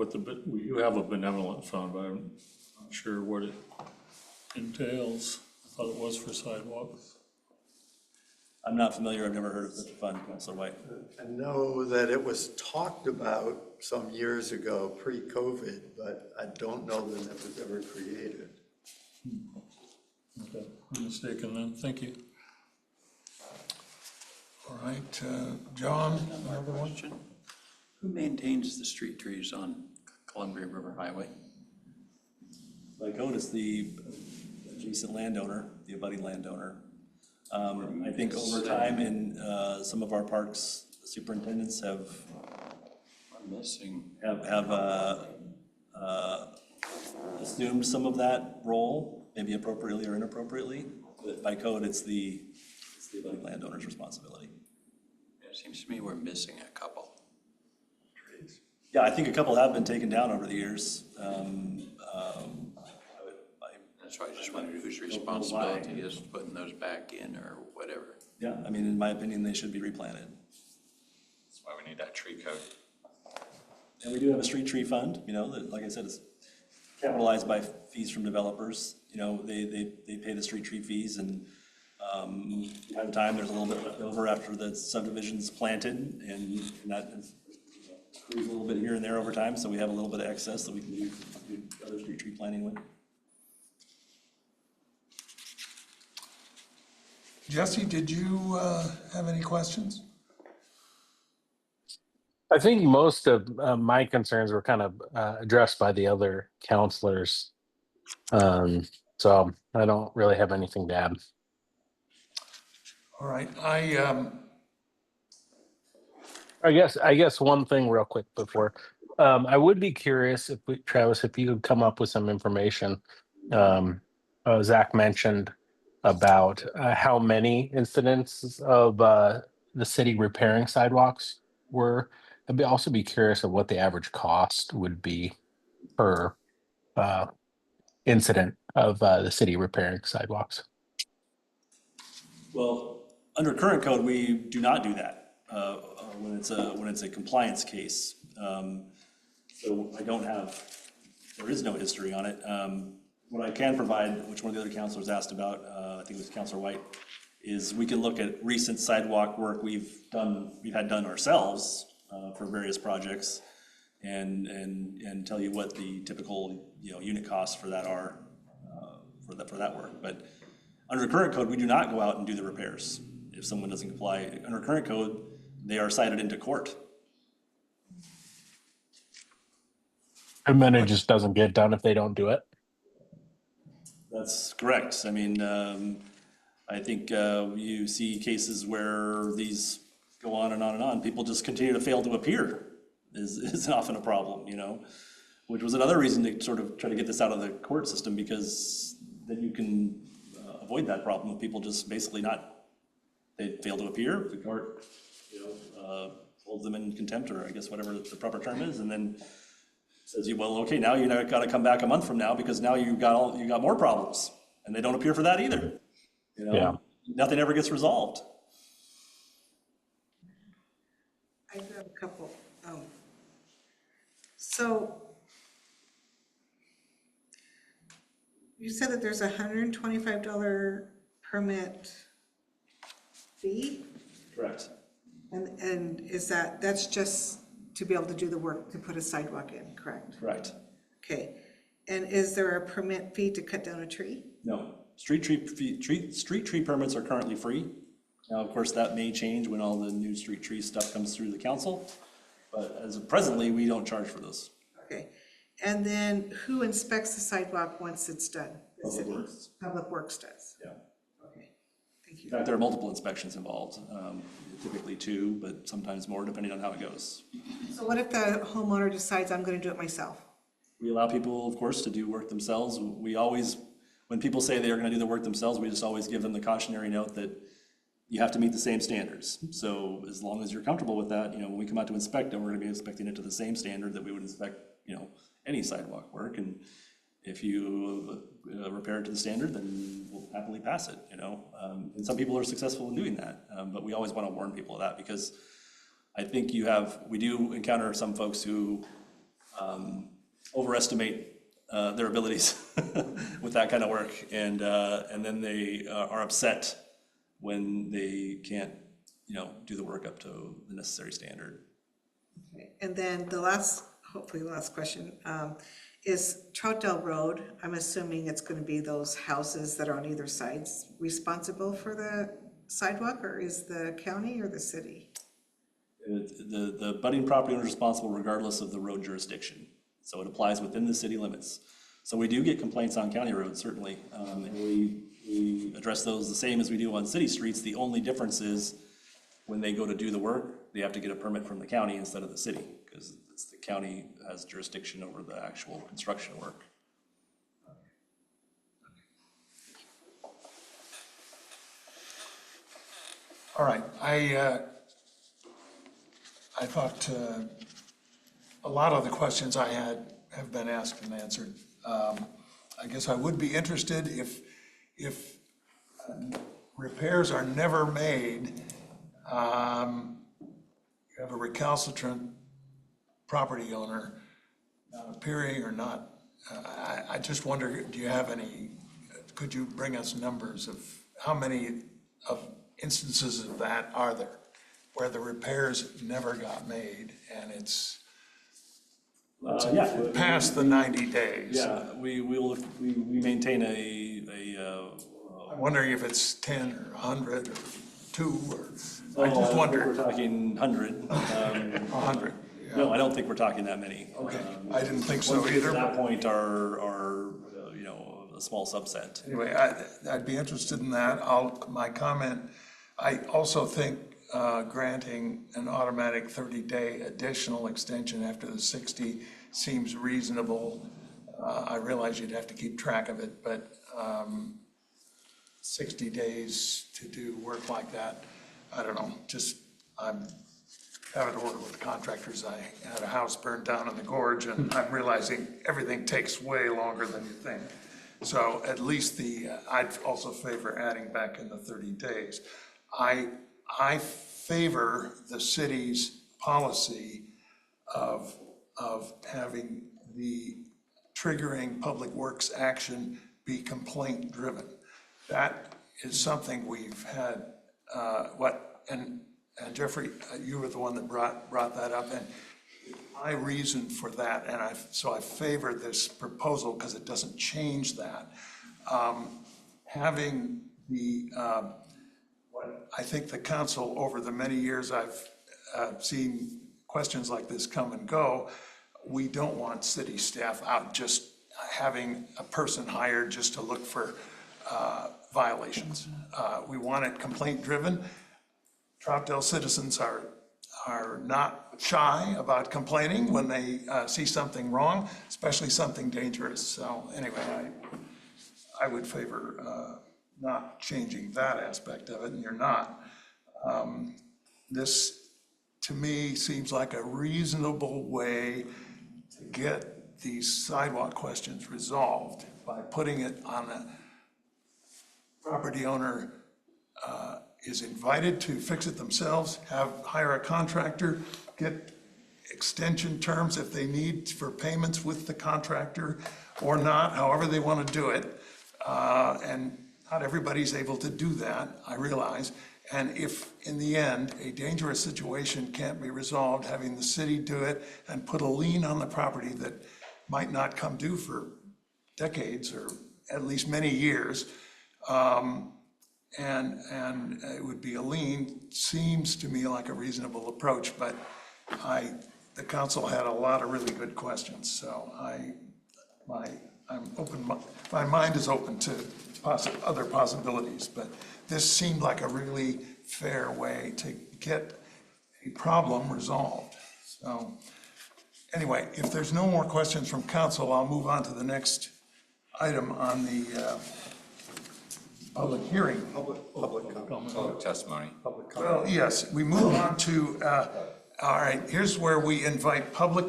we do have a benevolent fund, but I'm not sure what it entails. I thought it was for sidewalks. I'm not familiar, I've never heard of such a fund, Councilor White. I know that it was talked about some years ago, pre-COVID, but I don't know that it was ever created. Okay, I'm mistaken then, thank you. All right, John, another one? Who maintains the street trees on Columbia River Highway? By code, it's the adjacent landowner, the abutting landowner. I think over time in some of our parks, superintendents have assumed some of that role, maybe appropriately or inappropriately. But by code, it's the abutting landowner's responsibility. It seems to me we're missing a couple. Yeah, I think a couple have been taken down over the years. That's why I just wondered whose responsibility is putting those back in or whatever. Yeah, I mean, in my opinion, they should be replanted. That's why we need that tree code. And we do have a street tree fund, you know, that, like I said, is capitalized by fees from developers. You know, they pay the street tree fees, and from time to time, there's a little bit left over after the subdivision's planted, and that accrues a little bit here and there over time, so we have a little bit of excess that we can do other street tree planting with. Jesse, did you have any questions? I think most of my concerns were kind of addressed by the other counselors. So I don't really have anything to add. All right, I guess one thing real quick before, I would be curious if Travis, if you could come up with some information. Zach mentioned about how many incidents of the city repairing sidewalks were. I'd also be curious of what the average cost would be per incident of the city repairing sidewalks. Well, under current code, we do not do that when it's a compliance case. So I don't have, there is no history on it. What I can provide, which one of the other counselors asked about, I think it was Counselor White, is we can look at recent sidewalk work we've had done ourselves for various projects, and tell you what the typical unit costs for that are for that work. But under current code, we do not go out and do the repairs if someone doesn't comply. Under current code, they are cited into court. And then it just doesn't get done if they don't do it. That's correct. I mean, I think you see cases where these go on and on and on. People just continue to fail to appear is often a problem, which was another reason to sort of try to get this out of the court system, because then you can avoid that problem of people just basically they fail to appear. The court, holds them in contempt, or I guess whatever the proper term is, and then says, well, okay, now you got to come back a month from now because now you got more problems, and they don't appear for that either. Yeah. Nothing ever gets resolved. I do have a couple. So you said that there's $125 permit fee? Correct. And is that's just to be able to do the work, to put a sidewalk in, correct? Correct. Okay, and is there a permit fee to cut down a tree? No. Street tree permits are currently free. Now, of course, that may change when all the new street tree stuff comes through the council, but as of presently, we don't charge for those. Okay, and then who inspects the sidewalk once it's done? The Public city? Works. Public Works does. Yeah. Okay, thank you. In fact, there are multiple inspections involved, typically 2, but sometimes more, depending on how it goes. So what if the homeowner decides I'm going to do it myself? We allow people, of course, to do work themselves. We always, when people say they are going to do the work themselves, we just always give them the cautionary note that you have to meet the same standards. So as long as you're comfortable with that, when we come out to inspect it, we're going to be inspecting it to the same standard that we would inspect, any sidewalk work. And if you repair it to the standard, then we'll happily pass it, And some people are successful in doing that, but we always want to warn people of that, because I think we do encounter some folks who overestimate their abilities with that kind of work, and then they are upset when they can't, do the work up to the necessary standard. Okay. And then hopefully the last question, is Troutdale Road, I'm assuming it's going to be those houses that are on either sides responsible for the sidewalk, or is the county or the city? The budding property owner is responsible regardless of the road jurisdiction. So it applies within the city limits. So we do get complaints on county roads, certainly, and we address those the same as we do on city streets. The only difference is when they go to do the work, they have to get a permit from the county instead of the city, because it's the county has jurisdiction over the actual construction work. all right, I thought a lot of the questions I had have been asked and answered. I guess I would be interested if repairs are never made, you have a recalcitrant property owner not appearing or not I just wonder, do you have any, could you bring us numbers of how many of instances of that are there? Where the repairs never got made and it's past the 90 days? Yeah, we maintain I'm wondering if it's 10 or 100 or 2 or, I just I think wonder. we're talking 100. 100. No, I don't think we're talking that many. Okay, I didn't think so Ones we get either. to that point are a small subset. Anyway, I'd be interested in that. My comment, I also think granting an automatic 30-day additional extension after the 60 seems reasonable. I realize you'd have to keep track of it, but 60 days to do work like that, I don't know, just, I'm having to work with contractors. I had a house burned down in the gorge, and I'm realizing everything takes way longer than you think. So at least I'd also favor adding back in the 30 days. I favor the city's policy of having the triggering public works action be complaint driven. That is something we've had, and Jeffrey, you were the one that brought that up, and my reason for that, and so I favor this proposal because it doesn't change that. Having what I think the council, over the many years I've seen questions like this come and go, we don't want city staff out just having a person hired just to look for violations. We want it complaint driven. Troutdale citizens are not shy about complaining when they see something wrong, especially something dangerous. So anyway, I would favor not changing that aspect of it, and you're not. This, to me, seems like a reasonable way to get these sidewalk questions resolved by putting it on a property owner is invited to fix it themselves, hire a contractor, get extension terms if they need for payments with the contractor or not, however they want to do it. And not everybody's able to do that, I realize. And if, in the end, a dangerous situation can't be resolved, having the city do it and put a lien on the property that might not come due for decades or at least many years, and it would be a lien, seems to me like a reasonable approach, but the council had a lot of really good questions, so I'm open, my mind is open to other possibilities, but this seemed like a really fair way to get a problem resolved. So anyway, if there's no more questions from council, I'll move on to the next item on the public hearing. Public testimony. Well, yes, we move on to, all right, here's where we invite public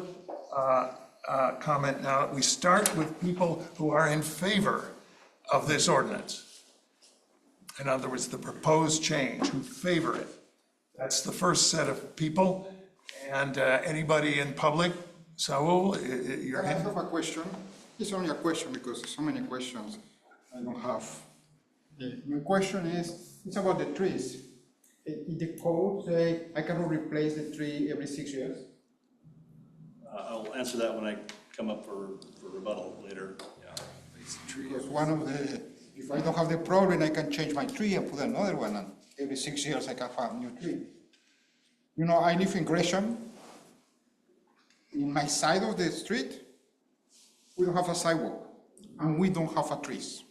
comment. Now, we start with people who are in favor of this ordinance. In other words, the proposed change, who favor it. That's the first set of people. And anybody in public? Saul, you're in? I have a question. It's only a question because so many questions I don't have. My question is, it's about the trees. In the code say I cannot replace the tree every 6 years? I'll answer that when I come up for rebuttal later. Because one of the, if I don't have the problem, I can change my tree and put another one, and every 6 years I can have a new tree. You know, I live in Gresham. In my side of the street, we don't have a sidewalk, and we don't have a trees.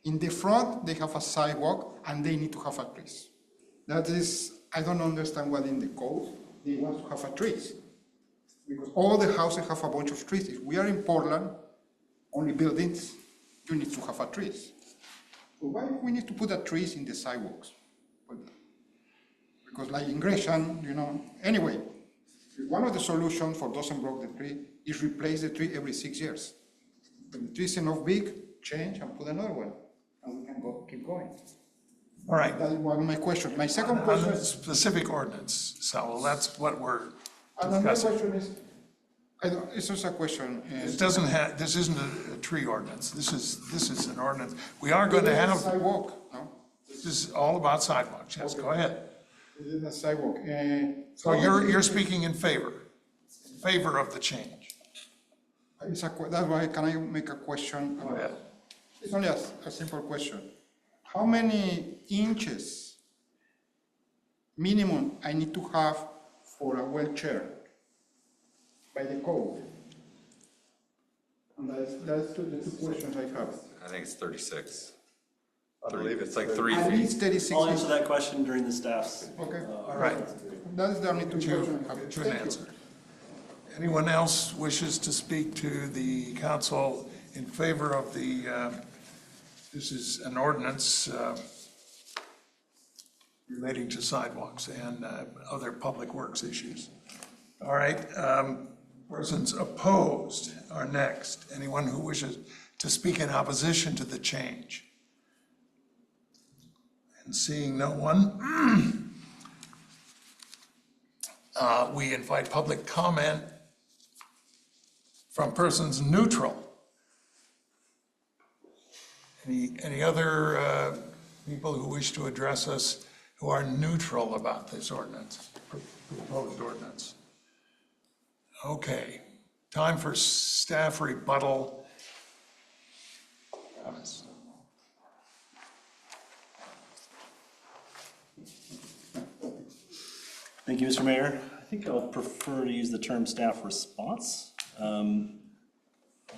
In the front, they have a sidewalk, and they need to have a trees. That is, I don't understand what in the code they want to have a trees. Because all the houses have a bunch of trees. If we are in Portland, only buildings, you need to have a trees. So why we need to put a trees in the sidewalks? Because like in Gresham, you know, anyway, one of the solutions for doesn't block the tree is replace the tree every 6 years. When the tree is enough big, change and put another one, and we can keep going. All right. That is one of my questions. My second On question the is, specific ordinance, so that's what we're another discussing. question is, It's just a question. This doesn't have, this isn't a tree ordinance. This is an ordinance. We are going to have, Sidewalk, no? this is all about sidewalks. Yes, go ahead. This is a sidewalk. So you're speaking in favor of the change. That's why, can I make a question? Go ahead. It's only a simple question. How many inches minimum I need to have for a wheelchair by the code? And that's the two questions I have. I think it's 36. I believe it's like 3 At feet. least 36 I'll answer inches. that question during the staff's. Okay. All right. That's the only two questions I have. Get you an Thank you. answer. Anyone else wishes to speak to the council in favor of the, this is an ordinance relating to sidewalks and other public works issues. All right, persons opposed are next. Anyone who wishes to speak in opposition to the change? And seeing no one, we invite public comment from persons neutral. Any other people who wish to address us who are neutral about this ordinance, proposed ordinance? Okay, time for staff rebuttal. Travis. Thank you, Mr. Mayor. I think I'll prefer to use the term staff response. I'm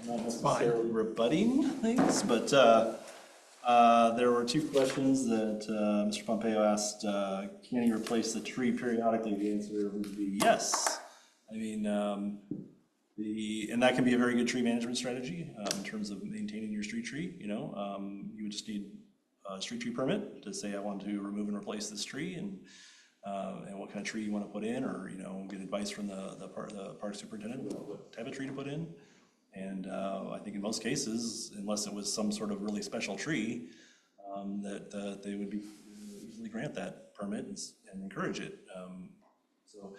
not necessarily rebutting things, but there were two questions that Mr. Pompeo asked. Can he replace the tree periodically? The answer would be yes. I mean, and that can be a very good tree management strategy in terms of maintaining your street tree. You know, you would just need a street tree permit to say I want to remove and replace this tree, and what kind of tree you want to put in, or get advice from the park superintendent about what type of tree to put in. And I think in most cases, unless it was some sort of really special tree, that they would easily grant that permit and encourage it. So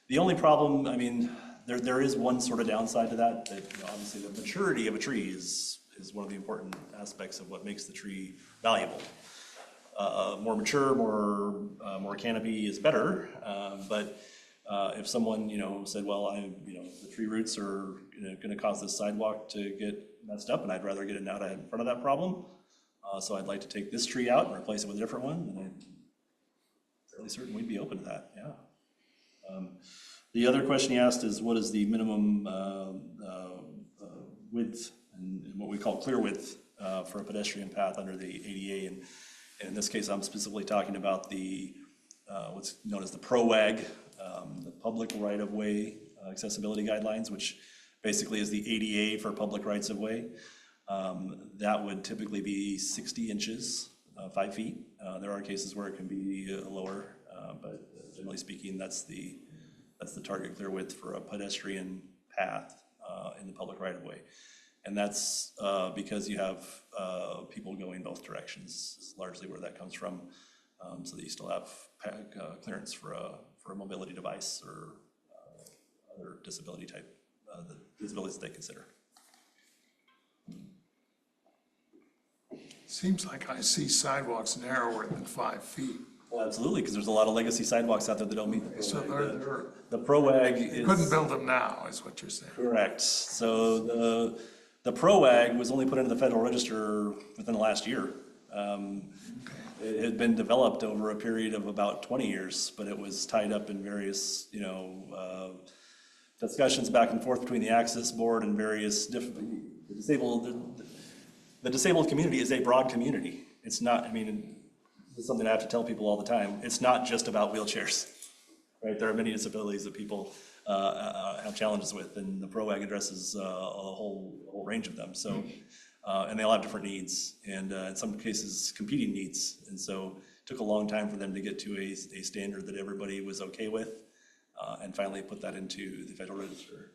the only problem, I mean, there is one sort of downside to that obviously the maturity of a tree is one of the important aspects of what makes the tree valuable. More mature, more canopy is better, but if someone said, well, the tree roots are going to cause this sidewalk to get messed up, and I'd rather get it out in front of that problem, so I'd like to take this tree out and replace it with a different one, then I'm fairly certain we'd be open to that. Yeah. The other question he asked is, what is the minimum width and what we call clear width for a pedestrian path under the ADA? And in this case, I'm specifically talking about the what's known as the PROWAG, the Public Right-of-Way Accessibility Guidelines, which basically is the ADA for public rights-of-way. That would typically be 60 inches, 5 feet. There are cases where it can be lower, but generally speaking, that's the target clear width for a pedestrian path in the public right-of-way. And that's because you have people going both directions, is largely where that comes from, so that you still have clearance for a mobility device or other disability type, the disabilities that they consider. Seems like I see sidewalks narrower than 5 feet. Well, absolutely, because there's a lot of legacy sidewalks out there that don't meet the So the PROWAG is. couldn't build them now, is what you're saying. Correct. So the PROWAG was only put into the Federal Register within the last year. It had been developed over a period of about 20 years, but it was tied up in various, discussions back and forth between the Access Board and various different, the disabled community is a broad community. It's not, I mean, this is something I have to tell people all the time. It's not just about wheelchairs, right? There are many disabilities that people have challenges with, and the PROWAG addresses a whole range of them. So, and they all have different needs, and in some cases competing needs. And so it took a long time for them to get to a standard that everybody was okay with, and finally put that into the Federal Register.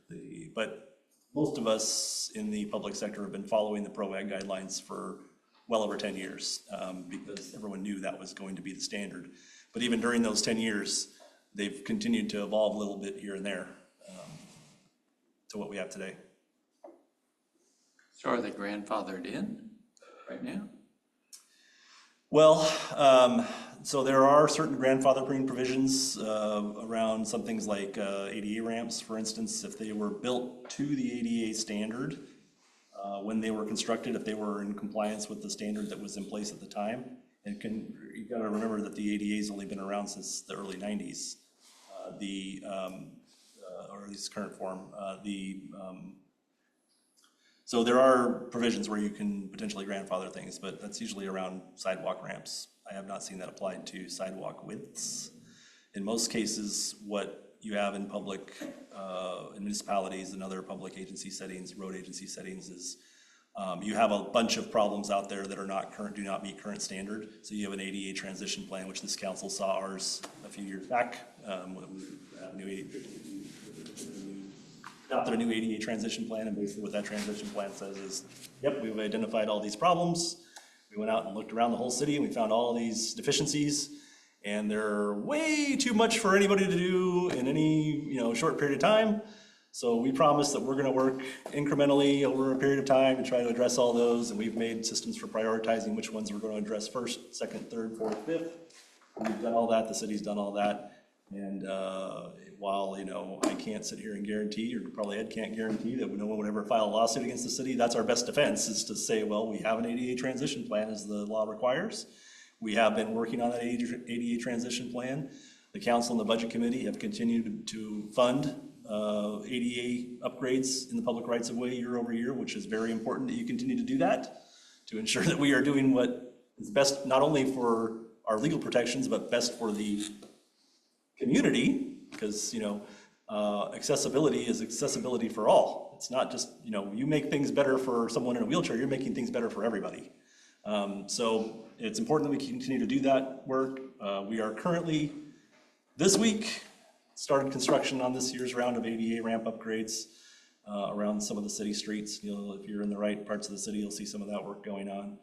But most of us in the public sector have been following the PROWAG guidelines for well over 10 years, because everyone knew that was going to be the standard. But even during those 10 years, they've continued to evolve a little bit here and there, to what we have today. So are they grandfathered in right now? Well, so there are certain grandfathering provisions around some things like ADA ramps, for instance, if they were built to the ADA standard when they were constructed, if they were in compliance with the standard that was in place at the time. You've got to remember that the ADA's only been around since the early 90s, or at least current form. So there are provisions where you can potentially grandfather things, but that's usually around sidewalk ramps. I have not seen that applied to sidewalk widths. In most cases, what you have in public, in municipalities and other public agency settings, road agency settings, is you have a bunch of problems out there that are not current, do not meet current standard. So you have an ADA transition plan, which this council saw ours a few years back. Adopted a new ADA transition plan, and basically what that transition plan says is, yep, we've identified all these problems. We went out and looked around the whole city and we found all these deficiencies, and they're way too much for anybody to do in any short period of time. So we promise that we're gonna work incrementally over a period of time to try to address all those, and we've made systems for prioritizing which ones we're gonna address first, second, third, fourth, fifth. We've done all that, the city's done all that. And while I can't sit here and guarantee, or probably Ed can't guarantee, that no one would ever file a lawsuit against the city, that's our best defense, is to say, well, we have an ADA transition plan as the law requires. We have been working on that ADA transition plan. The council and the budget committee have continued to fund ADA upgrades in the public rights of way year over year, which is very important that you continue to do that, to ensure that we are doing what is best, not only for our legal protections, but best for the community, because accessibility is accessibility for all. It's not just you make things better for someone in a wheelchair, you're making things better for everybody. So it's important that we continue to do that work. We are currently, this week, started construction on this year's round of ADA ramp upgrades around some of the city streets. If you're in the right parts of the city, you'll see some of that work going on.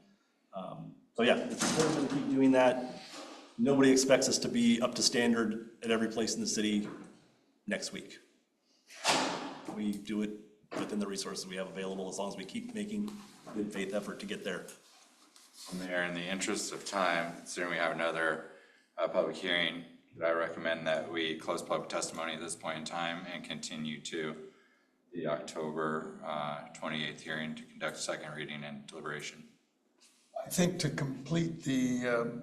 So yeah, it's important that we keep doing that. Nobody expects us to be up to standard at every place in the city next week. We do it within the resources we have available, as long as we keep making good faith effort to get there. Mayor, in the interest of time, considering we have another public hearing, I recommend that we close public testimony at this point in time and continue to the October 28th hearing to conduct second reading and deliberation. I think to complete the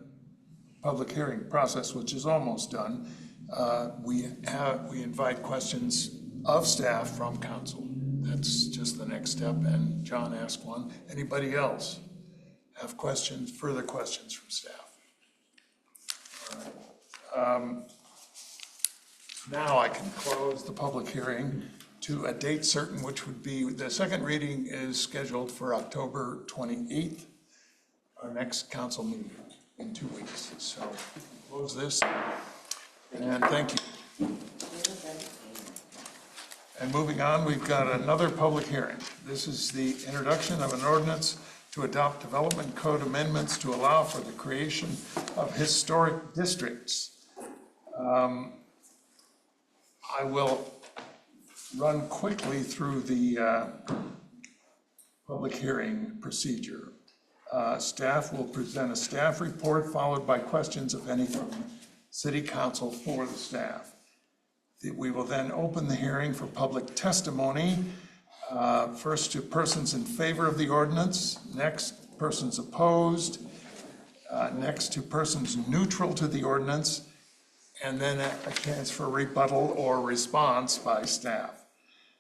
public hearing process, which is almost done, we invite questions of staff from council. That's just the next step, and John asked one. Anybody else have questions, further questions from staff? All right. Now I can close the public hearing to a date certain, which would be, the second reading is scheduled for October 28th, our next council meeting in 2 weeks. So close this, and thank you. And moving on, we've got another public hearing. This is the introduction of an ordinance to adopt development code amendments to allow for the creation of historic districts. I will run quickly through the public hearing procedure. Staff will present a staff report followed by questions, if any, from City Council for the staff. We will then open the hearing for public testimony, first to persons in favor of the ordinance, next persons opposed, next to persons neutral to the ordinance, and then a chance for rebuttal or response by staff.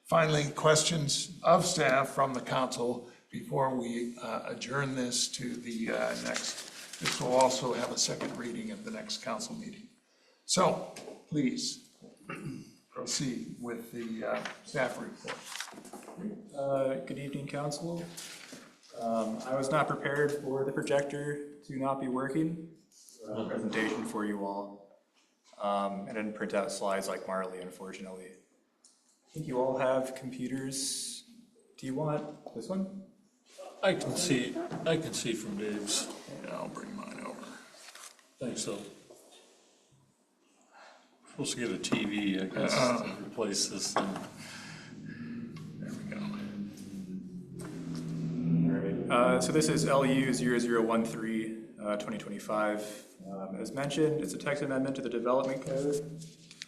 Finally, questions of staff from the council before we adjourn this to the next. This will also have a second reading at the next council meeting. So please proceed with the staff report. Good evening, council. I was not prepared for the projector to not be working. A presentation for you all. I didn't print out slides like Marley, unfortunately. I think you all have computers. Do you want this one? I can see from Dave's. Yeah, I'll bring mine over. Thanks, so. Supposed to get a TV, I guess, to replace this thing. So this is LU 0013, 2025. As mentioned, it's a text amendment to the Development Code,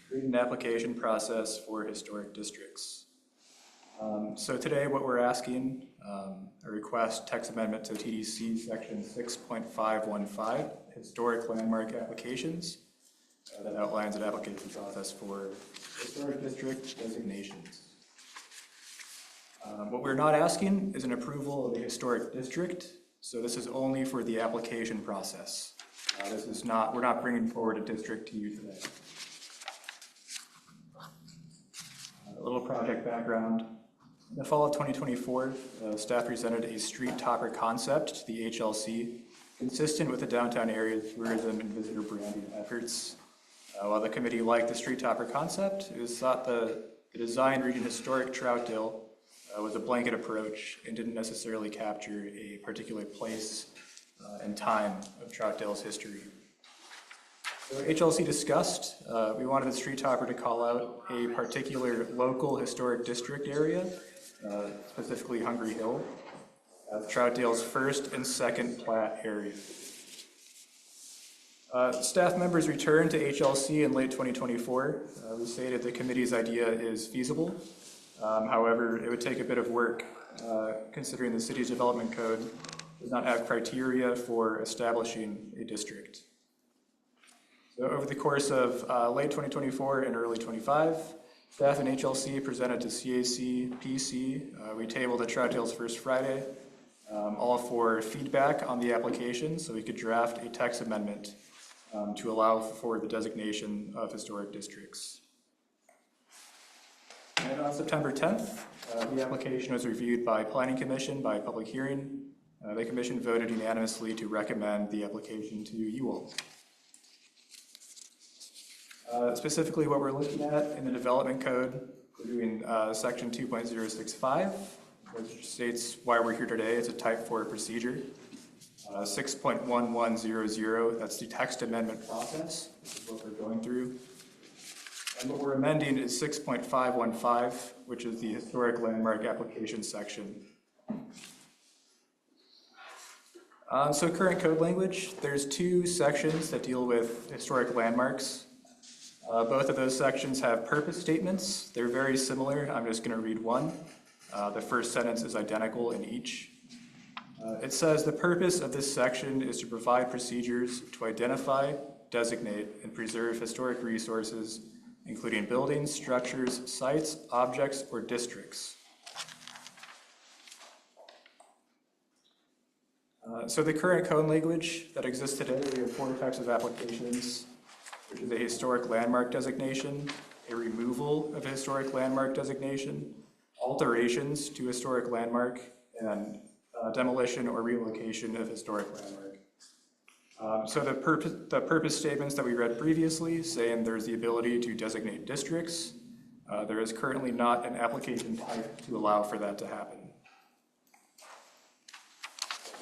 creating an application process for historic districts. So today what we're asking, a request text amendment to TDC section 6.515, historic landmark applications, that outlines an application process for historic district designations. What we're not asking is an approval of the historic district, so this is only for the application process. This is not, we're not bringing forward a district to you today. A little project background. In the fall of 2024, staff presented a street topper concept to the HLC, consistent with the downtown area's tourism and visitor branding efforts. While the committee liked the street topper concept, it was thought the design reading historic Troutdale was a blanket approach and didn't necessarily capture a particular place and time of Troutdale's history. So HLC discussed, we wanted the street topper to call out a particular local historic district area, specifically Hungry Hill, as Troutdale's first and second plat area. Staff members returned to HLC in late 2024. We stated the committee's idea is feasible. However, it would take a bit of work considering the city's development code does not have criteria for establishing a district. So over the course of late 2024 and early 25, staff and HLC presented to CAC, PC. We tabled at Troutdale's First Friday, all for feedback on the application so we could draft a text amendment to allow for the designation of historic districts. And on September 10th, the application was reviewed by Planning Commission by public hearing. The commission voted unanimously to recommend the application to you all. Specifically what we're looking at in the development code, we're doing section 2.065, which states why we're here today. It's a type 4 procedure. 6.1100, that's the text amendment process. This is what we're going through. And what we're amending is 6.515, which is the historic landmark application section. So current code language, there's two sections that deal with historic landmarks. Both of those sections have purpose statements. They're very similar. I'm just going to read one. The first sentence is identical in each. It says the purpose of this section is to provide procedures to identify, designate, and preserve historic resources, including buildings, structures, sites, objects, or districts. So the current code language that exists today, we have 4 types of applications, which is a historic landmark designation, a removal of a historic landmark designation, alterations to historic landmark, and demolition or relocation of historic landmark. So the purpose statements that we read previously saying there's the ability to designate districts. There is currently not an application type to allow for that to happen.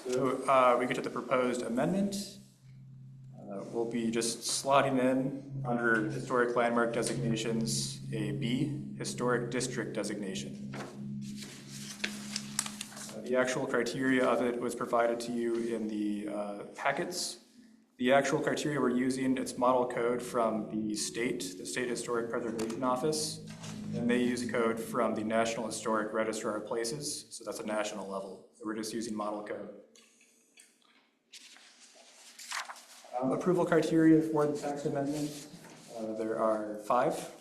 So we get to the proposed amendment. We'll be just slotting in under historic landmark designations a B, historic district designation. The actual criteria of it was provided to you in the packets. The actual criteria we're using, it's model code from the State Historic Preservation Office, and they use code from the National Historic Registrar of Places, so that's a national level. So we're just using model code. Approval criteria for the text amendment, there are 5.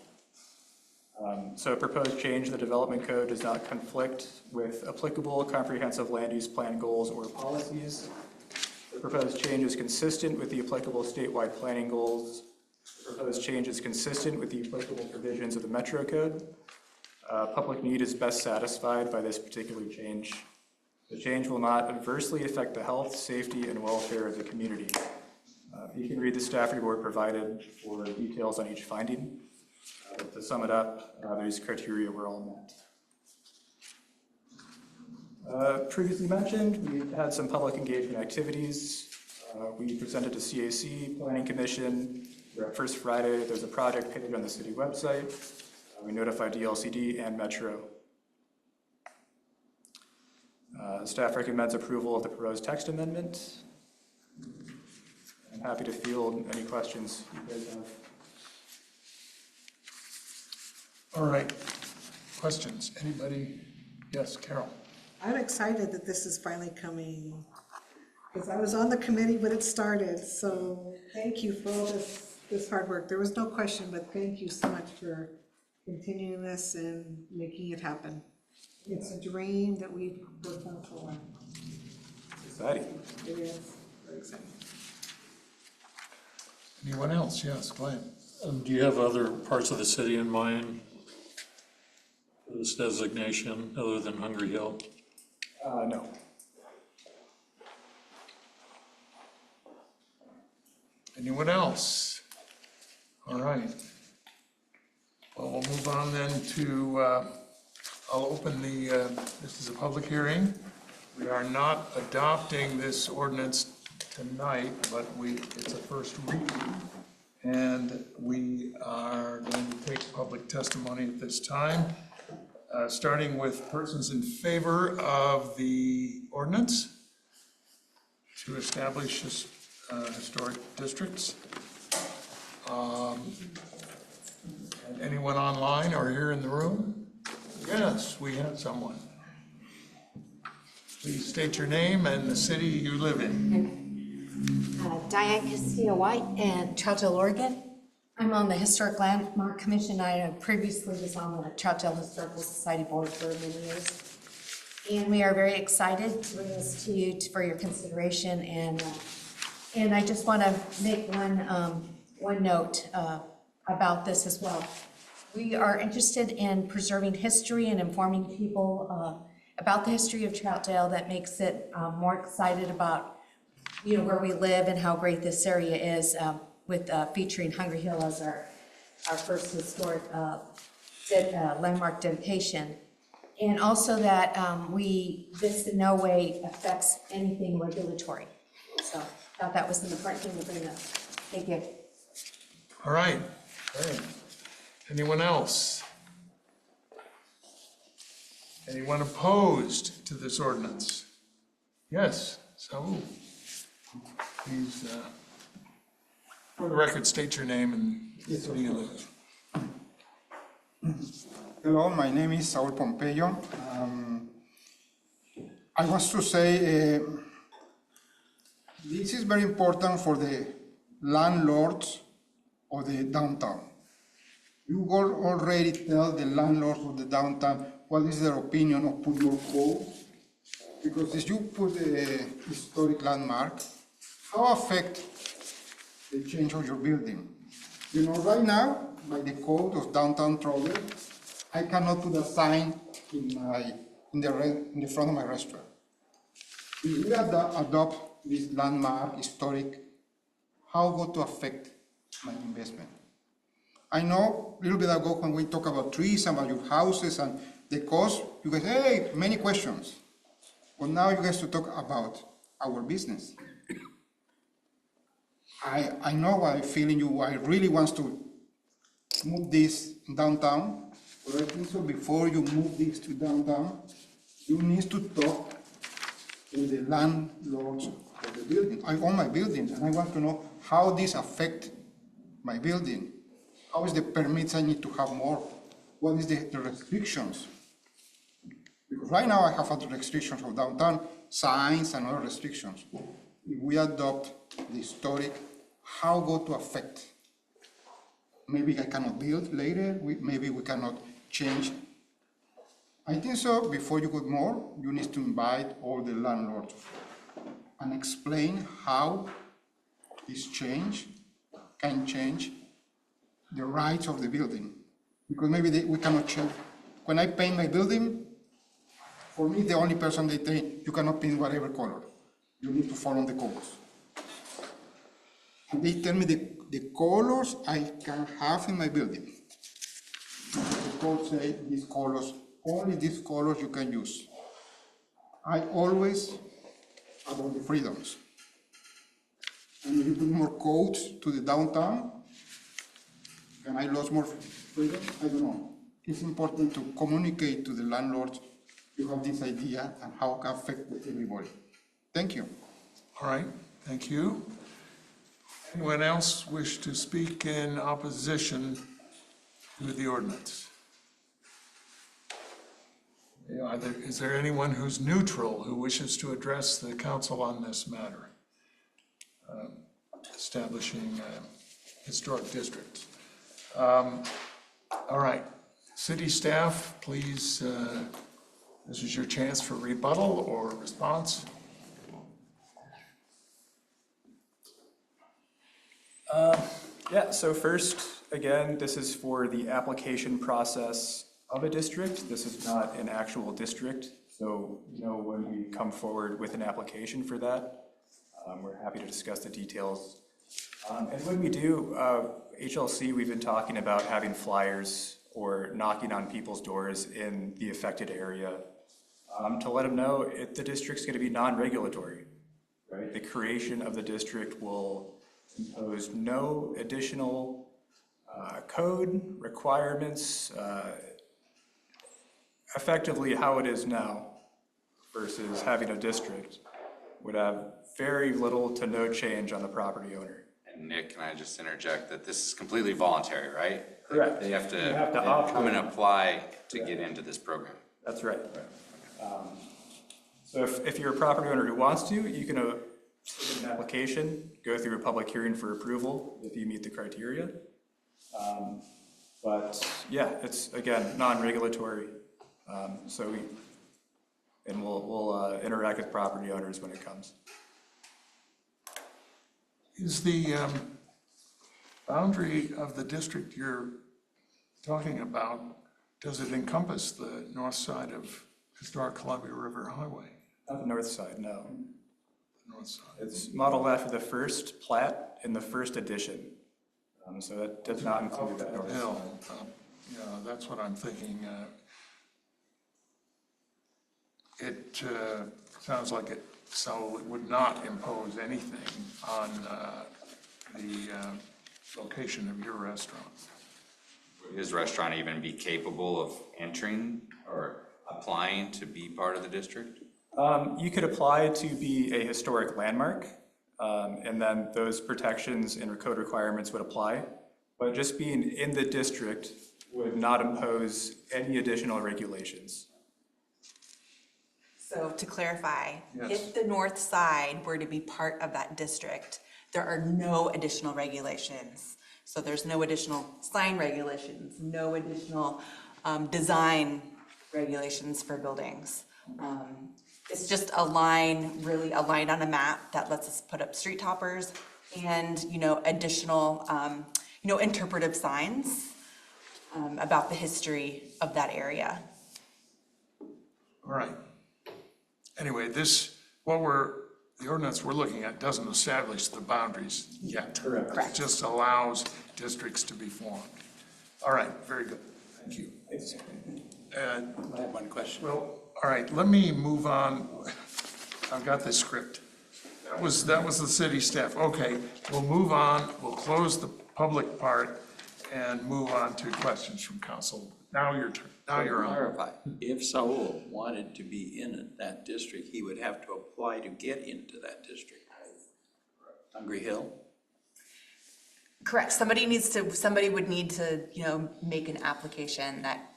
So a proposed change to the development code does not conflict with applicable comprehensive land use plan goals or policies. The proposed change is consistent with the applicable statewide planning goals. The proposed change is consistent with the applicable provisions of the Metro Code. Public need is best satisfied by this particular change. The change will not adversely affect the health, safety, and welfare of the community. You can read the staff report provided for details on each finding. To sum it up, these criteria were all met. Previously mentioned, we had some public engagement activities. We presented to CAC, Planning Commission. We're at First Friday. There's a project page on the city website. We notified DLCD and Metro. Staff recommends approval of the proposed text amendment. I'm happy to field any questions you guys have. All right, questions, anybody? Yes, Carol? I'm excited that this is finally coming, because I was on the committee when it started, so thank you for all this hard work. There was no question, but thank you so much for continuing this and making it happen. It's a dream that we've worked on for a while. Exciting. It is, very exciting. Anyone else? Yes, go ahead. Do you have other parts of the city in mind for this designation other than Hungry Hill? No. Anyone else? All right. Well, we'll move on then to, I'll open this is a public hearing. We are not adopting this ordinance tonight, but it's a first reading. And we are going to take public testimony at this time, starting with persons in favor of the ordinance to establish historic districts. And anyone online or here in the room? Yes, we have someone. Please state your name and the city you live in. Diane Castillo-White in Troutdale, Oregon. I'm on the Historic Landmark Commission. I previously was on the Troutdale Historical Society Board for many years. And we are very excited to bring this to you for your consideration. And I just want to make one note about this as well. We are interested in preserving history and informing people about the history of Troutdale. That makes it more excited about where we live and how great this area is, with featuring Hungry Hill as our first historic landmark dedication. And also that this in no way affects anything regulatory. So I thought that was an important thing to bring up. Thank you. All right. Okay. Anyone else? Anyone opposed to this ordinance? Yes, Saul. Please, for the record, state your name and city you live in. Hello, my name is Saul Pompeyo. I want to say this is very important for the landlords of the downtown. You already tell the landlords of the downtown what is their opinion of put your code, because if you put a historic landmark, how affect the change of your building? Right now, by the code of downtown Troutdale, I cannot put a sign in the front of my restaurant. If we adopt this landmark, historic, how going to affect my investment? I know a little bit ago when we talk about trees, about your houses and the cost, you guys, hey, many questions. But now you guys to talk about our business. I know I'm feeling you, I really want to move this downtown, but I think so before you move this to downtown, you need to talk with the landlords of the building. I own my building and I want to know how this affect my building. How is the permits I need to have more? What is the restrictions? Because right now I have other restrictions of downtown, signs and other restrictions. If we adopt the historic, how go to affect? Maybe I cannot build later, maybe we cannot change. I think so, before you go more, you need to invite all the landlords and explain how this change can change the rights of the building. Because maybe we cannot change. When I paint my building, for me, the only person they say, you cannot paint whatever color. You need to follow the codes. And they tell me the colors I can have in my building. The code say these colors, only these colors you can use. I always about the freedoms. And if you put more codes to the downtown, and I lost more freedom, I don't know. It's important to communicate to the landlords you have this idea and how it can affect everybody. Thank you. All right, thank you. Anyone else wish to speak in opposition to the ordinance? Yeah, is there anyone who's neutral who wishes to address the council on this matter? Establishing historic districts. All right, city staff, please, this is your chance for rebuttal or response. Yeah, so first, again, this is for the application process of a district. This is not an actual district. So, when we come forward with an application for that, we're happy to discuss the details. And when we do, HLC, we've been talking about having flyers or knocking on people's doors in the affected area to let them know if the district's going to be non-regulatory, right? The creation of the district will impose no additional code requirements, effectively how it is now versus having a district would have very little to no change on the property owner. And Nick, can I just interject that this is completely voluntary, right? Correct. They have to, You have to they opt come in. and apply to get into this program. That's right. So if you're a property owner who wants to, you can submit an application, go through a public hearing for approval if you meet the criteria. But yeah, it's again, non-regulatory. So we'll interact with property owners when it comes. Is the boundary of the district you're talking about, does it encompass the north side of historic Columbia River Highway? Not the north side, no. The north side. It's modeled after the first plat in the first edition. So that does not include that north Hill. side. Yeah, that's what I'm thinking. It sounds like it, so it would not impose anything on the location of your restaurant. Would his restaurant even be capable of entering or applying to be part of the district? You could apply to be a historic landmark, and then those protections and code requirements would apply. But just being in the district would not impose any additional regulations. So to clarify, Yes. if the north side were to be part of that district, there are no additional regulations. So there's no additional sign regulations, no additional design regulations for buildings. It's just a line, really a line on a map that lets us put up street toppers and, additional, interpretive signs about the history of that area. All right. Anyway, the ordinance we're looking at doesn't establish the boundaries yet. Correct. It just allows districts to be formed. All right, very good. Thank you. And, I have one question. well, all right, let me move on. I've got the script. That was the city staff. Okay, we'll move on. We'll close the public part and move on to questions from council. Now your turn. Now you're on. Clarify, if Saul wanted to be in that district, he would have to apply to get into that district. Hungry Hill? Correct, somebody would need to, make an application that.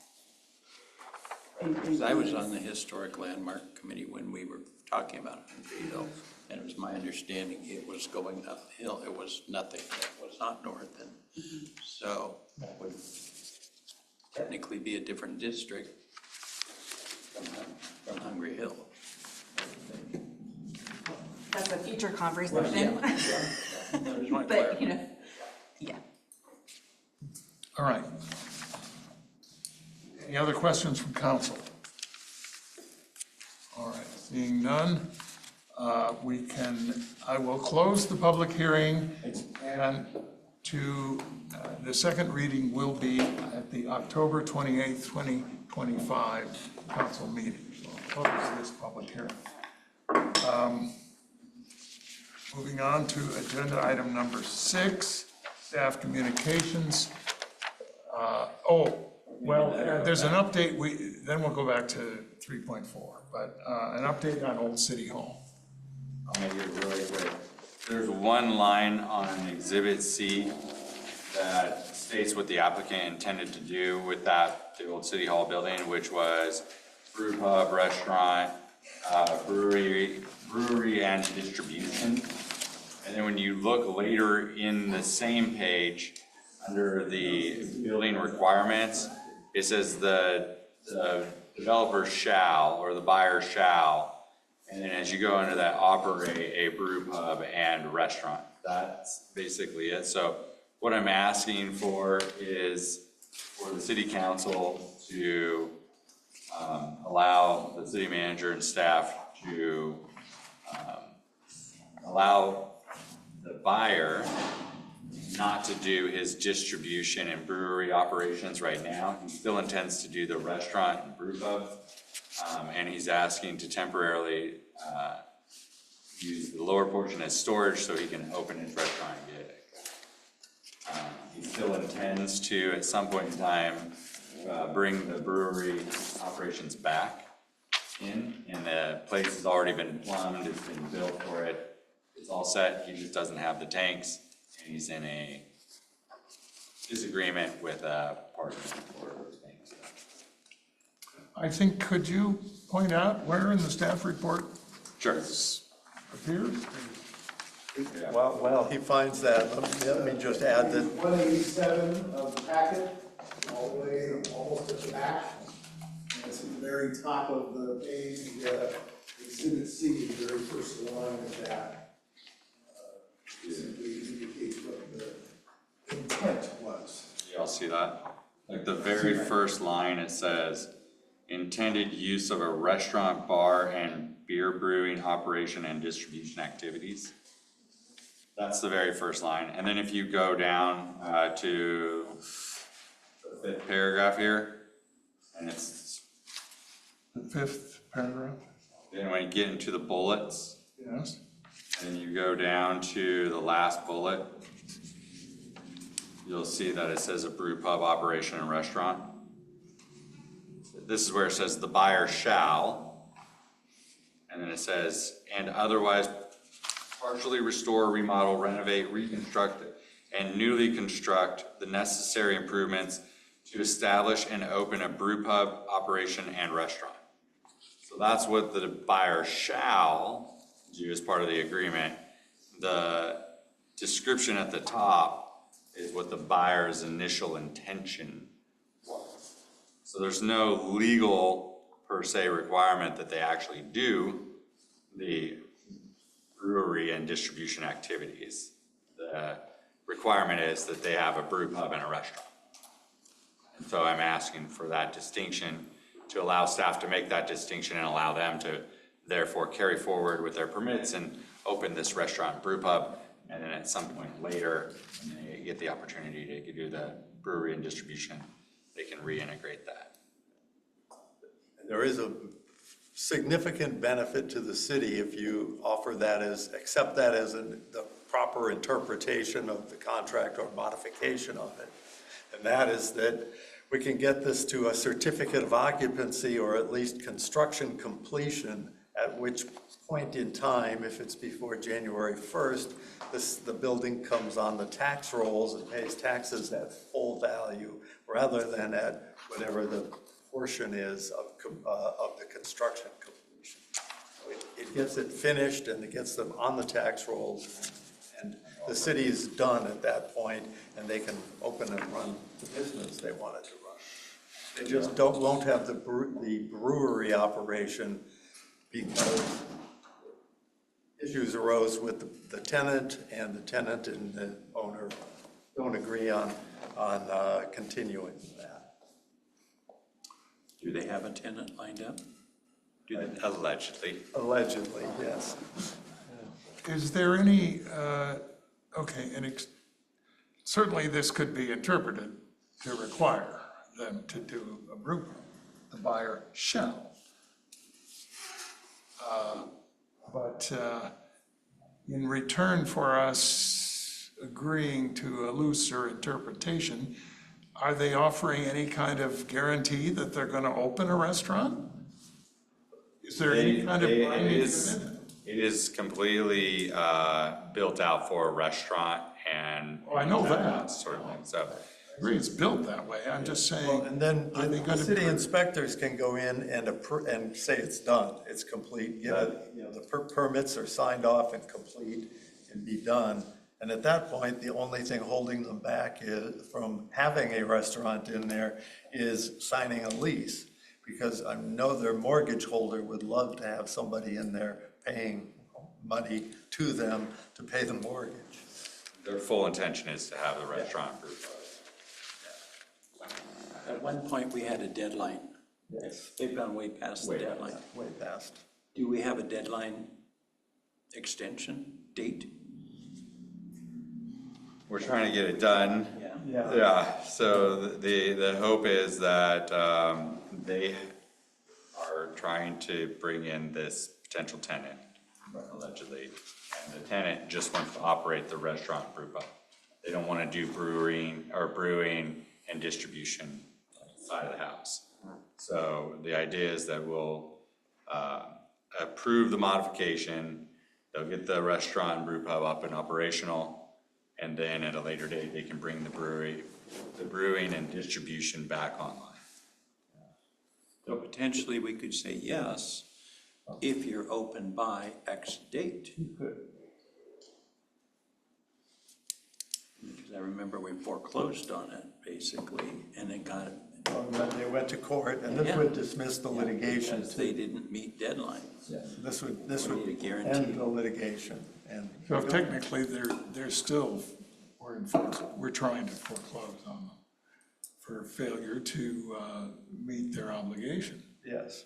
Because I was on the Historic Landmark Committee when we were talking about Hungry Hill, and it was my understanding it was going uphill. It was nothing. It was not north, and so that would technically be a different district from Hungry Hill. That's a future conversation. There's my But, yeah. All right. Any other questions from council? All right, seeing none, I will close the public hearing, and the second reading will be at the October 28th, 2025 council meeting. So I'll close this public hearing. Moving on to agenda item number 6, staff communications. Well, there's an update, then we'll go back to 3.4, but an update on Old City Hall. I'll make it really quick. There's one line on Exhibit C that states what the applicant intended to do with that, the old City Hall building, which was brew pub, restaurant, brewery and distribution. And then when you look later in the same page, under the building requirements, it says the developer shall, or the buyer shall, and then as you go into that, operate a brew pub and restaurant. That's basically it. So what I'm asking for is for the city council to allow the city manager and staff to allow the buyer not to do his distribution and brewery operations right now. He still intends to do the restaurant and brew pub, and he's asking to temporarily use the lower portion as storage so he can open his restaurant and get it. He still intends to, at some point in time, bring the brewery operations back in, and the place has already been plumbed, it's been built for it, it's all set, he just doesn't have the tanks, and he's in a disagreement with a partner for those things. I think, could you point out where in the staff report Sure. this appears? While he finds that, let me just add that 187 of the packet, all the way almost at the back. And it's at the very top of the page, Exhibit C, the very first line of that. Simply indicates what the intent was. Y'all see that? Like the very first line, it says, intended use of a restaurant, bar, and beer brewing operation and distribution activities. That's the very first line. And then if you go down to the fifth paragraph here, and it's The fifth paragraph? then when you get into the bullets, Yes. and you go down to the last bullet, you'll see that it says a brew pub operation and restaurant. This is where it says the buyer shall, and then it says, and otherwise partially restore, remodel, renovate, reconstruct, and newly construct the necessary improvements to establish and open a brew pub operation and restaurant. So that's what the buyer shall do as part of the agreement. The description at the top is what the buyer's initial intention was. So there's no legal per se requirement that they actually do the brewery and distribution activities. The requirement is that they have a brew pub and a restaurant. And so I'm asking for that distinction, to allow staff to make that distinction and allow them to therefore carry forward with their permits and open this restaurant brew pub. And then at some point later, when they get the opportunity to do the brewery and distribution, they can reintegrate that. there is a significant benefit to the city if you offer that as, accept that as the proper interpretation of the contract or modification of it. And that is that we can get this to a certificate of occupancy or at least construction completion, at which point in time, if it's before January 1st, the building comes on the tax rolls and pays taxes at full value rather than at whatever the portion is of the construction completion. So it gets it finished and it gets them on the tax rolls, and the city is done at that point, and they can open and run the business they wanted to run. They just won't have the brewery operation because issues arose with the tenant, and the tenant and the owner don't agree on continuing that. Do they have a tenant lined up? Allegedly. Allegedly, yes. Is there any, certainly this could be interpreted to require them to do a brew pub. The buyer shall. But in return for us agreeing to a looser interpretation, are they offering any kind of guarantee that they're gonna open a restaurant? Is there any kind of binding commitment? It is completely built out for a restaurant and. Oh, I know that. Sort of thing, so. I agree, it's built that way, I'm just Well, saying, and then are they the gonna? city inspectors can go in and say it's done, it's complete, the permits are signed off and complete and be done. And at that point, the only thing holding them back is, from having a restaurant in there, is signing a lease. Because I know their mortgage holder would love to have somebody in there paying money to them to pay the mortgage. Their full intention is to have the restaurant group. At one point, we had a deadline. Yes. They've gone way past the deadline. Way past. Do we have a deadline extension date? We're trying to get it done. Yeah. Yeah, so the hope is that they are trying to bring in this potential tenant, allegedly. And the tenant just wants to operate the restaurant brew pub. They don't want to do brewing and distribution side of the house. So the idea is that we'll approve the modification, they'll get the restaurant and brew pub up and operational, and then at a later date, they can bring the brewing and distribution back online. So potentially, we could say yes, if you're open by X date. You could. Because I remember we foreclosed on it, basically, and it got. They went to court, and this would dismiss the litigation. Because they didn't meet deadlines. This would need a guarantee. end the litigation. And So technically, they're still, we're trying to foreclose on them for failure to meet their obligation. yes.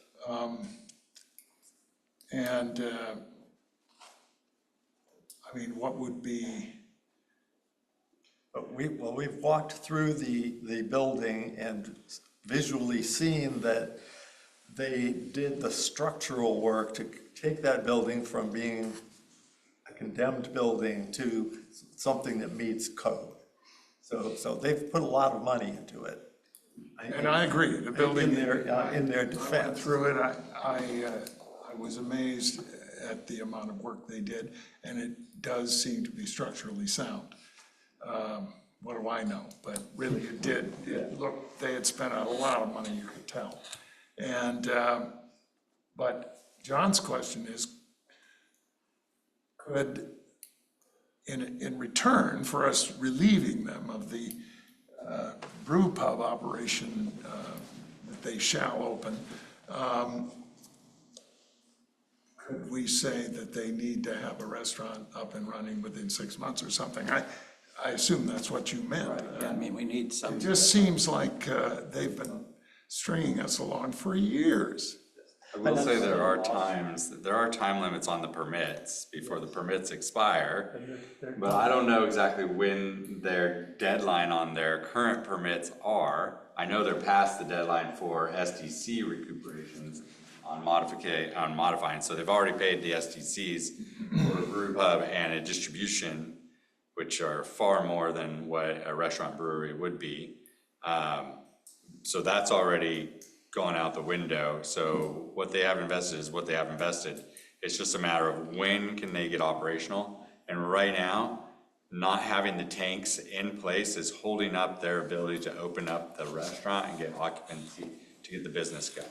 And, I mean, what would be, But we've walked through the building and visually seen that they did the structural work to take that building from being a condemned building to something that meets code. So they've put a lot of money into it. and I agree, the building. In their I went defense. through it, I was amazed at the amount of work they did, and it does seem to be structurally sound. What do I know? But really, it did. It looked, they had spent out a lot of money, you could tell. And, but John's question is, could, in return for us relieving them of the brew pub operation that they shall open, could we say that they need to have a restaurant up and running within 6 months or something? I assume that's what you meant. Yeah, I mean, we need some. It just seems like they've been stringing us along for years. I will say there are time limits on the permits before the permits expire. But I don't know exactly when their deadline on their current permits are. I know they're past the deadline for SDC recuperations on modifying. So they've already paid the SDCs for a brew pub and a distribution, which are far more than what a restaurant brewery would be. So that's already gone out the window. So what they have invested is what they have invested. It's just a matter of when can they get operational. And right now, not having the tanks in place is holding up their ability to open up the restaurant and get occupancy to get the business going.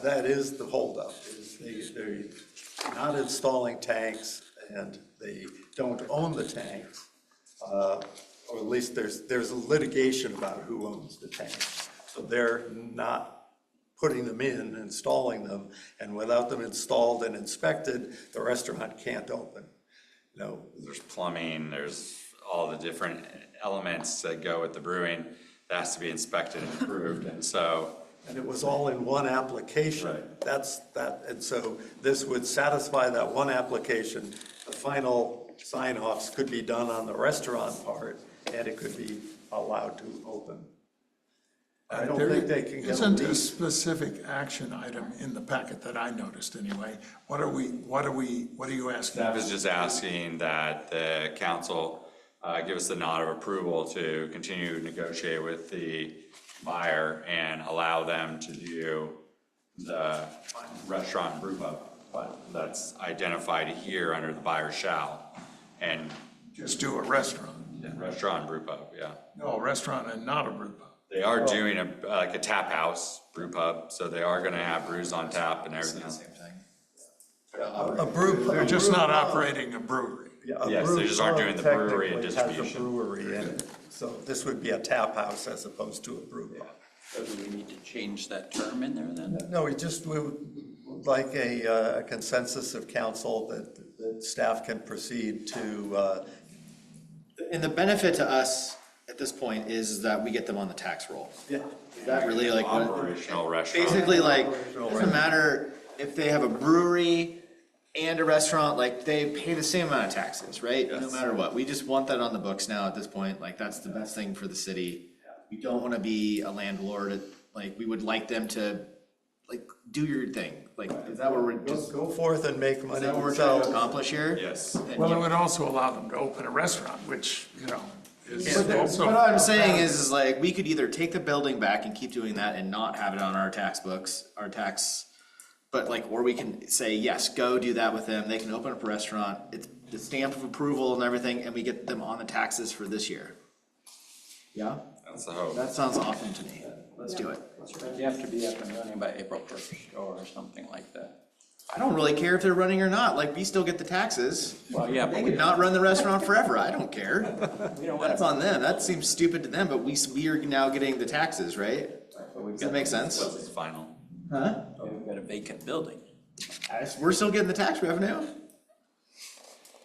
That is the holdup, is they're not installing tanks and they don't own the tanks. Or at least there's a litigation about who owns the tanks. So they're not putting them in, installing them, and without them installed and inspected, the restaurant can't open. There's plumbing, there's all the different elements that go with the brewing that has to be inspected and approved, and so. And it was all in one application. Right. And so this would satisfy that one application. The final sign-offs could be done on the restaurant part, and it could be allowed to open. I don't think they can get. Isn't a specific action item in the packet that I noticed anyway. What are you asking? Staff is just asking that the council give us the nod of approval to continue to negotiate with the buyer and allow them to do the restaurant and brew pub that's identified here under the buyer shall, and Just do a restaurant. restaurant and brew pub, yeah. No, a restaurant and not a brew pub. They are doing like a tap house brew pub, so they are gonna have brews on tap and everything else. A brew, they're just not operating a brewery. Yeah, a Yes, brew they just aren't doing the brewery and technically has a distribution. brewery in it, so this would be a tap house as opposed to a brew pub. So do we need to change that term in there then? No, we would like a consensus of council that staff can proceed to, And the benefit to us at this point is that we get them on the tax roll. yeah. Is that really like what? Operational restaurant. Basically, like, it doesn't matter if they have a brewery and a restaurant, like, they pay the same amount of taxes, right? No matter what. We just want that on the books now at this point. Like, that's the best thing for the city. We don't want to be a landlord. Like, we would like them to, like, do your thing. Like, is that what we're just, Go forth and make is money that what we're trying to yourselves. accomplish here? Yes. And Well, it you- would also allow them to open a restaurant, which, you know, is But also. what I'm saying is like, we could either take the building back and keep doing that and not have it on our tax books, but like, or we can say, yes, go do that with them, they can open up a restaurant, it's the stamp of approval and everything, and we get them on the taxes for this year. Yeah? That's the hope. That sounds awesome to me, let's do it. You have to be up and running by April 1st or something like that. I don't really care if they're running or not, like, we still get the taxes. Well, yeah, They but could not run the restaurant forever, I don't care. we don't That's want on them, that seems stupid to them, but we are now getting the taxes, right? Does that make sense? What's final? Huh? we've got a vacant building. We're still getting the tax revenue.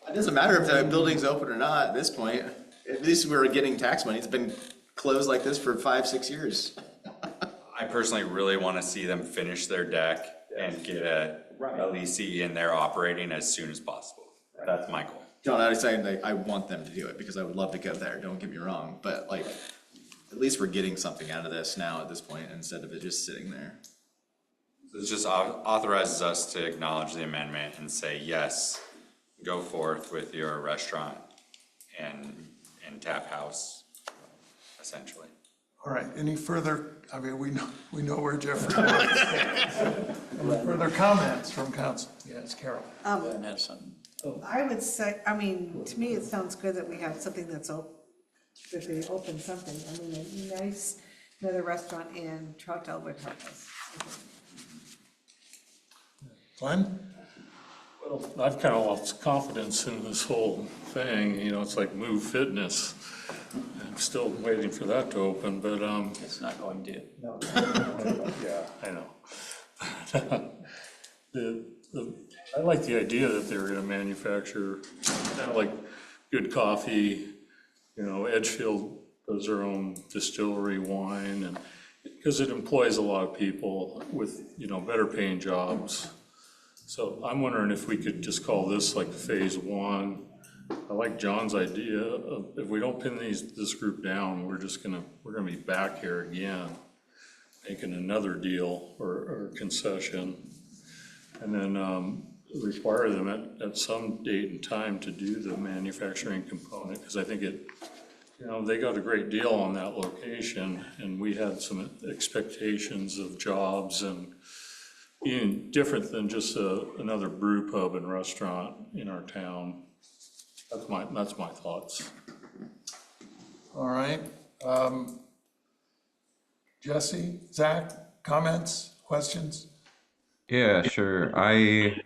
It doesn't matter if the building's open or not at this point. At least we're getting tax money. It's been closed like this for 5-6 years. I personally really wanna see them finish their deck and get a leasing in there operating as soon as possible. That's my goal. John, I was saying that I want them to do it because I would love to go there, don't get me wrong, but like, at least we're getting something out of this now at this point instead of it just sitting there. This just authorizes us to acknowledge the amendment and say, yes, go forth with your restaurant and tap house, essentially. All right, any further, I mean, we know where Jeffrey stands. Any further comments from council? Yes, Carol. And has some. I would say, I mean, to me, it sounds good that we have something that's that they open something. I mean, a nice, another restaurant in Troutdale would help us. Glenn? Well, I've kind of lost confidence in this whole thing, you know, it's like Move Fitness. I'm still waiting for that to open, but, It's not going to. yeah, I know. I like the idea that they're gonna manufacture, kind of like good coffee, you know, Edgefield does their own distillery wine, and, because it employs a lot of people with, you know, better paying jobs. So I'm wondering if we could just call this like phase one. I like John's idea of, if we don't pin this group down, we're gonna be back here again, making another deal or concession. And then require them at some date and time to do the manufacturing component, because I think it, you know, they got a great deal on that location, and we had some expectations of jobs and being different than just another brew pub and restaurant in our town. That's my thoughts. All right. Jesse, Zach, comments, questions? Yeah, sure. I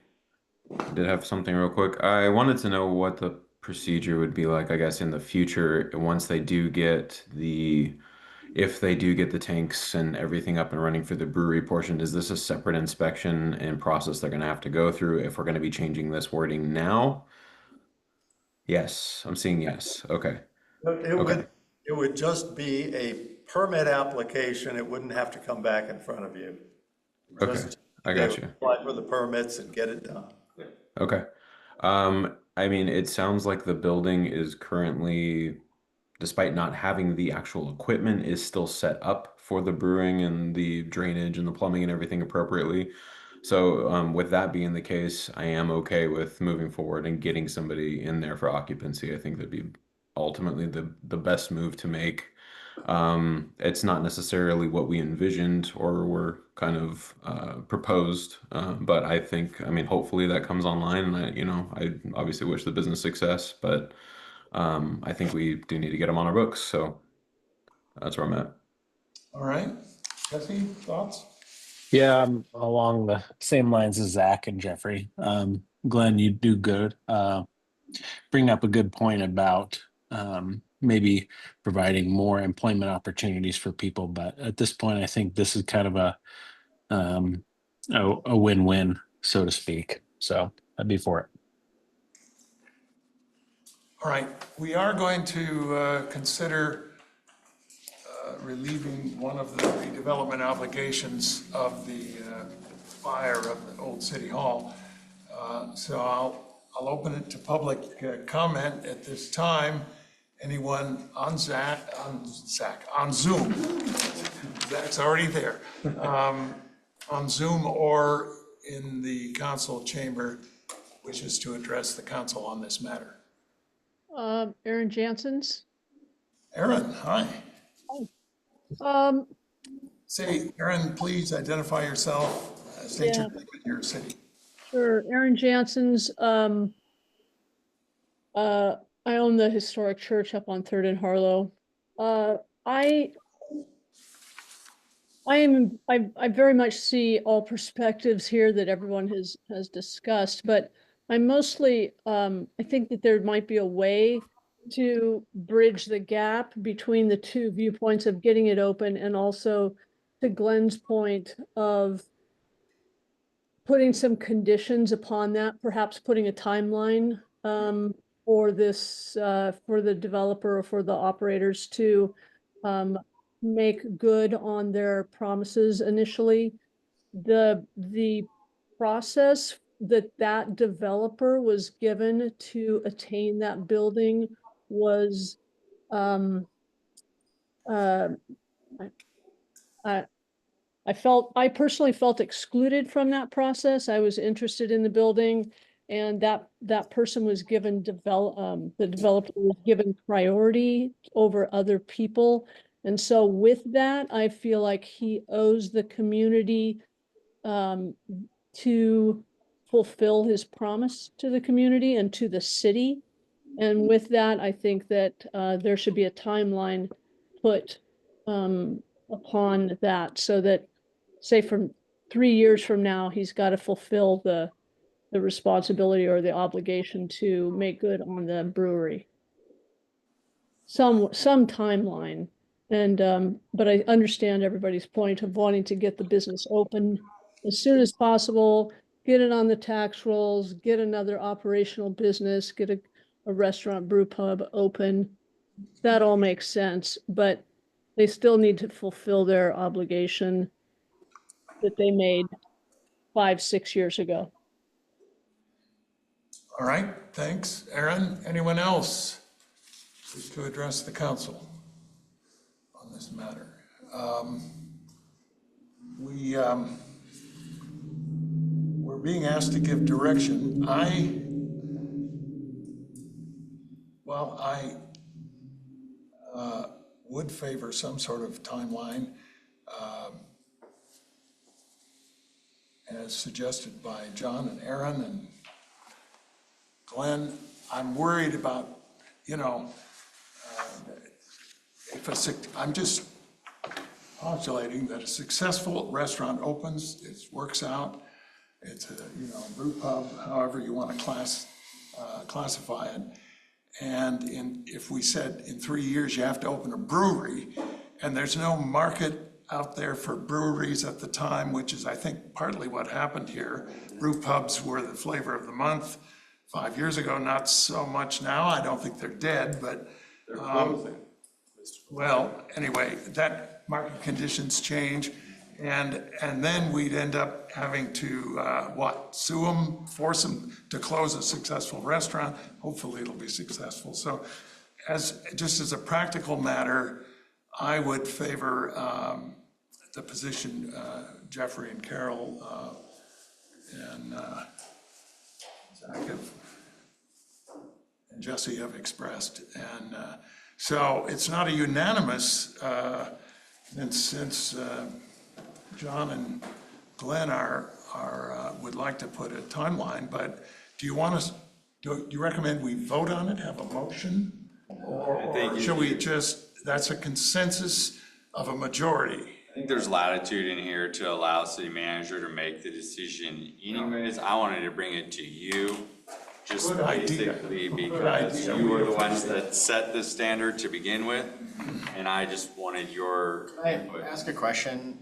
did have something real quick. I wanted to know what the procedure would be like, I guess, in the future, once they do get if they do get the tanks and everything up and running for the brewery portion. Is this a separate inspection and process they're gonna have to go through if we're gonna be changing this wording now? Yes, I'm seeing yes. Okay. It would just be a permit application, it wouldn't have to come back in front of you. Okay, Just I got you. apply for the permits and get it done. Okay. I mean, it sounds like the building is currently, despite not having the actual equipment, is still set up for the brewing and the drainage and the plumbing and everything appropriately. So, with that being the case, I am okay with moving forward and getting somebody in there for occupancy. I think that'd be ultimately the best move to make. It's not necessarily what we envisioned or were kind of proposed, but I think, I mean, hopefully that comes online, and I obviously wish the business success, but I think we do need to get them on our books, so that's where I'm at. All right, Jesse, thoughts? Yeah, I'm along the same lines as Zach and Jeffrey. Glenn, you do good. Bring up a good point about maybe providing more employment opportunities for people. But at this point, I think this is kind of a win-win, so to speak. So I'd be for it. All right, we are going to consider relieving one of the redevelopment obligations of the fire of the old city hall. So I'll open it to public comment at this time. Anyone on on Zoom? Zach's already there. On Zoom or in the council chamber wishes to address the council on this matter. Aaron Jansen's. Aaron, hi. Um, Say, Aaron, please identify yourself, state your name and your city. Sure, Aaron Jansen's. I own the historic church up on 3rd and Harlow. I very much see all perspectives here that everyone has discussed, but I mostly I think that there might be a way to bridge the gap between the two viewpoints of getting it open and also to Glenn's point of putting some conditions upon that, perhaps putting a timeline for this, for the developer or for the operators to make good on their promises initially. The process that developer was given to attain that building was I personally felt excluded from that process. I was interested in the building, and that person was given the developer was given priority over other people. And so with that, I feel like he owes the community to fulfill his promise to the community and to the city. And with that, I think that there should be a timeline put upon that so that, say, from 3 years from now, he's got to fulfill the responsibility or the obligation to make good on the brewery. Some timeline. And but I understand everybody's point of wanting to get the business open as soon as possible, get it on the tax rolls, get another operational business, get a restaurant brew pub open. That all makes sense, but they still need to fulfill their obligation that they made 5-6 years ago. All right, thanks. Aaron, anyone else to address the council on this matter? We're being asked to give direction. I would favor some sort of timeline as suggested by John and Aaron and Glenn. I'm worried about, I'm just postulating that a successful restaurant opens, it works out, it's a brew pub, however you want to classify it. And if we said in 3 years you have to open a brewery, and there's no market out there for breweries at the time, which is, I think, partly what happened here. Brew pubs were the flavor of the month 5 years ago, not so much now. I don't think they're dead, but they're closing. Well, anyway, that market conditions change, and then we'd end up having to sue them, force them to close a successful restaurant. Hopefully, it'll be successful. So, just as a practical matter, I would favor the position Jeffrey and Carol and Zach Jesse have expressed. And so it's not a unanimous, since John and Glenn would like to put a timeline, but do you recommend we vote on it, have a motion? Or should we just, that's a consensus of a majority? I think there's latitude in here to allow city manager to make the decision anyways. I wanted to bring it to you, just Good idea. basically because you were the ones that set the standard to begin with, and I just wanted your Can I ask a question?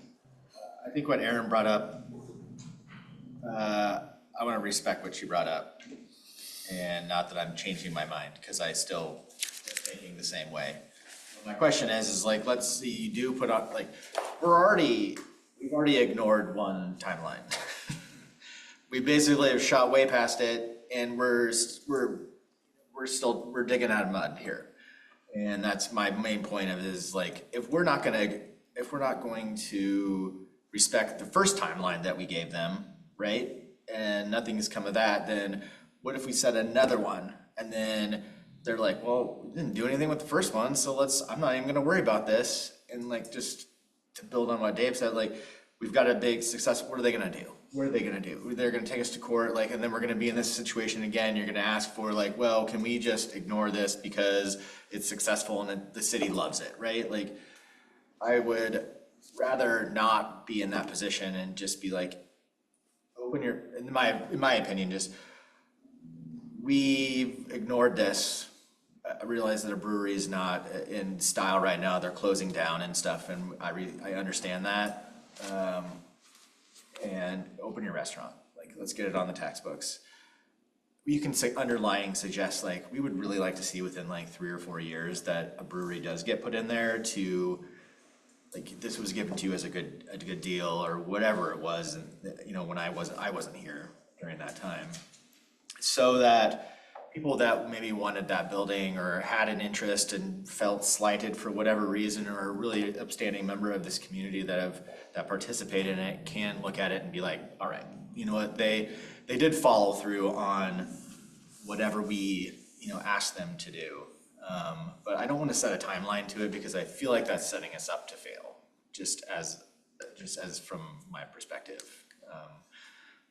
I think what Aaron brought up, I want to respect what she brought up. And not that I'm changing my mind, because I still am thinking the same way. My question is like, let's see, you do put on, like, we've already ignored one timeline. We basically have shot way past it, and we're digging out of mud here. And that's my main point of it, is like, if we're not going to respect the first timeline that we gave them, right? And nothing's come of that, then what if we set another one? And then they're like, well, we didn't do anything with the first one, so I'm not even gonna worry about this. And like, just to build on what Dave said, like, we've got a big success, what are they gonna do? What are they gonna do? They're gonna take us to court, like, and then we're gonna be in this situation again. You're gonna ask for like, well, can we just ignore this because it's successful and the city loves it, right? Like, I would rather not be in that position and just be like, in my opinion, just, we've ignored this. I realize that a brewery is not in style right now. They're closing down and stuff, and I understand that. And open your restaurant. Like, let's get it on the tax books. You can say suggest like, we would really like to see within like 3 or 4 years that a brewery does get put in there to, like, this was given to you as a good deal or whatever it was, and when I wasn't here during that time. So that people that maybe wanted that building or had an interest and felt slighted for whatever reason, or a really upstanding member of this community that participated in it, can look at it and be like, all right, you know what, they did follow through on whatever we asked them to do. But I don't want to set a timeline to it, because I feel like that's setting us up to fail, just as from my perspective.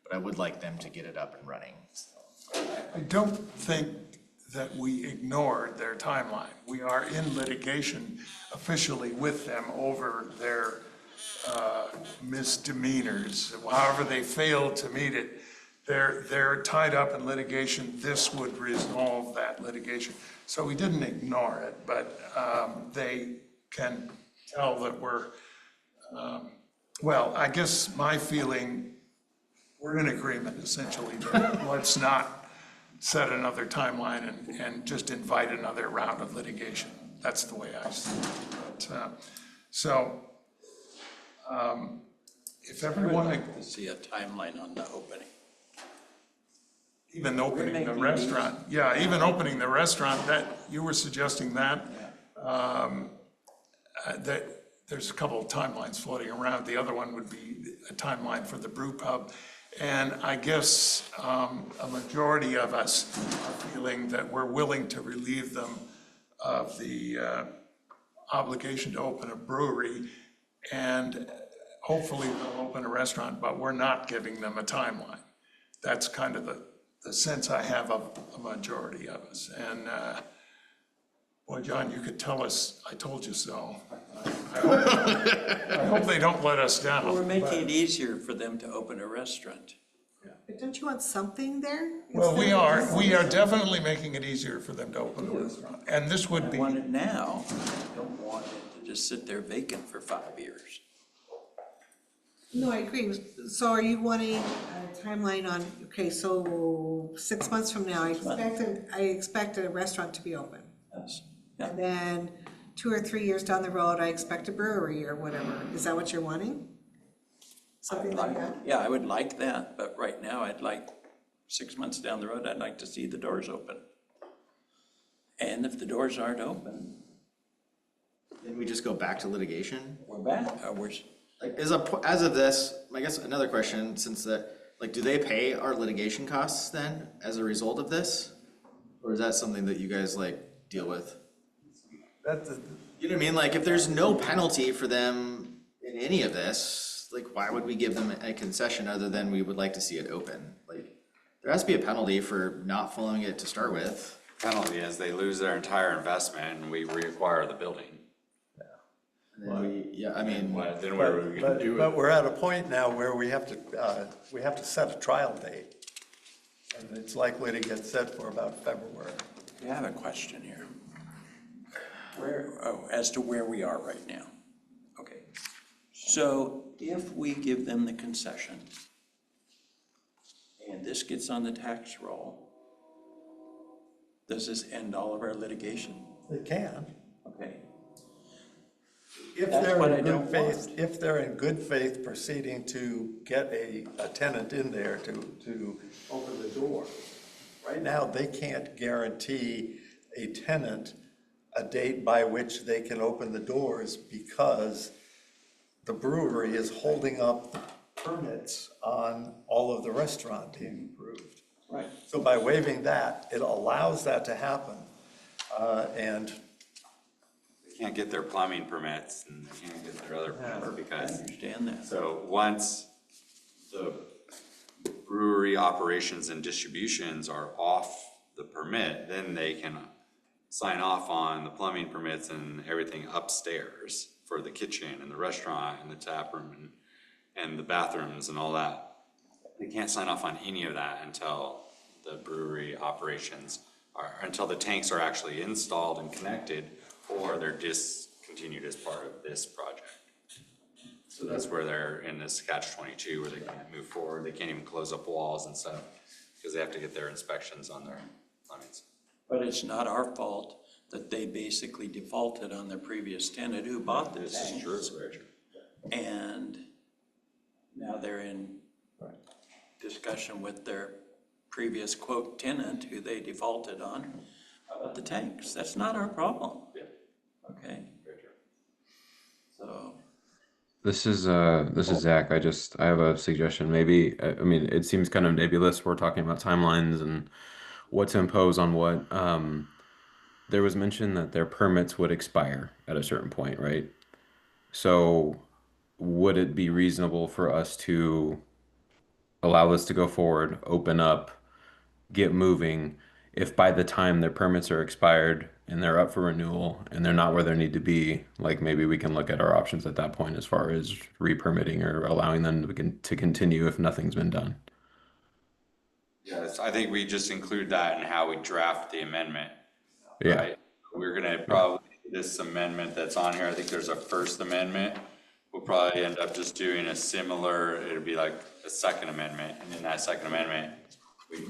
But I would like them to get it up and running. I don't think that we ignored their timeline. We are in litigation officially with them over their misdemeanors. However they failed to meet it, they're tied up in litigation. This would resolve that litigation. So we didn't ignore it, but they can tell that we're, well, I guess my feeling, we're in agreement essentially that let's not set another timeline and just invite another round of litigation. That's the way I see it. But, if everyone, I'd like to see a timeline on the opening. even opening the restaurant, yeah, even opening the restaurant, that you were suggesting that, that there's a couple of timelines floating around. The other one would be a timeline for the brew pub. And I guess a majority of us are feeling that we're willing to relieve them of the obligation to open a brewery, and hopefully they'll open a restaurant, but we're not giving them a timeline. That's kind of the sense I have of a majority of us. And boy, John, you could tell us, I told you so. I hope they don't let us down. Well, we're making it easier for them to open a restaurant. But don't you want something there? Well, we are definitely making it easier for them to open a restaurant, and this would be. I want it now. I don't want it to just sit there vacant for 5 years. No, I agree. So are you wanting a timeline on, okay, so 6 months from now, I expect a restaurant to be open. Yes. And then 2 or 3 years down the road, I expect a brewery or whatever. Is that what you're wanting? Something like that? Yeah, I would like that, but right now I'd like 6 months down the road, I'd like to see the doors open. And if the doors aren't open, then we just go back to litigation? We're back. Like, as of this, I guess another question, since that, like, do they pay our litigation costs then as a result of this? Or is that something that you guys like deal with? That's, You know what I mean? Like, if there's no penalty for them in any of this, like, why would we give them a concession other than we would like to see it open? Like, there has to be a penalty for not following it to start with. Penalty is they lose their entire investment and we reacquire the building. And then I mean. Then what are we gonna do? but we're at a point now where we have to set a trial date. And it's likely to get set for about February. I have a question here. As to where we are right now. Okay, so if we give them the concession and this gets on the tax roll, does this end all of our litigation? It can. Okay. If That's they're what I in don't good faith, if they're in good faith proceeding to get a tenant in there to open the door. Right now, they can't guarantee a tenant a date by which they can open the doors because the brewery is holding up permits on all of the restaurant being approved. Right. So by waiving that, it allows that to happen. And They can't get their plumbing permits and they can't get their other permits because. I understand that. So once the brewery operations and distributions are off the permit, then they can sign off on the plumbing permits and everything upstairs for the kitchen and the restaurant and the tap room and the bathrooms and all that. They can't sign off on any of that until the brewery operations are, until the tanks are actually installed and connected or they're discontinued as part of this project. So that's where they're in this catch-22 where they can't move forward. They can't even close up walls and stuff because they have to get their inspections on their plumbings. But it's not our fault that they basically defaulted on their previous tenant who bought this. This is true, very true. And now they're in discussion with their previous quote tenant who they defaulted on about the tanks. That's not our problem. Yeah. Okay. Very true. So. This is Zach. I have a suggestion. Maybe, I mean, it seems kind of nebulous. We're talking about timelines and what to impose on what. There was mention that their permits would expire at a certain point, right? So would it be reasonable for us to allow this to go forward, open up, get moving, if by the time their permits are expired and they're up for renewal and they're not where they need to be, like maybe we can look at our options at that point as far as re-permitting or allowing them to continue if nothing's been done. Yes, I think we just include that in how we draft the amendment. Yeah. Right? We're gonna probably, this amendment that's on here, I think there's a first amendment. We'll probably end up just doing a similar, it'll be like a second amendment, and in that second amendment, we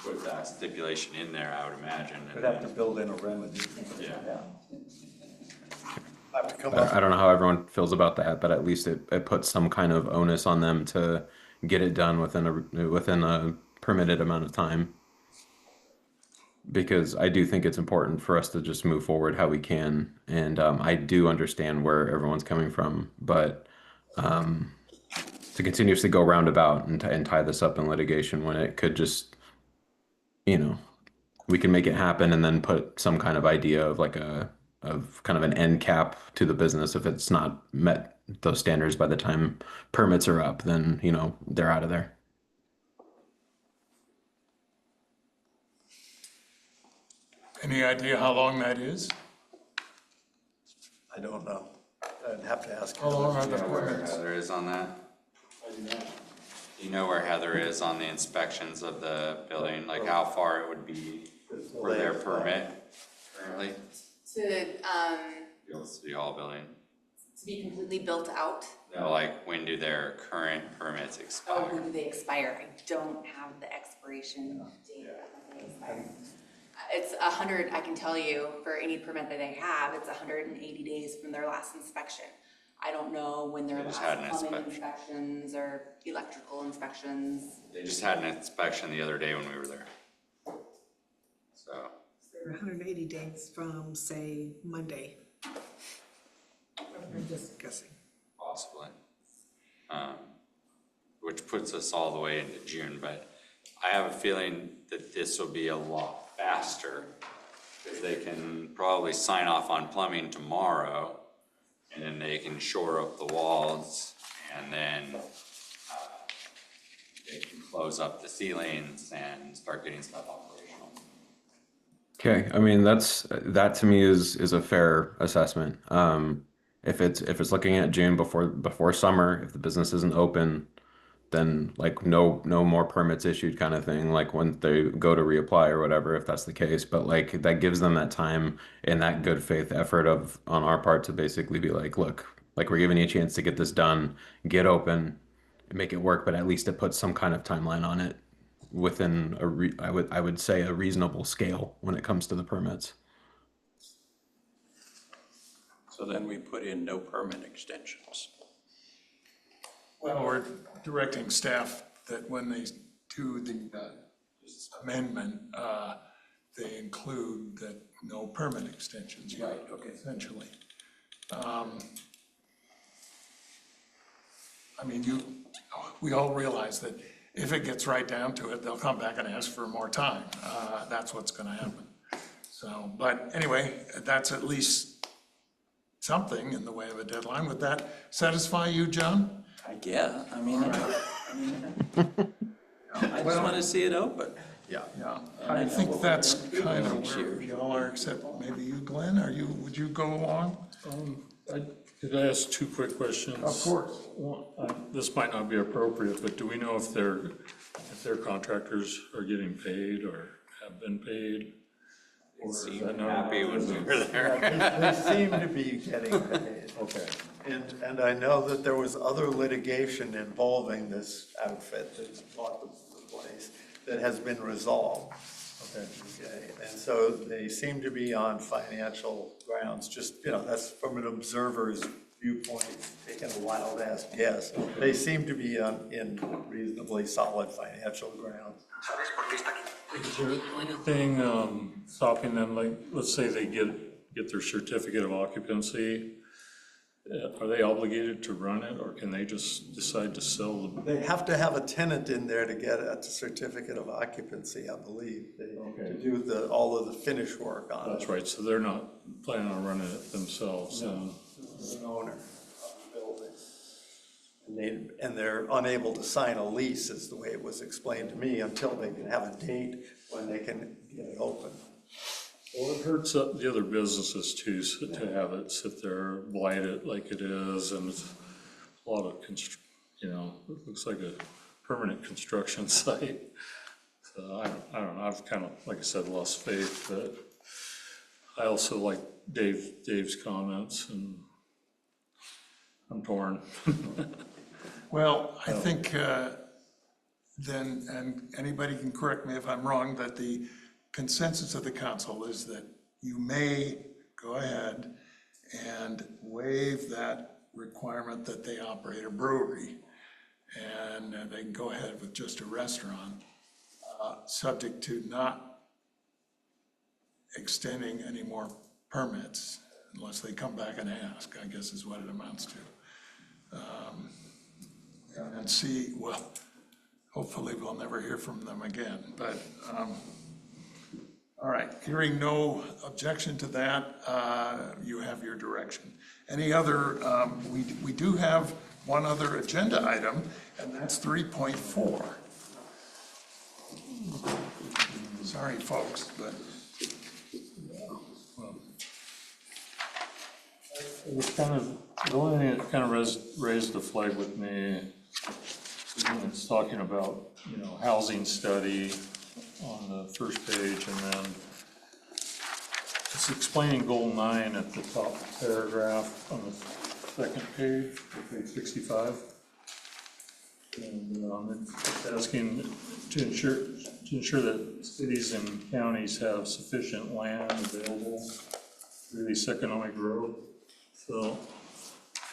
put that stipulation in there, I would imagine. we'd have to build in a remedy. Yeah. Have to come up. I don't know how everyone feels about that, but at least it puts some kind of onus on them to get it done within a permitted amount of time. Because I do think it's important for us to just move forward how we can, and I do understand where everyone's coming from, but to continuously go roundabout and tie this up in litigation when it could just, we can make it happen and then put some kind of idea of of kind of an end cap to the business. If it's not met those standards by the time permits are up, then they're out of there. Any idea how long that is? I don't know. I'd have to ask. How long are Do the you know where permits? Heather is on that? Do you know where Heather is on the inspections of the building, like how far it would be for their permit currently? The old City Hall building? To be completely built out. No, like when do their current permits expire? When do they expire? I don't have the expiration date when they expire. It's 100, I can tell you, for any permit that they have, it's 180 days from their last inspection. I don't know when their They just last had an plumbing inspections or electrical inspections. They just had an inspection the other day when we were there. So, They're 180 days from, say, Monday. I'm just guessing. possibly. Which puts us all the way into June, but I have a feeling that this will be a lot faster, because they can probably sign off on plumbing tomorrow, and then they can shore up the walls, and then they can close up the ceilings and start getting stuff operational. Okay, I mean that to me is a fair assessment. If it's looking at June before summer, if the business isn't open, then like no more permits issued kind of thing, like when they go to reapply or whatever, if that's the case. But like that gives them that time and that good faith effort of on our part to basically be like, look, like we're giving you a chance to get this done, get open, and make it work, but at least it puts some kind of timeline on it within I would say a reasonable scale when it comes to the permits. So then we put in no permit extensions. Well, we're directing staff that when they do the amendment, they include that no permit extensions. Right, okay. Essentially. I mean, we all realize that if it gets right down to it, they'll come back and ask for more time. That's what's gonna happen. So, but anyway, that's at least something in the way of a deadline. Would that satisfy you, John? Yeah, I mean, I just want to see it open. Yeah. Yeah, I think that's kind of where we all are, except maybe you, Glenn, would you go along? Could I ask two quick questions? Of course. This might not be appropriate, but do we know if their contractors are getting paid or have been paid? They seemed happy when we were there. They seem to be getting paid. Okay. And I know that there was other litigation involving this outfit that bought the place that has been resolved. Okay. Okay, and so they seem to be on financial grounds, just, that's from an observer's viewpoint, taking a wild ass guess. They seem to be in reasonably solid financial grounds. Is there anything stopping them, like, let's say they get their certificate of occupancy, are they obligated to run it, or can they just decide to sell the? They have to have a tenant in there to get a certificate of occupancy, I believe. To do all of the finish work on it. That's right, so they're not planning on running it themselves. No, it's an owner of the building. And they're unable to sign a lease, is the way it was explained to me, until they can have a date when they can get it open. Well, it hurts the other businesses too, to have it sit there, blight it like it is, and it's a lot of, it looks like a permanent construction site. So I don't know, I've kind of, like I said, lost faith, but I also like Dave's comments, and I'm torn. Well, I think then, and anybody can correct me if I'm wrong, that the consensus of the council is that you may go ahead and waive that requirement that they operate a brewery, and they can go ahead with just a restaurant, subject to not extending any more permits unless they come back and ask, I guess is what it amounts to. And see, well, hopefully we'll never hear from them again, but all right, hearing no objection to that, you have your direction. Any other, we do have one other agenda item, and that's 3.4. Sorry, folks, but. It was kind of, the only thing that kind of raised the flag with me is when it's talking about, housing study on the first page, and then it's explaining goal 9 at the top paragraph on the second page, page 65. And it's asking to ensure that cities and counties have sufficient land available for these economic growth. So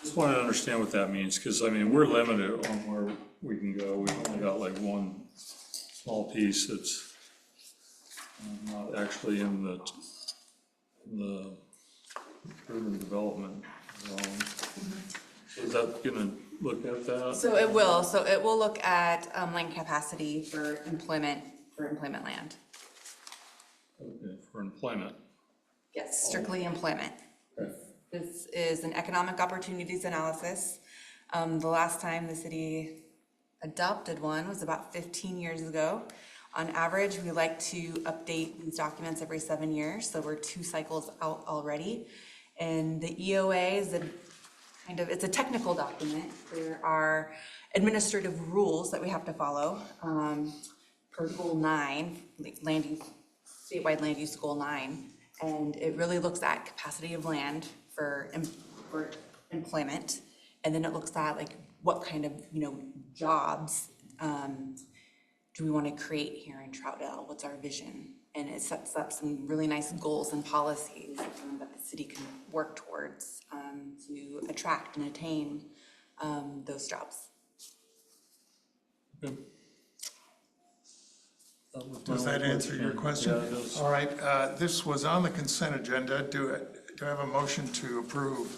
just want to understand what that means, because I mean, we're limited on where we can go. We've only got like one small piece that's not actually in the urban development zone. So is that gonna look at that? So it will look at land capacity for employment land. employment? Yes, strictly employment. This is an economic opportunities analysis. The last time the city adopted one was about 15 years ago. On average, we like to update these documents every 7 years, so we're 2 cycles out already. And the EOA is it's a technical document. There are administrative rules that we have to follow. Per Goal 9, statewide land use Goal 9, and it really looks at capacity of land for employment, and then it looks at like what kind of jobs do we want to create here in Troutdale? What's our vision? And it sets up some really nice goals and policies that the city can work towards to attract and attain those jobs. Does that answer your question? Yeah, it does. All right, this was on the consent agenda. Do I have a motion to approve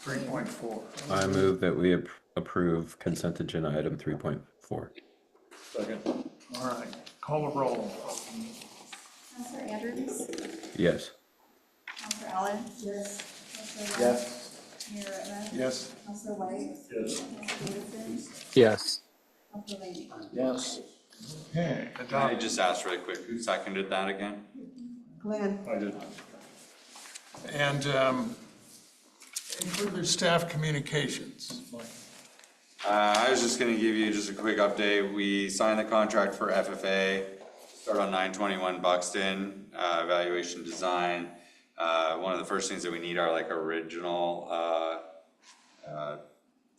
3.4? I move that we approve consent agenda item 3.4. Second. All right, call the roll. Counselor Andrews? Yes. Counselor Allen? Yes. Counselor Yes. Mayor Redmond? Yes. Counselor White? Yes. Counselor Woodson? Yes. Counselor Laney? Yes. Okay, Can I just ask really quick, who seconded that again? Glenn? I did. and any further staff communications? Mike? I was just gonna give you just a quick update. We signed the contract for FFA, start on 921 Buxton, evaluation design. One of the first things that we need are like original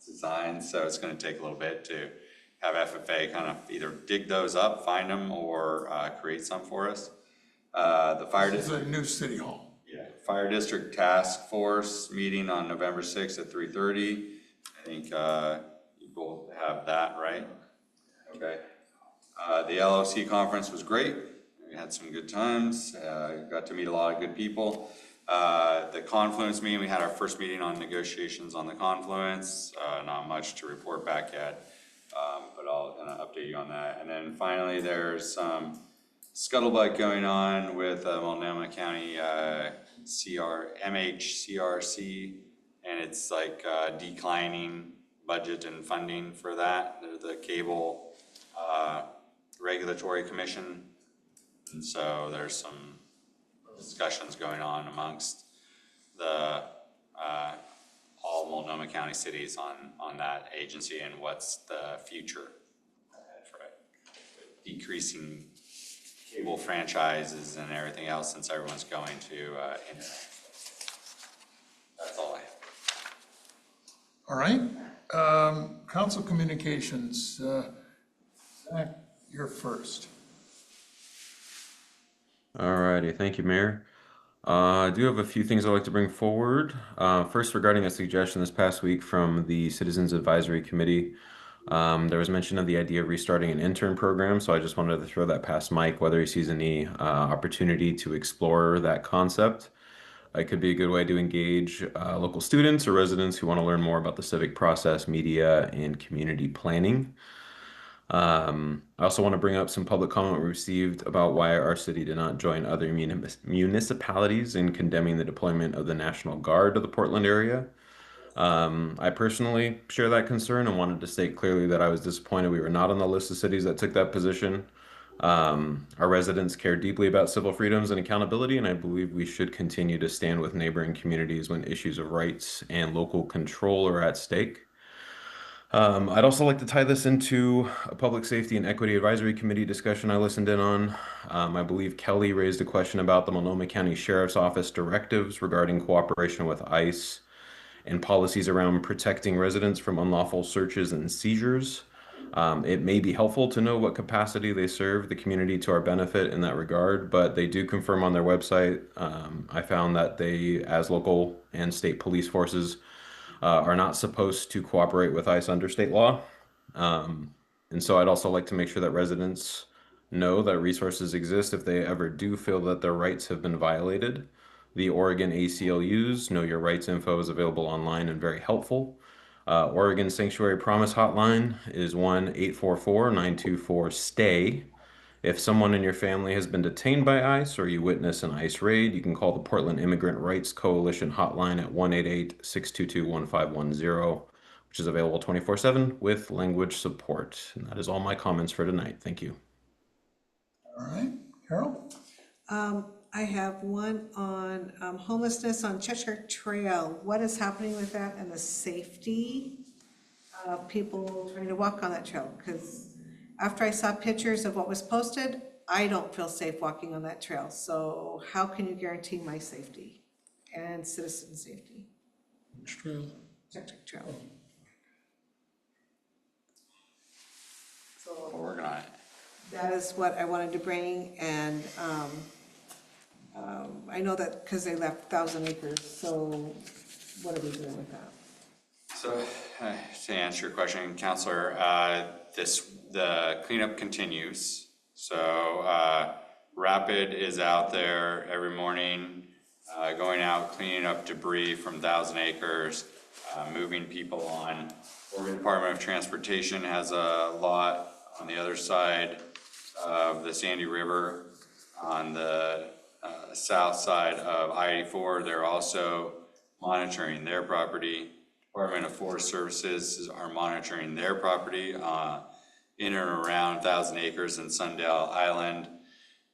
designs, so it's gonna take a little bit to have FFA kind of either dig those up, find them, or create some for us. The fire This is a district. new city hall. Yeah, Fire District Task Force meeting on November 6th at 3:30. I think you both have that, right? Okay. The LOC conference was great. We had some good times. Got to meet a lot of good people. The Confluence meeting, we had our first meeting on negotiations on the Confluence. Not much to report back yet, but I'll kind of update you on that. And then finally, there's some scuttlebutt going on with Multnomah County MHCRC, and it's like declining budget and funding for that. They're the Cable Regulatory Commission, and so there's some discussions going on amongst the all Multnomah County cities on that agency and what's the future for it. Decreasing cable franchises and everything else since everyone's going to internet. That's all I have. All right, council communications, Zach, you're first. Alrighty, thank you, Mayor. I do have a few things I'd like to bring forward. First, regarding a suggestion this past week from the Citizens Advisory Committee, there was mention of the idea of restarting an intern program, so I just wanted to throw that past Mike, whether he sees any opportunity to explore that concept. It could be a good way to engage local students or residents who want to learn more about the civic process, media, and community planning. I also want to bring up some public comment we received about why our city did not join other municipalities in condemning the deployment of the National Guard to the Portland area. I personally share that concern and wanted to state clearly that I was disappointed we were not on the list of cities that took that position. Our residents care deeply about civil freedoms and accountability, and I believe we should continue to stand with neighboring communities when issues of rights and local control are at stake. I'd also like to tie this into a Public Safety and Equity Advisory Committee discussion I listened in on. I believe Kelly raised a question about the Multnomah County Sheriff's Office directives regarding cooperation with ICE and policies around protecting residents from unlawful searches and seizures. It may be helpful to know what capacity they serve the community to our benefit in that regard, but they do confirm on their website. I found that they, as local and state police forces, are not supposed to cooperate with ICE under state law. And so I'd also like to make sure that residents know that resources exist if they ever do feel that their rights have been violated. The Oregon ACLU's Know Your Rights info is available online and very helpful. Oregon Sanctuary Promise Hotline is 1-844-924-STAY. If someone in your family has been detained by ICE or you witness an ICE raid, you can call the Portland Immigrant Rights Coalition hotline at 1-888-622-1510, which is available 24/7 with language support. And that is all my comments for tonight. Thank you. All right, Carol? I have one on homelessness on Cheshire Trail. What is happening with that and the safety of people trying to walk on that trail? Because after I saw pictures of what was posted, I don't feel safe walking on that trail. So how can you guarantee my safety and citizen safety? Which trail? Cheshire Trail. So We're working on it. that is what I wanted to bring, and I know that because they left 1,000 acres, so what are we doing with that? So, to answer your question, Counselor, the cleanup continues. So, Rapid is out there every morning, going out, cleaning up debris from 1,000 acres, moving people on. Oregon Department of Transportation has a lot on the other side of the Sandy River on the south side of I-84. They're also monitoring their property. Department of Forest Services are monitoring their property in and around 1,000 acres in Sundale Island.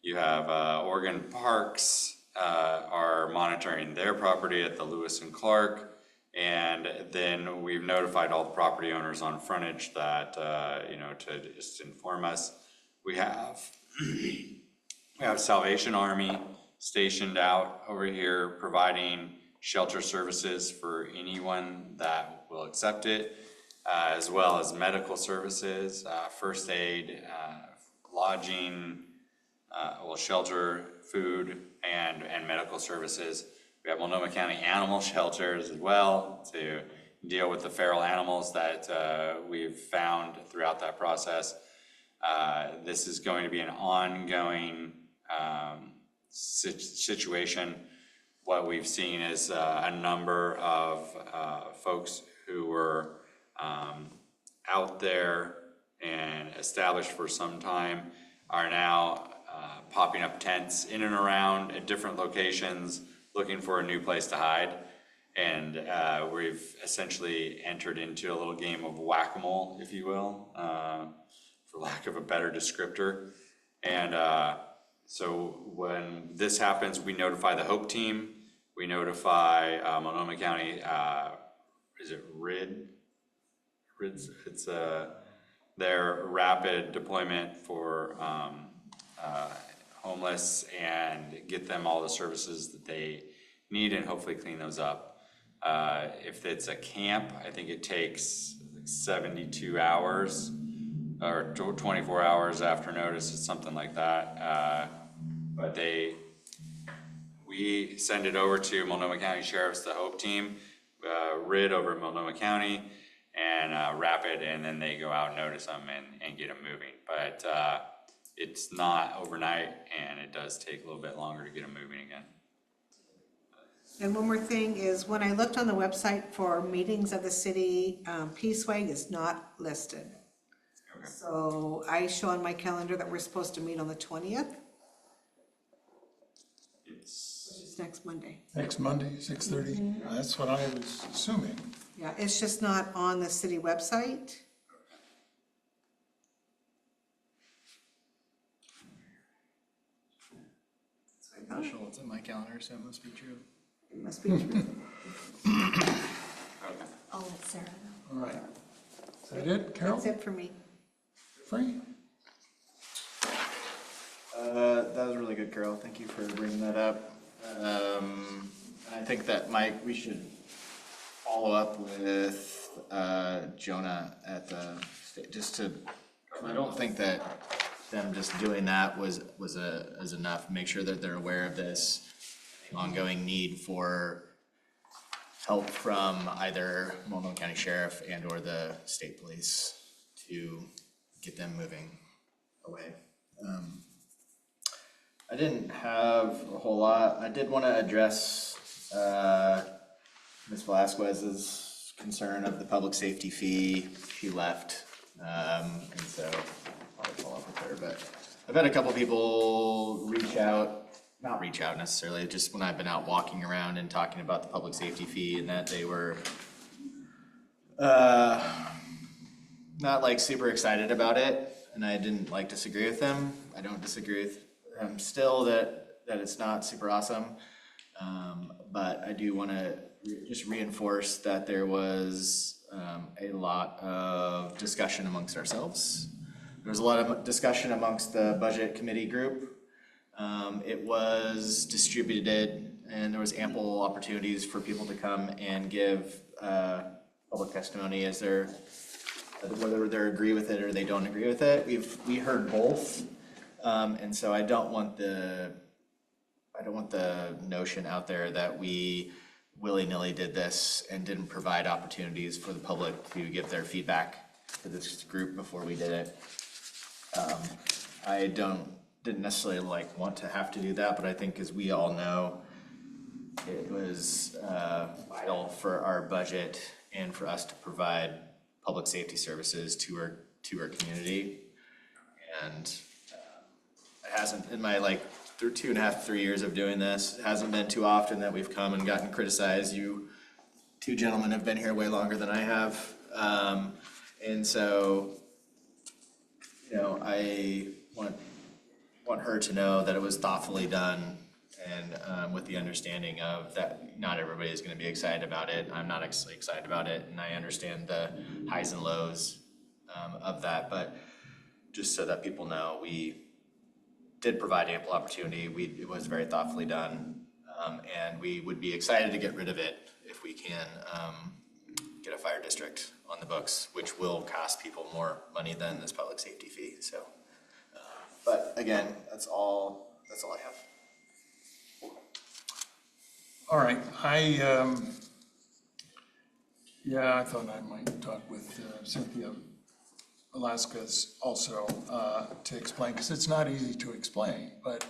You have Oregon Parks are monitoring their property at the Lewis and Clark. And then we've notified all the property owners on frontage that, to just inform us. We have Salvation Army stationed out over here providing shelter services for anyone that will accept it, as well as medical services, first aid, lodging, shelter, food, and medical services. We have Multnomah County Animal Shelters as well to deal with the feral animals that we've found throughout that process. This is going to be an ongoing situation. What we've seen is a number of folks who were out there and established for some time are now popping up tents in and around at different locations, looking for a new place to hide. And we've essentially entered into a little game of whack-a-mole, if you will, for lack of a better descriptor. And so when this happens, we notify the Hope Team, we notify Multnomah County, is it RID? It's their rapid deployment for homeless, and get them all the services that they need and hopefully clean those up. If it's a camp, I think it takes 72 hours or 24 hours after notice, it's something like that. But we send it over to Multnomah County Sheriff's, the Hope Team, RID over at Multnomah County, and Rapid, and then they go out and notice them and get them moving. But it's not overnight, and it does take a little bit longer to get them moving again. And one more thing is, when I looked on the website for meetings of the city, Peaceway is not listed. Okay. So I show on my calendar that we're supposed to meet on the 20th, which is next Monday. Next Monday, 6:30. That's what I was assuming. Yeah, it's just not on the city website. Special, it's in my calendar, so it must be true. It must be true. I'll let Sarah know. All right. Is that it, Carol? That's it for me. Free? That was really good, Carol. Thank you for bringing that up. I think that, Mike, we should follow up with Jonah at the state, just to, I don't think that them just doing that was enough. Make sure that they're aware of this ongoing need for help from either Multnomah County Sheriff and or the state police to get them moving away. I didn't have a whole lot. I did want to address Ms. Velasquez's concern of the public safety fee. She left, and so I'll follow up with her. But I've had a couple people not reach out necessarily, just when I've been out walking around and talking about the public safety fee, and that they were not like super excited about it, and I didn't like disagree with them. I don't disagree with them still that it's not super awesome. But I do want to just reinforce that there was a lot of discussion amongst ourselves. There was a lot of discussion amongst the budget committee group. It was distributed, and there was ample opportunities for people to come and give public testimony as whether they agree with it or they don't agree with it. We heard both, and so I don't want the notion out there that we willy-nilly did this and didn't provide opportunities for the public to give their feedback to this group before we did it. I didn't necessarily want to have to do that, but I think, as we all know, it was vital for our budget and for us to provide public safety services to our community. And it hasn't, in my 3 years of doing this, it hasn't been too often that we've come and gotten criticized. You two gentlemen have been here way longer than I have. And so, I want her to know that it was thoughtfully done, and with the understanding of that not everybody is going to be excited about it. I'm not excited about it, and I understand the highs and lows of that, but just so that people know, we did provide ample opportunity. It was very thoughtfully done, and we would be excited to get rid of it if we can get a fire district on the books, which will cost people more money than this public safety fee. So, but again, that's all I have. All right, I thought I might talk with Cynthia Velasquez also to explain, because it's not easy to explain, but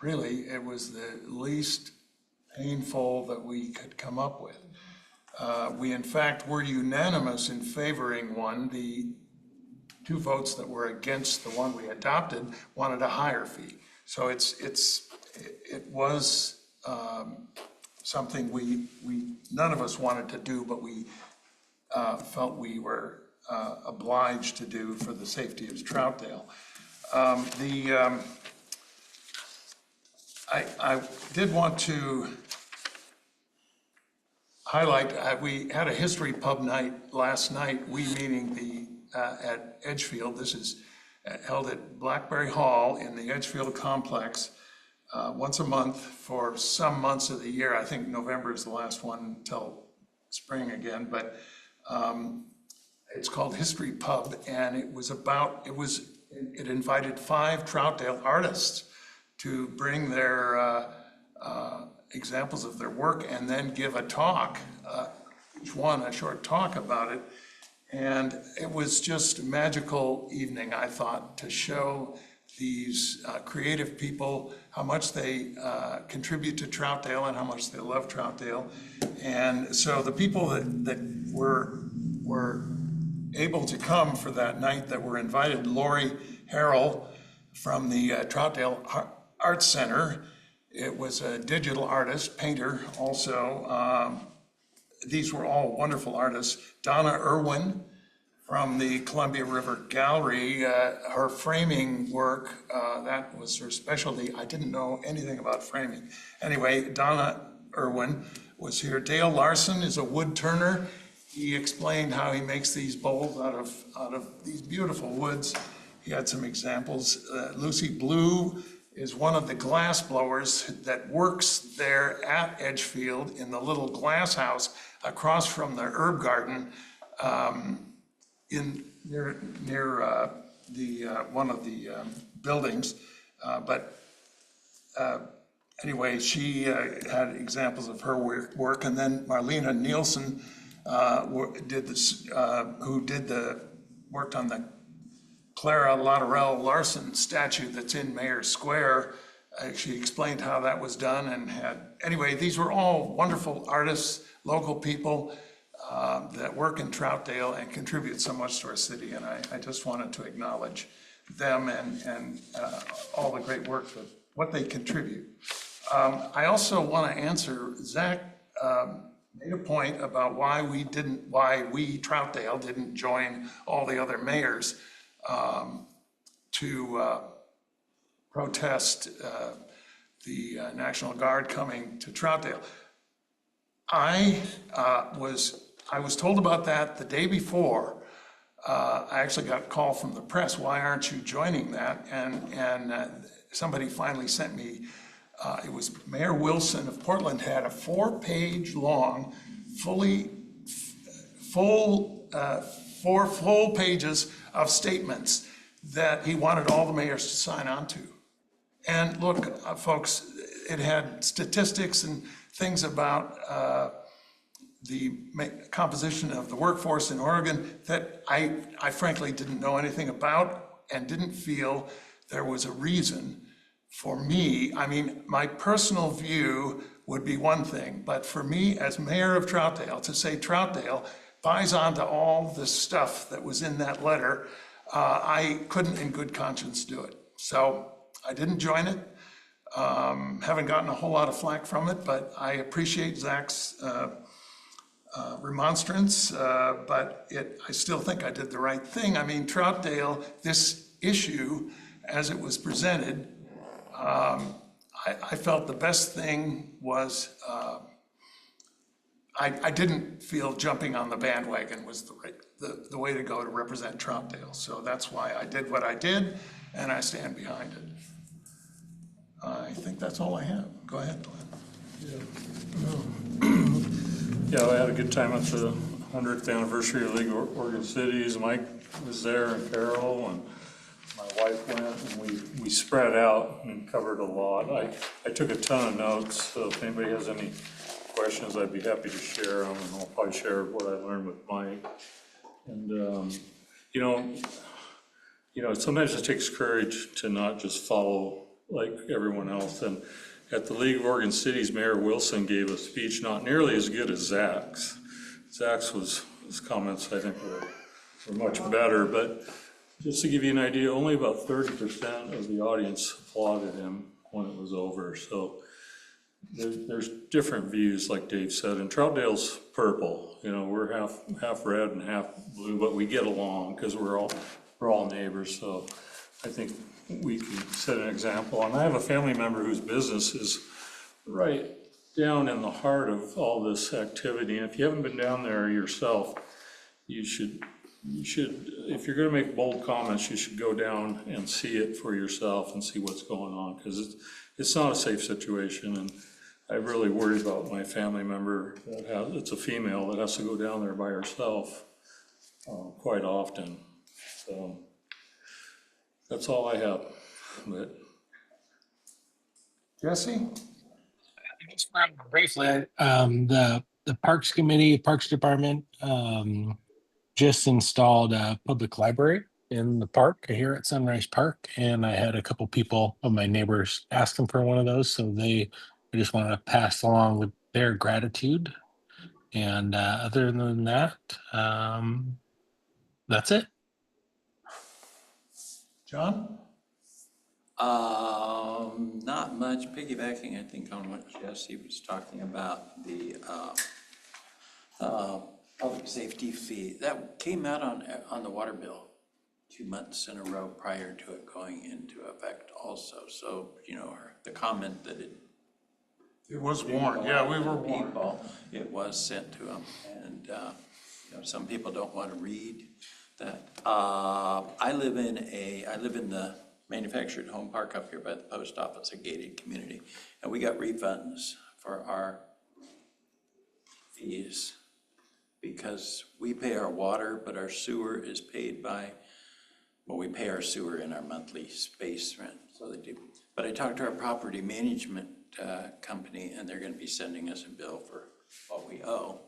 really it was the least painful that we could come up with. We in fact were unanimous in favoring one. The 2 votes that were against the one we adopted wanted a higher fee. So it was something we none of us wanted to do, but we felt we were obliged to do for the safety of Troutdale. I did want to highlight, we had a history pub night last night, we meaning at Edgefield. This is held at Blackberry Hall in the Edgefield complex once a month for some months of the year. I think November is the last one until spring again, but it's called History Pub, and it invited 5 Troutdale artists to bring their examples of their work and then give a talk, each one a short talk about it. And it was just a magical evening, I thought, to show these creative people how much they contribute to Troutdale and how much they love Troutdale. And so the people that were able to come for that night that were invited, Lori Harrell from the Troutdale Arts Center. It was a digital artist, painter also. These were all wonderful artists. Donna Irwin from the Columbia River Gallery, her framing work, that was her specialty. I didn't know anything about framing. Anyway, Donna Irwin was here. Dale Larson is a wood turner. He explained how he makes these bowls out of these beautiful woods. He had some examples. Lucy Blue is one of the glass blowers that works there at Edgefield in the little glass house across from the herb garden near one of the buildings. Anyway, she had examples of her work, and then Marlena Nielsen worked on the Clara Lotterell Larson statue that's in Mayor Square. She explained how that was done, and anyway, these were all wonderful artists, local people that work in Troutdale and contribute so much to our city, and I just wanted to acknowledge them and all the great work that what they contribute. I also want to answer, Zach made a point about why we, Troutdale, didn't join all the other mayors to protest the National Guard coming to Troutdale. I was told about that the day before. I actually got a call from the press, why aren't you joining that? And somebody finally sent me, it was Mayor Wilson of Portland had a 4-page long, four full pages of statements that he wanted all the mayors to sign on to. And look, folks, it had statistics and things about the composition of the workforce in Oregon that I frankly didn't know anything about and didn't feel there was a reason for me. I mean, my personal view would be one thing, but for me as mayor of Troutdale, to say Troutdale buys onto all the stuff that was in that letter, I couldn't in good conscience do it. So I didn't join it. Haven't gotten a whole lot of flack from it, but I appreciate Zach's remonstrance, but I still think I did the right thing. I mean, Troutdale, this issue, as it was presented, I felt the best thing was, I didn't feel jumping on the bandwagon was the way to go to represent Troutdale. So that's why I did what I did, and I stand behind it. I think that's all I have. Go ahead, Glenn. Yeah, I had a good time at the 100th anniversary of League of Oregon Cities. Mike was there and Carol and my wife went, and we spread out and covered a lot. I took a ton of notes, so if anybody has any questions, I'd be happy to share them, and I'll probably share what I learned with Mike. And you know, sometimes it takes courage to not just follow like everyone else. And at the League of Oregon Cities, Mayor Wilson gave a speech not nearly as good as Zach's. His comments, I think, were much better, but just to give you an idea, only about 30% of the audience applauded him when it was over. So there's different views, like Dave said, and Troutdale's purple. You know, we're half red and half blue, but we get along because we're all neighbors. So I think we can set an example. And I have a family member whose business is right down in the heart of all this activity. And if you haven't been down there yourself, you should, if you're gonna make bold comments, you should go down and see it for yourself and see what's going on, because it's not a safe situation. And I really worry about my family member it's a female that has to go down there by herself quite often. So that's all I have. But Jesse? Just briefly, the Parks Committee, Parks Department, just installed a public library in the park here at Sunrise Park, and I had a couple people of my neighbors ask them for one of those, so I just want to pass along with their gratitude. And other than that, that's it. John? Not much. Piggybacking, I think, on what Jesse was talking about, the public safety fee. That came out on the water bill 2 months in a row prior to it going into effect also. So, you know, the comment that it was warned. Yeah, we were warned. It was sent to them. And, you know, some people don't want to read that. I live in the manufactured home park up here by the post office, a gated community, and we got refunds for our fees because we pay our water, but our sewer is paid by, well, we pay our sewer in our monthly space rent, so they do. But I talked to our property management company, and they're going to be sending us a bill for what we owe.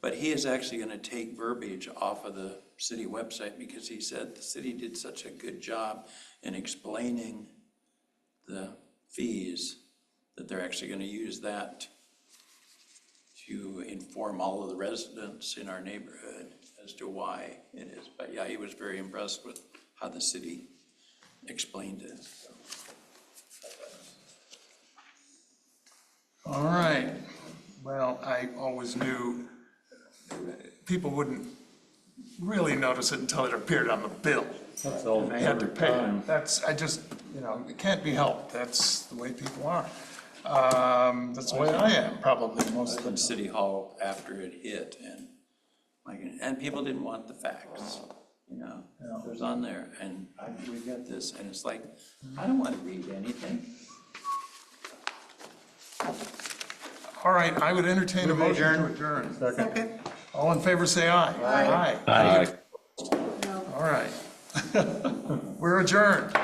But he is actually going to take verbiage off of the city website because he said the city did such a good job in explaining the fees that they're actually going to use that to inform all of the residents in our neighborhood as to why it is. But yeah, he was very impressed with how the city explained it. All right. Well, I always knew people wouldn't really notice it until it appeared on the bill. That's all And they had to every pay time. it. That's, I just, it can't be helped. That's the way people are. That's the way I am, probably most I was of the in time. City Hall after it hit, and and people didn't want the facts, it was on there, and we got this, and it's like, I don't want to read anything. All right, I would entertain a Move motion to adjourn. adjourn. Second. All in favor, say aye. Aye. Aye. Aye. All right. We're adjourned.